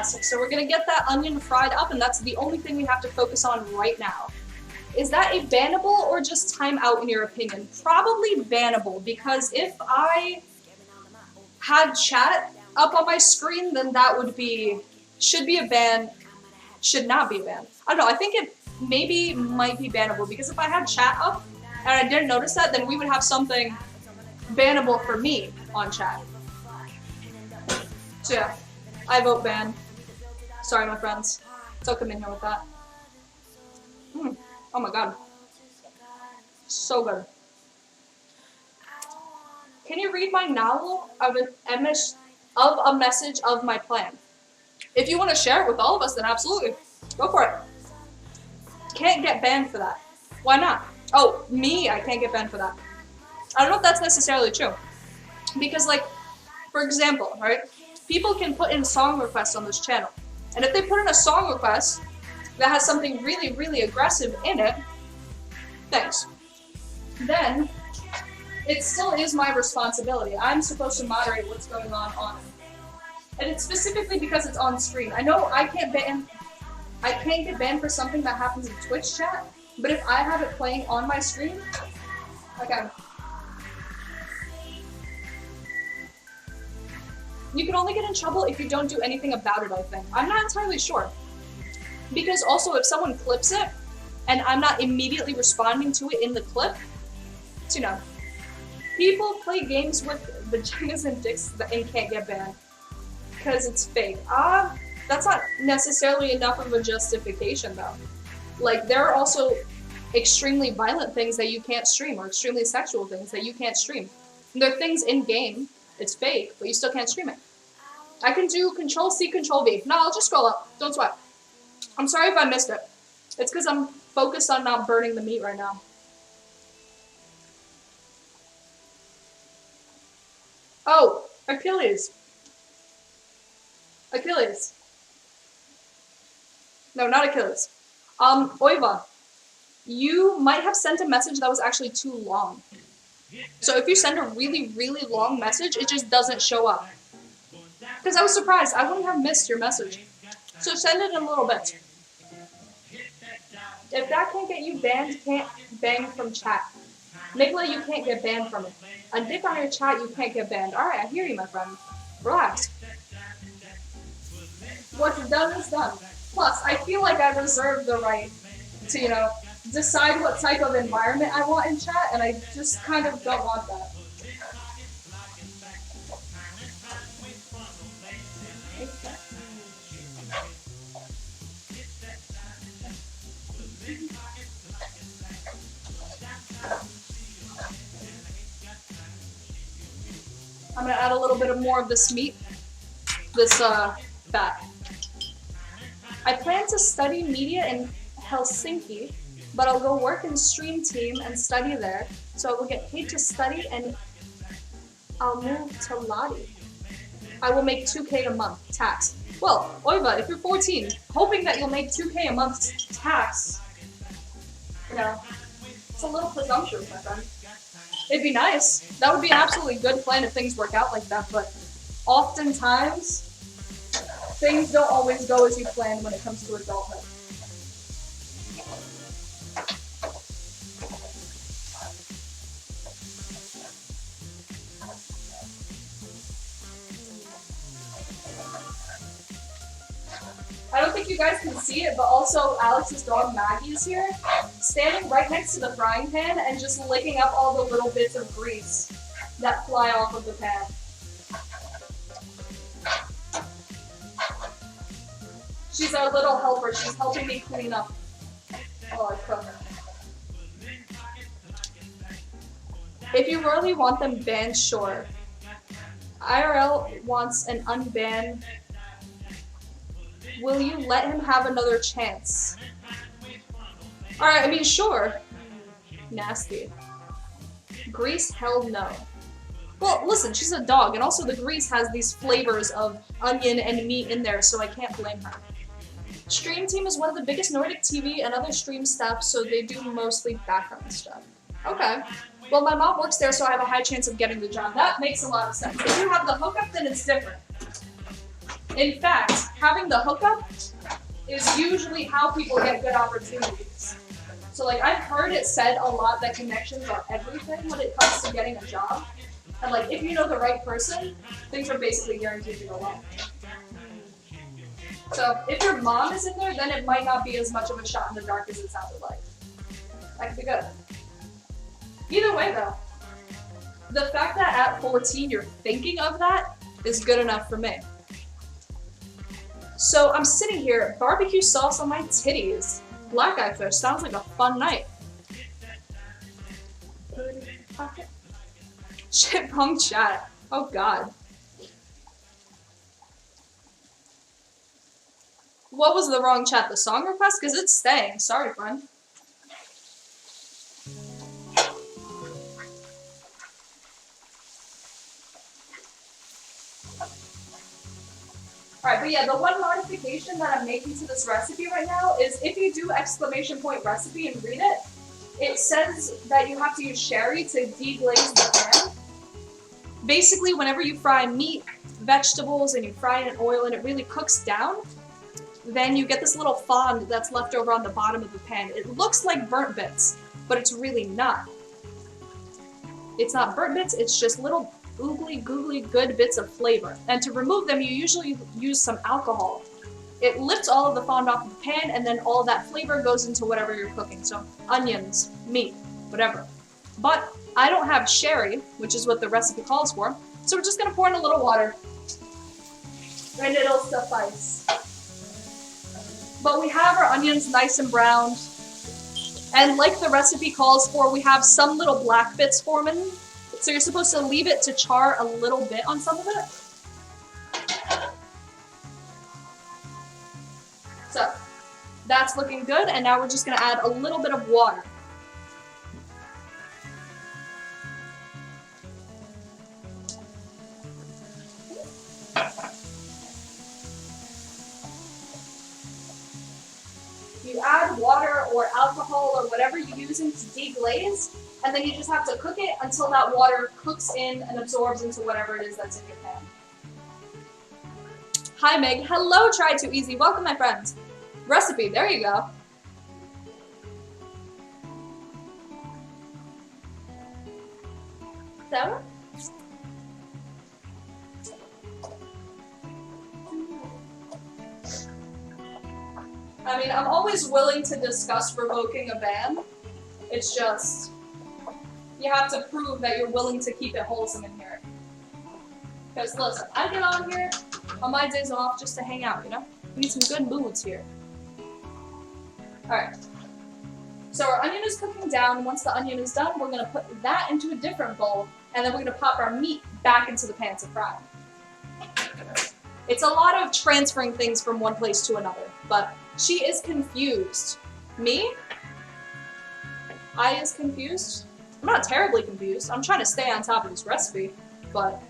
fantastic. So we're gonna get that onion fried up, and that's the only thing we have to focus on right now. Is that a bannable or just timeout in your opinion? Probably bannable, because if I had chat up on my screen, then that would be, should be a ban, should not be a ban. I don't know, I think it maybe might be bannable, because if I had chat up and I didn't notice that, then we would have something bannable for me on chat. So yeah, I vote ban. Sorry my friends, so come in here with that. Oh my god, so good. Can you read my novel of a message of my plan? If you want to share it with all of us, then absolutely. Go for it. Can't get banned for that. Why not? Oh, me, I can't get banned for that. I don't know if that's necessarily true. Because, like, for example, right? People can put in song requests on this channel. And if they put in a song request that has something really, really aggressive in it, thanks. Then it still is my responsibility. I'm supposed to moderate what's going on it. And it's specifically because it's on screen. I know I can't get banned for something that happens in Twitch chat, but if I have it playing on my screen, okay. You can only get in trouble if you don't do anything about it, I think. I'm not entirely sure. Because also, if someone clips it, and I'm not immediately responding to it in the clip, so, you know, people play games with vaginas and dicks and can't get banned. Because it's fake. That's not necessarily enough of a justification, though. Like, there are also extremely violent things that you can't stream, or extremely sexual things that you can't stream. And there are things in-game, it's fake, but you still can't stream it. I can do Control-C, Control-V. No, I'll just scroll up. Don't sweat. I'm sorry if I missed it. It's because I'm focused on not burning the meat right now. Oh, Achilles. Achilles. No, not Achilles. Oiva, you might have sent a message that was actually too long. So if you send a really, really long message, it just doesn't show up. Because I was surprised. I wouldn't have missed your message. So send it in a little bit. If that can't get you banned, can't bang from chat. Nicola, you can't get banned from it. A dick on your chat, you can't get banned. Alright, I hear you, my friend. Relax. What's done is done. Plus, I feel like I reserve the right to, you know, decide what type of environment I want in chat, and I just kind of don't want that. I'm gonna add a little bit of more of this meat, this fat. I plan to study media in Helsinki, but I'll go work in stream team and study there, so I will get paid to study and I'll move to Lottie. I will make 2K a month tax. Well, Oiva, if you're 14, hoping that you'll make 2K a month tax, you know, it's a little presumptuous, my friend. It'd be nice. That would be an absolutely good plan if things work out like that, but oftentimes, things don't always go as you plan when it comes to adulthood. I don't think you guys can see it, but also Alex's dog Maggie is here, standing right next to the frying pan and just licking up all the little bits of grease that fly off of the pan. She's our little helper. She's helping me clean up while I cook. If you really want them banned, sure. IRL wants an unbanned. Will you let him have another chance? Alright, I mean, sure. Nasty. Grease? Hell no. Well, listen, she's a dog, and also the grease has these flavors of onion and meat in there, so I can't blame her. Stream Team is one of the biggest Nordic TV and other stream staff, so they do mostly background stuff. Okay. Well, my mom works there, so I have a high chance of getting the job. That makes a lot of sense. If you have the hookup, then it's different. In fact, having the hookup is usually how people get good opportunities. So like I've heard it said a lot that connections are everything when it comes to getting a job. And like if you know the right person, things are basically guaranteed to go well. So if your mom is in there, then it might not be as much of a shot in the dark as it sounded like. That could be good. Either way though, the fact that at 14 you're thinking of that is good enough for me. So I'm sitting here, barbecue sauce on my titties. Black eye fish sounds like a fun night. Chipmunk chat. Oh god. What was the wrong chat? The song request? Because it's staying. Sorry, friend. Alright, but yeah, the one modification that I'm making to this recipe right now is if you do exclamation point recipe and read it, it says that you have to use sherry to deglaze the pan. Basically, whenever you fry meat, vegetables, and you fry it in oil and it really cooks down, then you get this little fond that's left over on the bottom of the pan. It looks like burnt bits, but it's really not. It's not burnt bits, it's just little oogly googly good bits of flavor. And to remove them, you usually use some alcohol. It lifts all of the fond off of the pan, and then all of that flavor goes into whatever you're cooking. So onions, meat, whatever. But I don't have sherry, which is what the recipe calls for, so we're just gonna pour in a little water, and it'll suffice. But we have our onions nice and browned, and like the recipe calls for, we have some little black bits forming. So you're supposed to leave it to char a little bit on some of it. So that's looking good, and now we're just gonna add a little bit of water. You add water or alcohol or whatever you're using to deglaze, and then you just have to cook it until that water cooks in and absorbs into whatever it is that's in your pan. Hi Meg, hello Try Too Easy, welcome my friends. Recipe, there you go. So? I mean, I'm always willing to discuss revoking a ban. It's just, you have to prove that you're willing to keep it wholesome in here. Because listen, I get on here on my days off just to hang out, you know? We need some good moods here. Alright. So our onion is cooking down. Once the onion is done, we're going to put that into a different bowl, and then we're going to pop our meat back into the pan to fry. It's a lot of transferring things from one place to another, but she is confused. Me? I is confused? I'm not terribly confused. I'm trying to stay on top of this recipe, but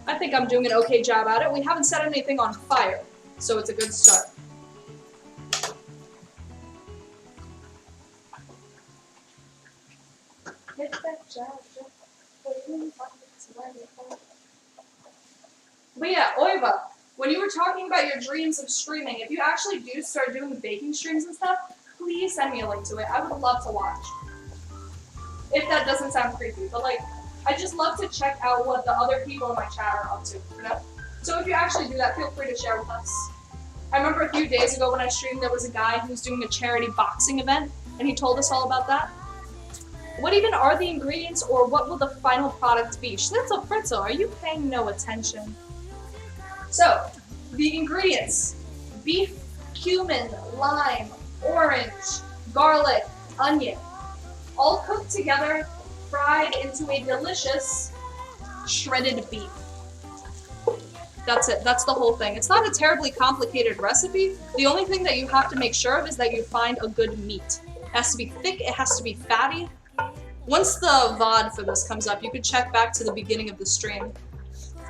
I think I'm doing an okay job at it. We haven't set anything on fire, so it's a good start. But yeah, Oiva, when you were talking about your dreams of streaming, if you actually do start doing baking streams and stuff, please send me a link to it. I would love to watch. If that doesn't sound creepy, but like, I just love to check out what the other people in my chat are up to, you know? So if you actually do that, feel free to share with us. I remember a few days ago when I streamed, there was a guy who was doing a charity boxing event, and he told us all about that. What even are the ingredients, or what will the final product be? Schnitzel Fritzel, are you paying no attention? So, the ingredients: beef, cumin, lime, orange, garlic, onion, all cooked together, fried into a delicious shredded beef. That's it. That's the whole thing. It's not a terribly complicated recipe. The only thing that you have to make sure of is that you find a good meat. It has to be thick. It has to be fatty. Once the VOD for this comes up, you could check back to the beginning of the stream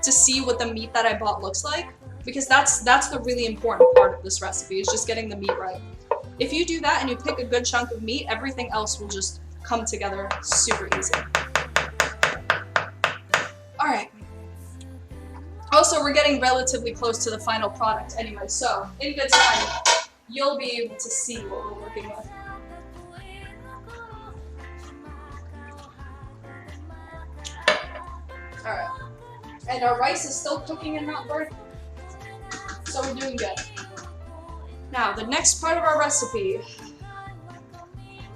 to see what the meat that I bought looks like, because that's the really important part of this recipe, is just getting the meat right. If you do that and you pick a good chunk of meat, everything else will just come together super easy. Alright. Also, we're getting relatively close to the final product anyway, so in good time, you'll be able to see what we're working with. Alright. And our rice is still cooking and not burnt, so we're doing good. Now, the next part of our recipe.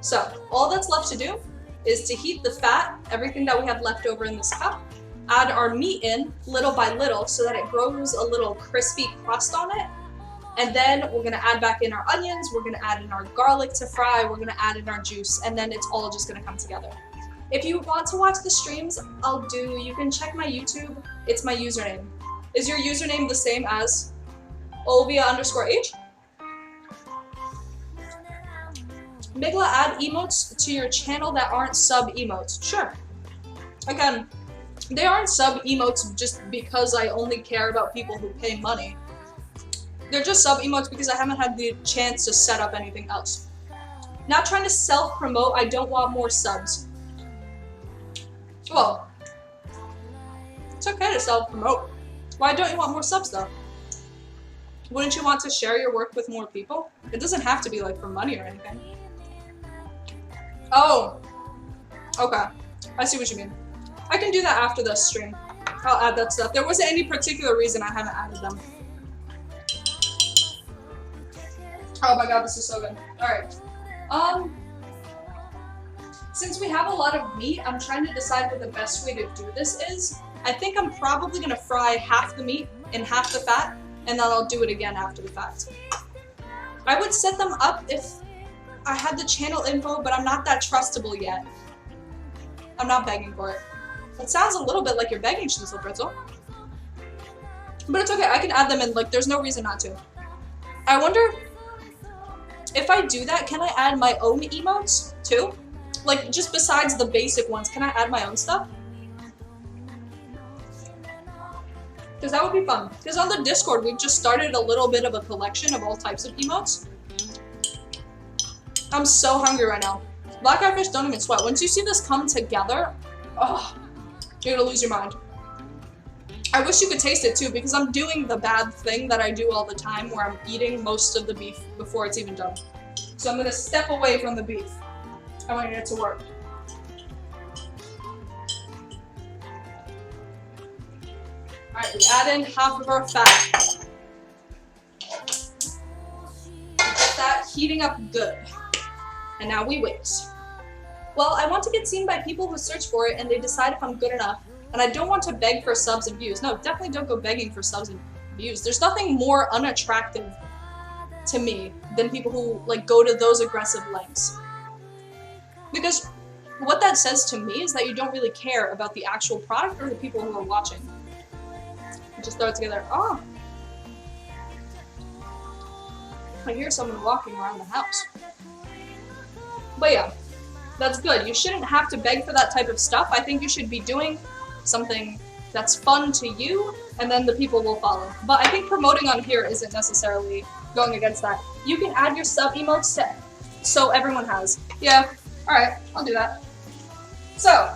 So, all that's left to do is to heat the fat, everything that we have left over in this cup, add our meat in little by little so that it grows a little crispy crust on it, and then we're gonna add back in our onions, we're gonna add in our garlic to fry, we're gonna add in our juice, and then it's all just gonna come together. If you want to watch the streams, you can check my YouTube, it's my username. Is your username the same as Olivia_H? Migla, add emotes to your channel that aren't sub emotes. Sure. Again, they aren't sub emotes just because I only care about people who pay money. They're just sub emotes because I haven't had the chance to set up anything else. Not trying to self-promote, I don't want more subs. Well, it's okay to self-promote. Why don't you want more subs though? Wouldn't you want to share your work with more people? It doesn't have to be like for money or anything. Oh, okay. I see what you mean. I can do that after the stream. I'll add that stuff. There wasn't any particular reason I haven't added them. Oh my god, this is so good. Alright. Since we have a lot of meat, I'm trying to decide what the best way to do this is. I think I'm probably gonna fry half the meat in half the fat, and then I'll do it again after the fact. I would set them up if I had the channel info, but I'm not that trustable yet. I'm not begging for it. It sounds a little bit like you're begging, Schnitzel Pretzel. But it's okay, I can add them in, like, there's no reason not to. I wonder, if I do that, can I add my own emotes, too? Like, just besides the basic ones, can I add my own stuff? Because that would be fun. Because on the Discord, we've just started a little bit of a collection of all types of emotes. I'm so hungry right now. Black eye fish don't even sweat. Once you see this come together, oh, you're gonna lose your mind. I wish you could taste it too, because I'm doing the bad thing that I do all the time where I'm eating most of the beef before it's even done. So I'm gonna step away from the beef. I want it to work. Alright, we add in half of our fat. Get that heating up good. And now we wait. Well, I want to get seen by people who search for it and they decide if I'm good enough. And I don't want to beg for subs and views. No, definitely don't go begging for subs and views. There's nothing more unattractive to me than people who like go to those aggressive lengths. Because what that says to me is that you don't really care about the actual product or the people who are watching. You just throw it together. Oh. I hear someone walking around the house. But yeah, that's good. You shouldn't have to beg for that type of stuff. I think you should be doing something that's fun to you, and then the people will follow. But I think promoting on here isn't necessarily going against that. You can add your sub emotes to so everyone has. Yeah, alright, I'll do that. So,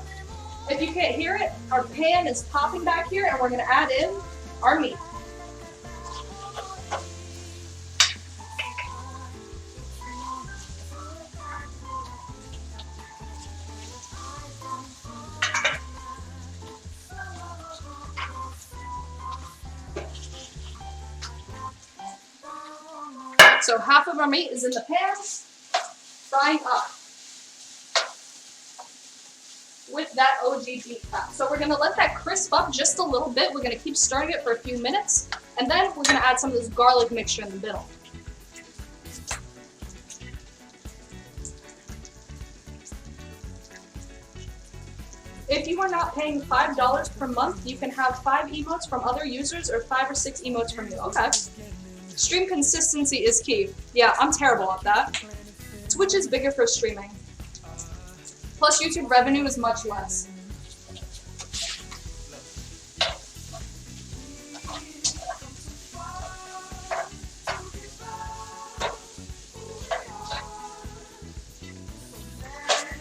if you can't hear it, our pan is popping back here, and we're going to add in our meat. So half of our meat is in the pan, frying up with that OG beef fat. So we're gonna let that crisp up just a little bit. We're gonna keep stirring it for a few minutes, and then we're gonna add some of this garlic mixture in the middle. If you are not paying $5 per month, you can have 5 emotes from other users or 5 or 6 emotes from you. Okay. Stream consistency is key. Yeah, I'm terrible at that. Twitch is bigger for streaming. Plus YouTube revenue is much less.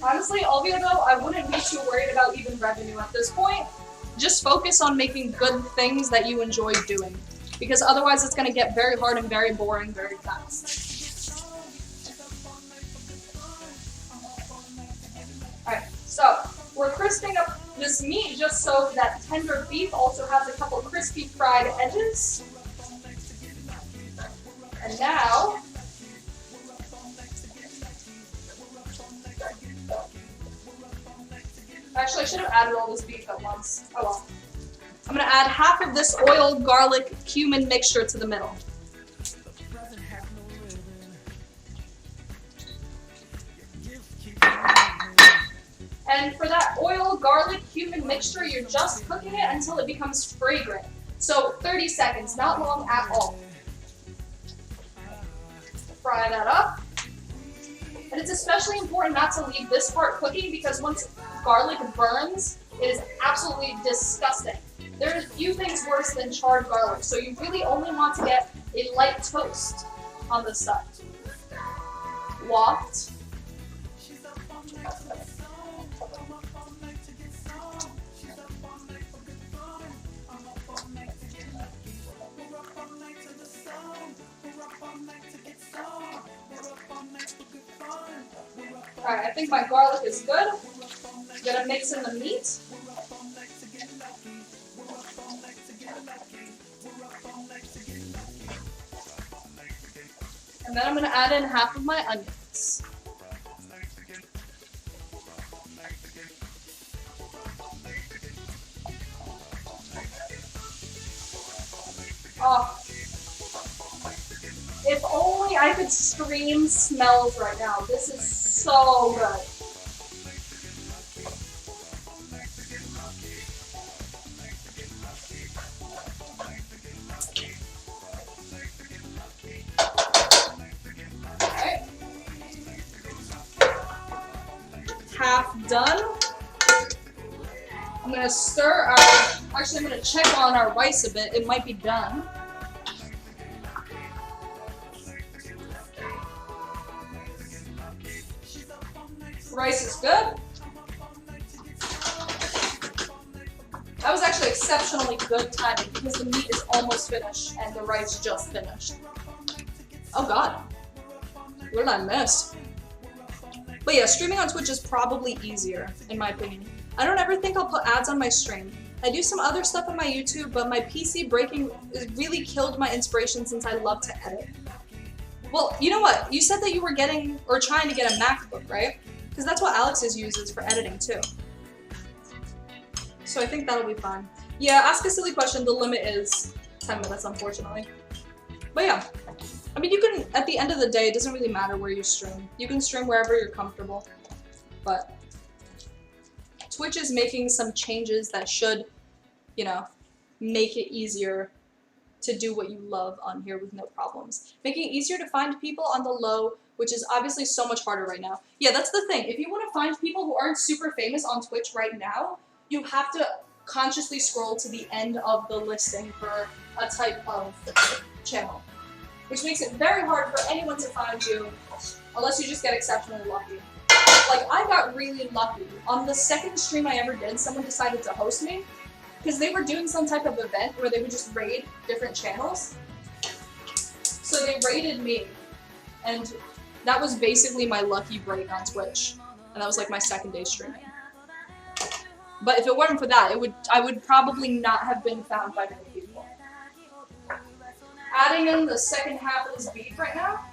Honestly, Olvia though, I wouldn't be too worried about even revenue at this point. just focus on making good things that you enjoy doing. Because otherwise it's going to get very hard and very boring very fast. Alright, so we're crisping up this meat just so that tender beef also has a couple crispy fried edges. And now, actually I should have added all this beef at once. Oh well. I'm going to add half of this oil, garlic, cumin mixture to the middle. And for that oil, garlic, cumin mixture, you're just cooking it until it becomes fragrant. So 30 seconds, not long at all. Fry that up. And it's especially important not to leave this part cooking because once garlic burns, it is absolutely disgusting. There are few things worse than charred garlic, so you really only want to get a light toast on the side. Waft. Alright, I think my garlic is good. I'm gonna mix in the meat. And then I'm gonna add in half of my onions. Oh. If only I could stream smells right now. This is so good. Alright. Half done. I'm gonna stir our, actually I'm gonna check on our rice a bit. It might be done. Rice is good. That was actually exceptionally good timing because the meat is almost finished and the rice just finished. Oh god. What did I miss? But yeah, streaming on Twitch is probably easier, in my opinion. I don't ever think I'll put ads on my stream. I do some other stuff on my YouTube, but my PC breaking has really killed my inspiration since I love to edit. Well, you know what? You said that you were getting, or trying to get a MacBook, right? Because that's what Alex's uses for editing too. So I think that'll be fine. Yeah, ask a silly question. The limit is 10 minutes, unfortunately. But yeah. I mean, you can, at the end of the day, it doesn't really matter where you stream. You can stream wherever you're comfortable. But Twitch is making some changes that should, you know, make it easier to do what you love on here with no problems. Making it easier to find people on the low, which is obviously so much harder right now. Yeah, that's the thing. If you want to find people who aren't super famous on Twitch right now, you have to consciously scroll to the end of the listing for a type of channel. Which makes it very hard for anyone to find you, unless you just get exceptionally lucky. Like, I got really lucky. On the second stream I ever did, someone decided to host me, because they were doing some type of event where they would just raid different channels. So they raided me, and that was basically my lucky break on Twitch. And that was like my second day streaming. But if it weren't for that, I would probably not have been found by many people. Adding in the second half of this beef right now.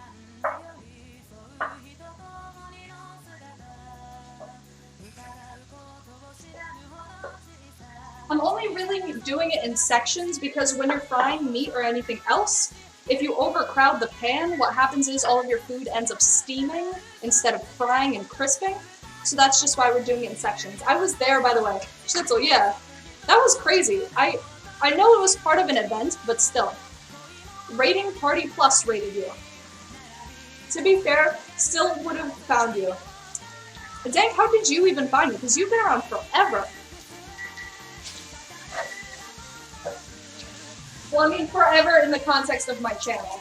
I'm only really doing it in sections because when you're frying meat or anything else, if you overcrowd the pan, what happens is all of your food ends up steaming instead of frying and crisping. So that's just why we're doing it in sections. I was there, by the way. Schnitzel, yeah. That was crazy. I know it was part of an event, but still. Rating Party Plus rated you. To be fair, still would have found you. Dang, how did you even find me? Because you've been around forever. Well, I mean, forever in the context of my channel.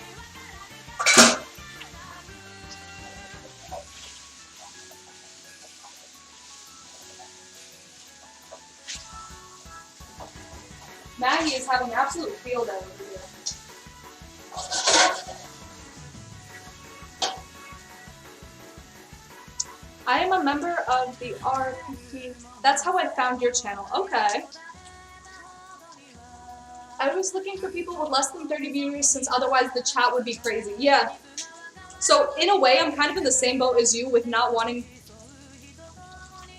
Maggie is having an absolute field day over here. I am a member of the RPP. That's how I found your channel. Okay. I was looking for people with less than 30 viewers since otherwise the chat would be crazy. Yeah. So in a way, I'm kind of in the same boat as you with not wanting,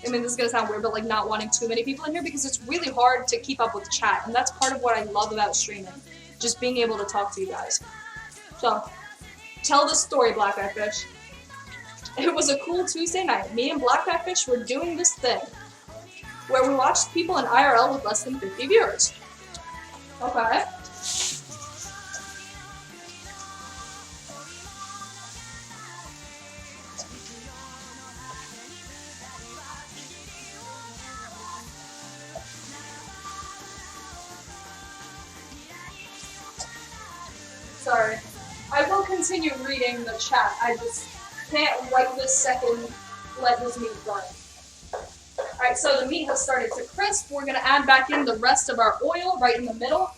I mean, this is gonna sound weird, but like not wanting too many people in here because it's really hard to keep up with chat. And that's part of what I love about streaming. Just being able to talk to you guys. So, tell the story, Black Eye Fish. It was a cool Tuesday night. Me and Black Eye Fish were doing this thing where we watched people in IRL with less than 50 viewers. Okay. Sorry. I will continue reading the chat. I just can't right this second let this meat burn. Alright, so the meat has started to crisp. We're going to add back in the rest of our oil right in the middle.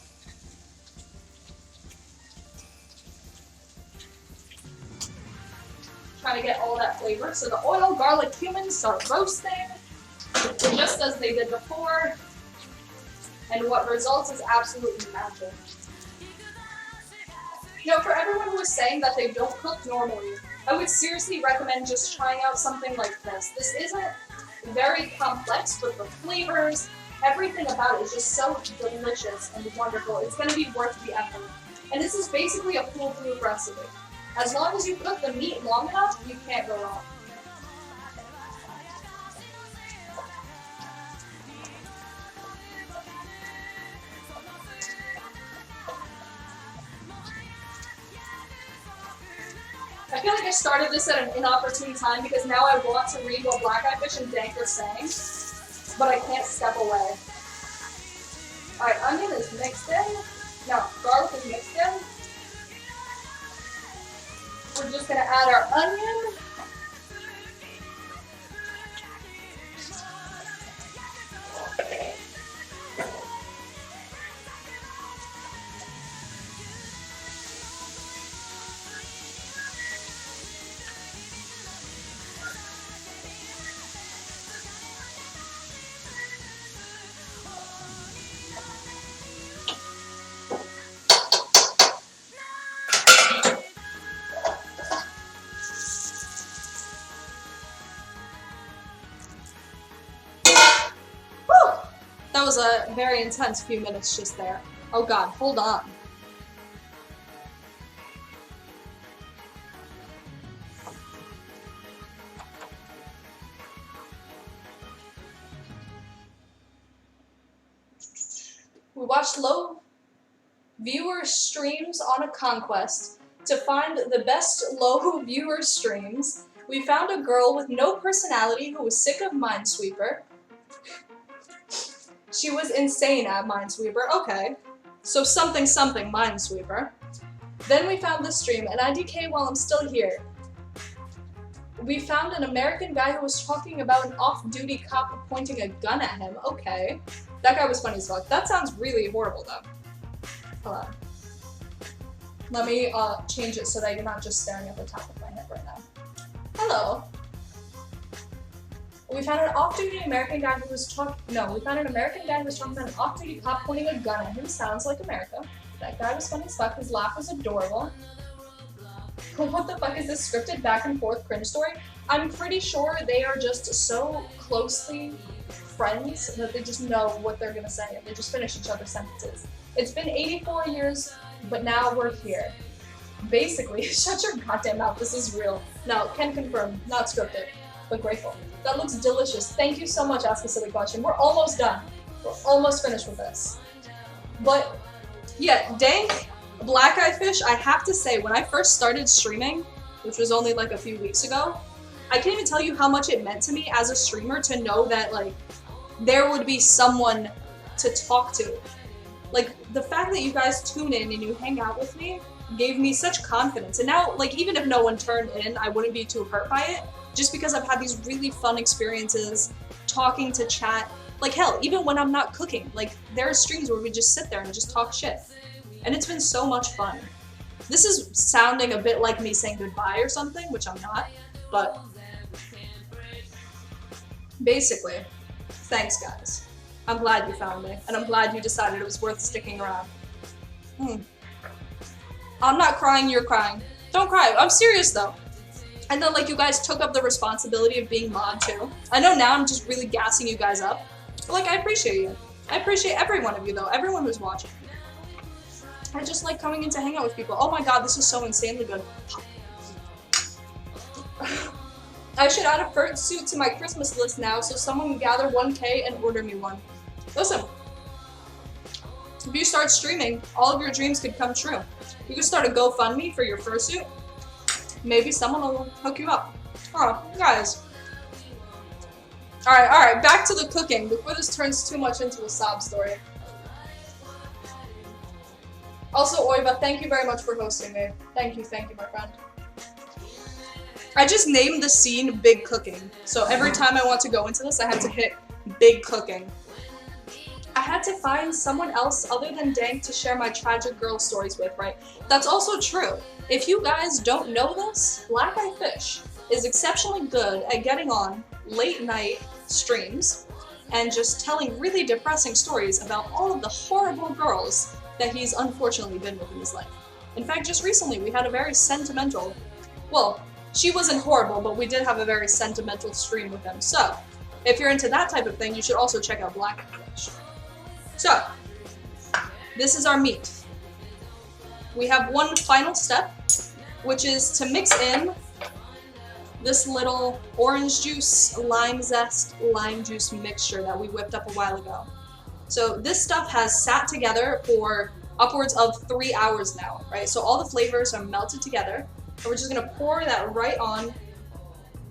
Trying to get all that flavor. So the oil, garlic, cumin start roasting, just as they did before. And what results is absolutely magic. You know, for everyone who is saying that they don't cook normally, I would seriously recommend just trying out something like this. This isn't very complex, but the flavors, everything about it is just so delicious and wonderful. It's going to be worth the effort. And this is basically a foolproof recipe. As long as you cook the meat long enough, you can't go wrong. I feel like I started this at an inopportune time because now I want to read what Black Eye Fish and Dank are saying, but I can't step away. Alright, onion is mixed in. No, garlic is mixed in. We're just going to add our onion. That was a very intense few minutes just there. Oh god, hold on. We watched low viewer streams on a conquest. To find the best low viewer streams, we found a girl with no personality who was sick of Minesweeper. She was insane at Minesweeper. Okay. So something Minesweeper. Then we found this stream, and IDK while I'm still here. We found an American guy who was talking about an off-duty cop pointing a gun at him. Okay. That guy was funny as fuck. That sounds really horrible, though. Hold on. Let me change it so that you're not just staring at the top of my head right now. Hello. We found an off-duty American guy who was talking. No, we found an American guy who was talking about an off-duty cop pointing a gun at him. Sounds like America. That guy was funny as fuck. His laugh was adorable. What the fuck is this scripted back and forth cringe story? I'm pretty sure they are just so closely friends that they just know what they're gonna say and they just finish each other's sentences. It's been 84 years, but now we're here. Basically, shut your goddamn mouth. This is real. No, can confirm. Not scripted, but grateful. That looks delicious. Thank you so much, Ask a Silly Question. We're almost done. We're almost finished with this. But, yeah, Dank, Black Eye Fish, I have to say, when I first started streaming, which was only like a few weeks ago, I can't even tell you how much it meant to me as a streamer to know that, like, there would be someone to talk to. Like, the fact that you guys tune in and you hang out with me gave me such confidence. And now, like, even if no one turned in, I wouldn't be too hurt by it. Just because I've had these really fun experiences talking to chat, Like hell, even when I'm not cooking, like there are streams where we just sit there and just talk shit. And it's been so much fun. This is sounding a bit like me saying goodbye or something, which I'm not, but basically, thanks guys. I'm glad you found me, and I'm glad you decided it was worth sticking around. I'm not crying, you're crying. Don't cry, I'm serious though. And then like you guys took up the responsibility of being mod too. I know now I'm just really gassing you guys up, but like I appreciate you. I appreciate every one of you though, everyone who's watching. I just like coming in to hang out with people. Oh my god, this is so insanely good. I should add a fursuit to my Christmas list now so someone can gather 1K and order me one. Listen, if you start streaming, all of your dreams could come true. You could start a GoFundMe for your fursuit. Maybe someone will hook you up. Oh, guys. Alright, back to the cooking before this turns too much into a sob story. Also, Oiva, thank you very much for hosting me. Thank you, my friend. I just named the scene Big Cooking. So every time I want to go into this, I have to hit Big Cooking. I had to find someone else other than Dank to share my tragic girl stories with, right? That's also true. If you guys don't know this, Black Eye Fish is exceptionally good at getting on late night streams and just telling really depressing stories about all of the horrible girls that he's unfortunately been with in his life. In fact, just recently we had a very sentimental, well, she wasn't horrible, but we did have a very sentimental stream with him. So, if you're into that type of thing, you should also check out Black Eye Fish. So, this is our meat. We have one final step, which is to mix in this little orange juice, lime zest, lime juice mixture that we whipped up a while ago. So this stuff has sat together for upwards of 3 hours now, right? So all the flavors are melted together, and we're just gonna pour that right on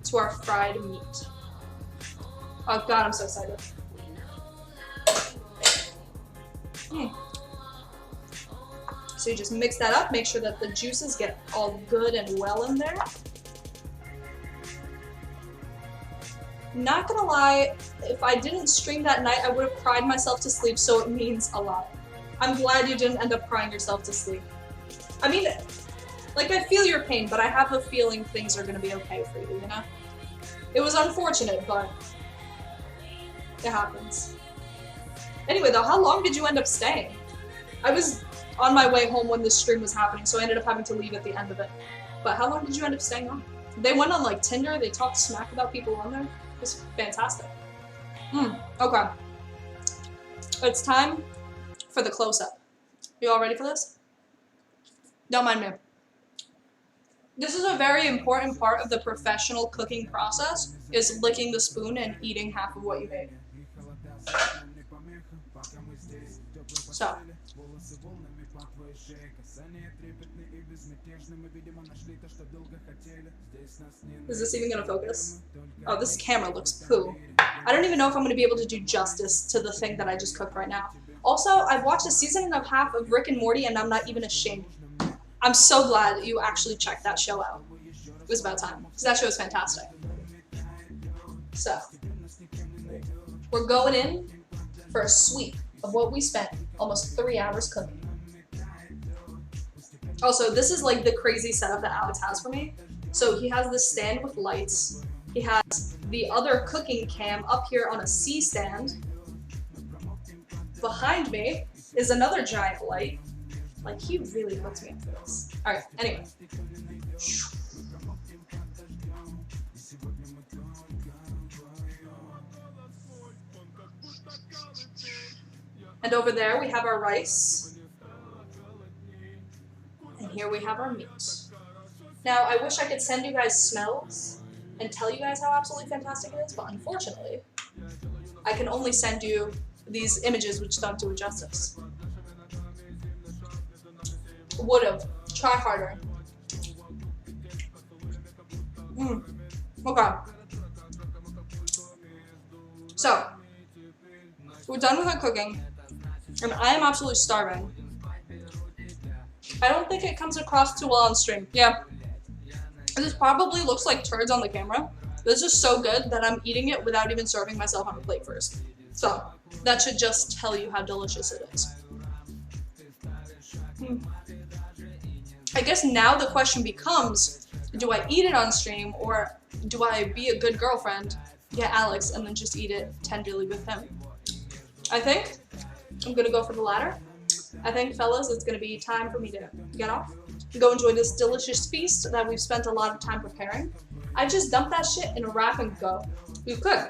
to our fried meat. Oh god, I'm so excited. So you just mix that up, make sure that the juices get all good and well in there. Not gonna lie, if I didn't stream that night, I would have cried myself to sleep, so it means a lot. I'm glad you didn't end up crying yourself to sleep. I mean, like, I feel your pain, but I have a feeling things are gonna be okay for you, you know? It was unfortunate, but it happens. Anyway, though, how long did you end up staying? I was on my way home when this stream was happening, so I ended up having to leave at the end of it. But how long did you end up staying on? They went on, like, Tinder, they talked smack about people on there. It was fantastic. Okay. It's time for the close-up. You all ready for this? Don't mind me. This is a very important part of the professional cooking process, is licking the spoon and eating half of what you ate. So. Is this even gonna focus? Oh, this camera looks poo. I don't even know if I'm gonna be able to do justice to the thing that I just cooked right now. Also, I've watched a season and a half of Rick and Morty and I'm not even ashamed. I'm so glad that you actually checked that show out. It was about time, because that show is fantastic. So, we're going in for a sweep of what we spent almost 3 hours cooking. Also, this is like the crazy setup that Alex has for me. So he has this stand with lights. He has the other cooking cam up here on a C stand. Behind me is another giant light. Like, he really puts me up for this. Alright, anyway. And over there we have our rice. And here we have our meat. Now, I wish I could send you guys smells and tell you guys how absolutely fantastic it is, but unfortunately, I can only send you these images which don't do it justice. Would've. Try harder. Okay. So, we're done with our cooking, and I am absolutely starving. I don't think it comes across too well on stream. Yeah. This probably looks like turds on the camera. This is so good that I'm eating it without even serving myself on a plate first. So, that should just tell you how delicious it is. I guess now the question becomes, do I eat it on stream, or do I be a good girlfriend, get Alex, and then just eat it tenderly with him? I think I'm gonna go for the latter. I think, fellas, it's gonna be time for me to get off, go enjoy this delicious feast that we've spent a lot of time preparing. I just dump that shit in a wrap and go. You could.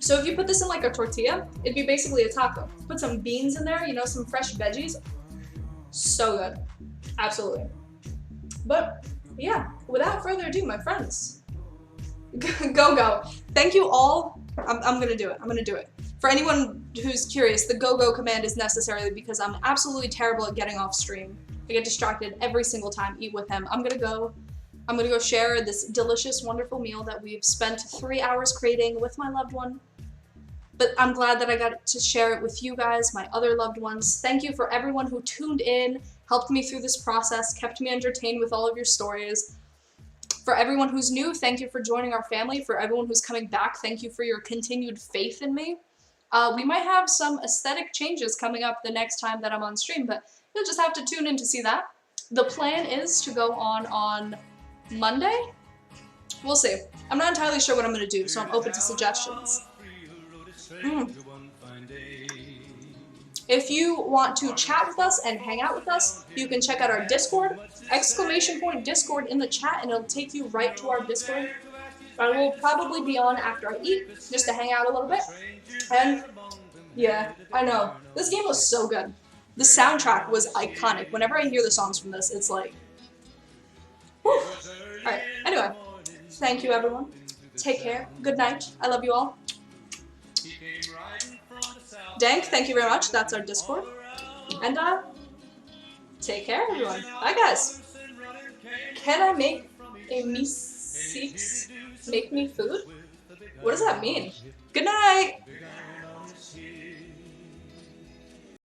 So if you put this in like a tortilla, it'd be basically a taco. Put some beans in there, you know, some fresh veggies. So good. Absolutely. But yeah, without further ado, my friends, go. Thank you all. I'm gonna do it. I'm gonna do it. For anyone who's curious, the go command is necessary because I'm absolutely terrible at getting off stream. I get distracted every single time. Eat with him. I'm gonna go share this delicious, wonderful meal that we've spent 3 hours creating with my loved one. But I'm glad that I got to share it with you guys, my other loved ones. Thank you for everyone who tuned in, helped me through this process, kept me entertained with all of your stories. For everyone who's new, thank you for joining our family. For everyone who's coming back, thank you for your continued faith in me. We might have some aesthetic changes coming up the next time that I'm on stream, but you'll just have to tune in to see that. The plan is to go on Monday. We'll see. I'm not entirely sure what I'm going to do, so I'm open to suggestions. If you want to chat with us and hang out with us, you can check out our Discord, !Discord in the chat, and it'll take you right to our Discord. I will probably be on after I eat, just to hang out a little bit. And yeah, I know, this game was so good. The soundtrack was iconic. Whenever I hear the songs from this, it's like, whew. Alright, anyway, thank you everyone. Take care. Good night. I love you all. Dank, thank you very much. That's our Discord. And take care everyone. Bye guys. Can I make a me6 make me food? What does that mean? Good night.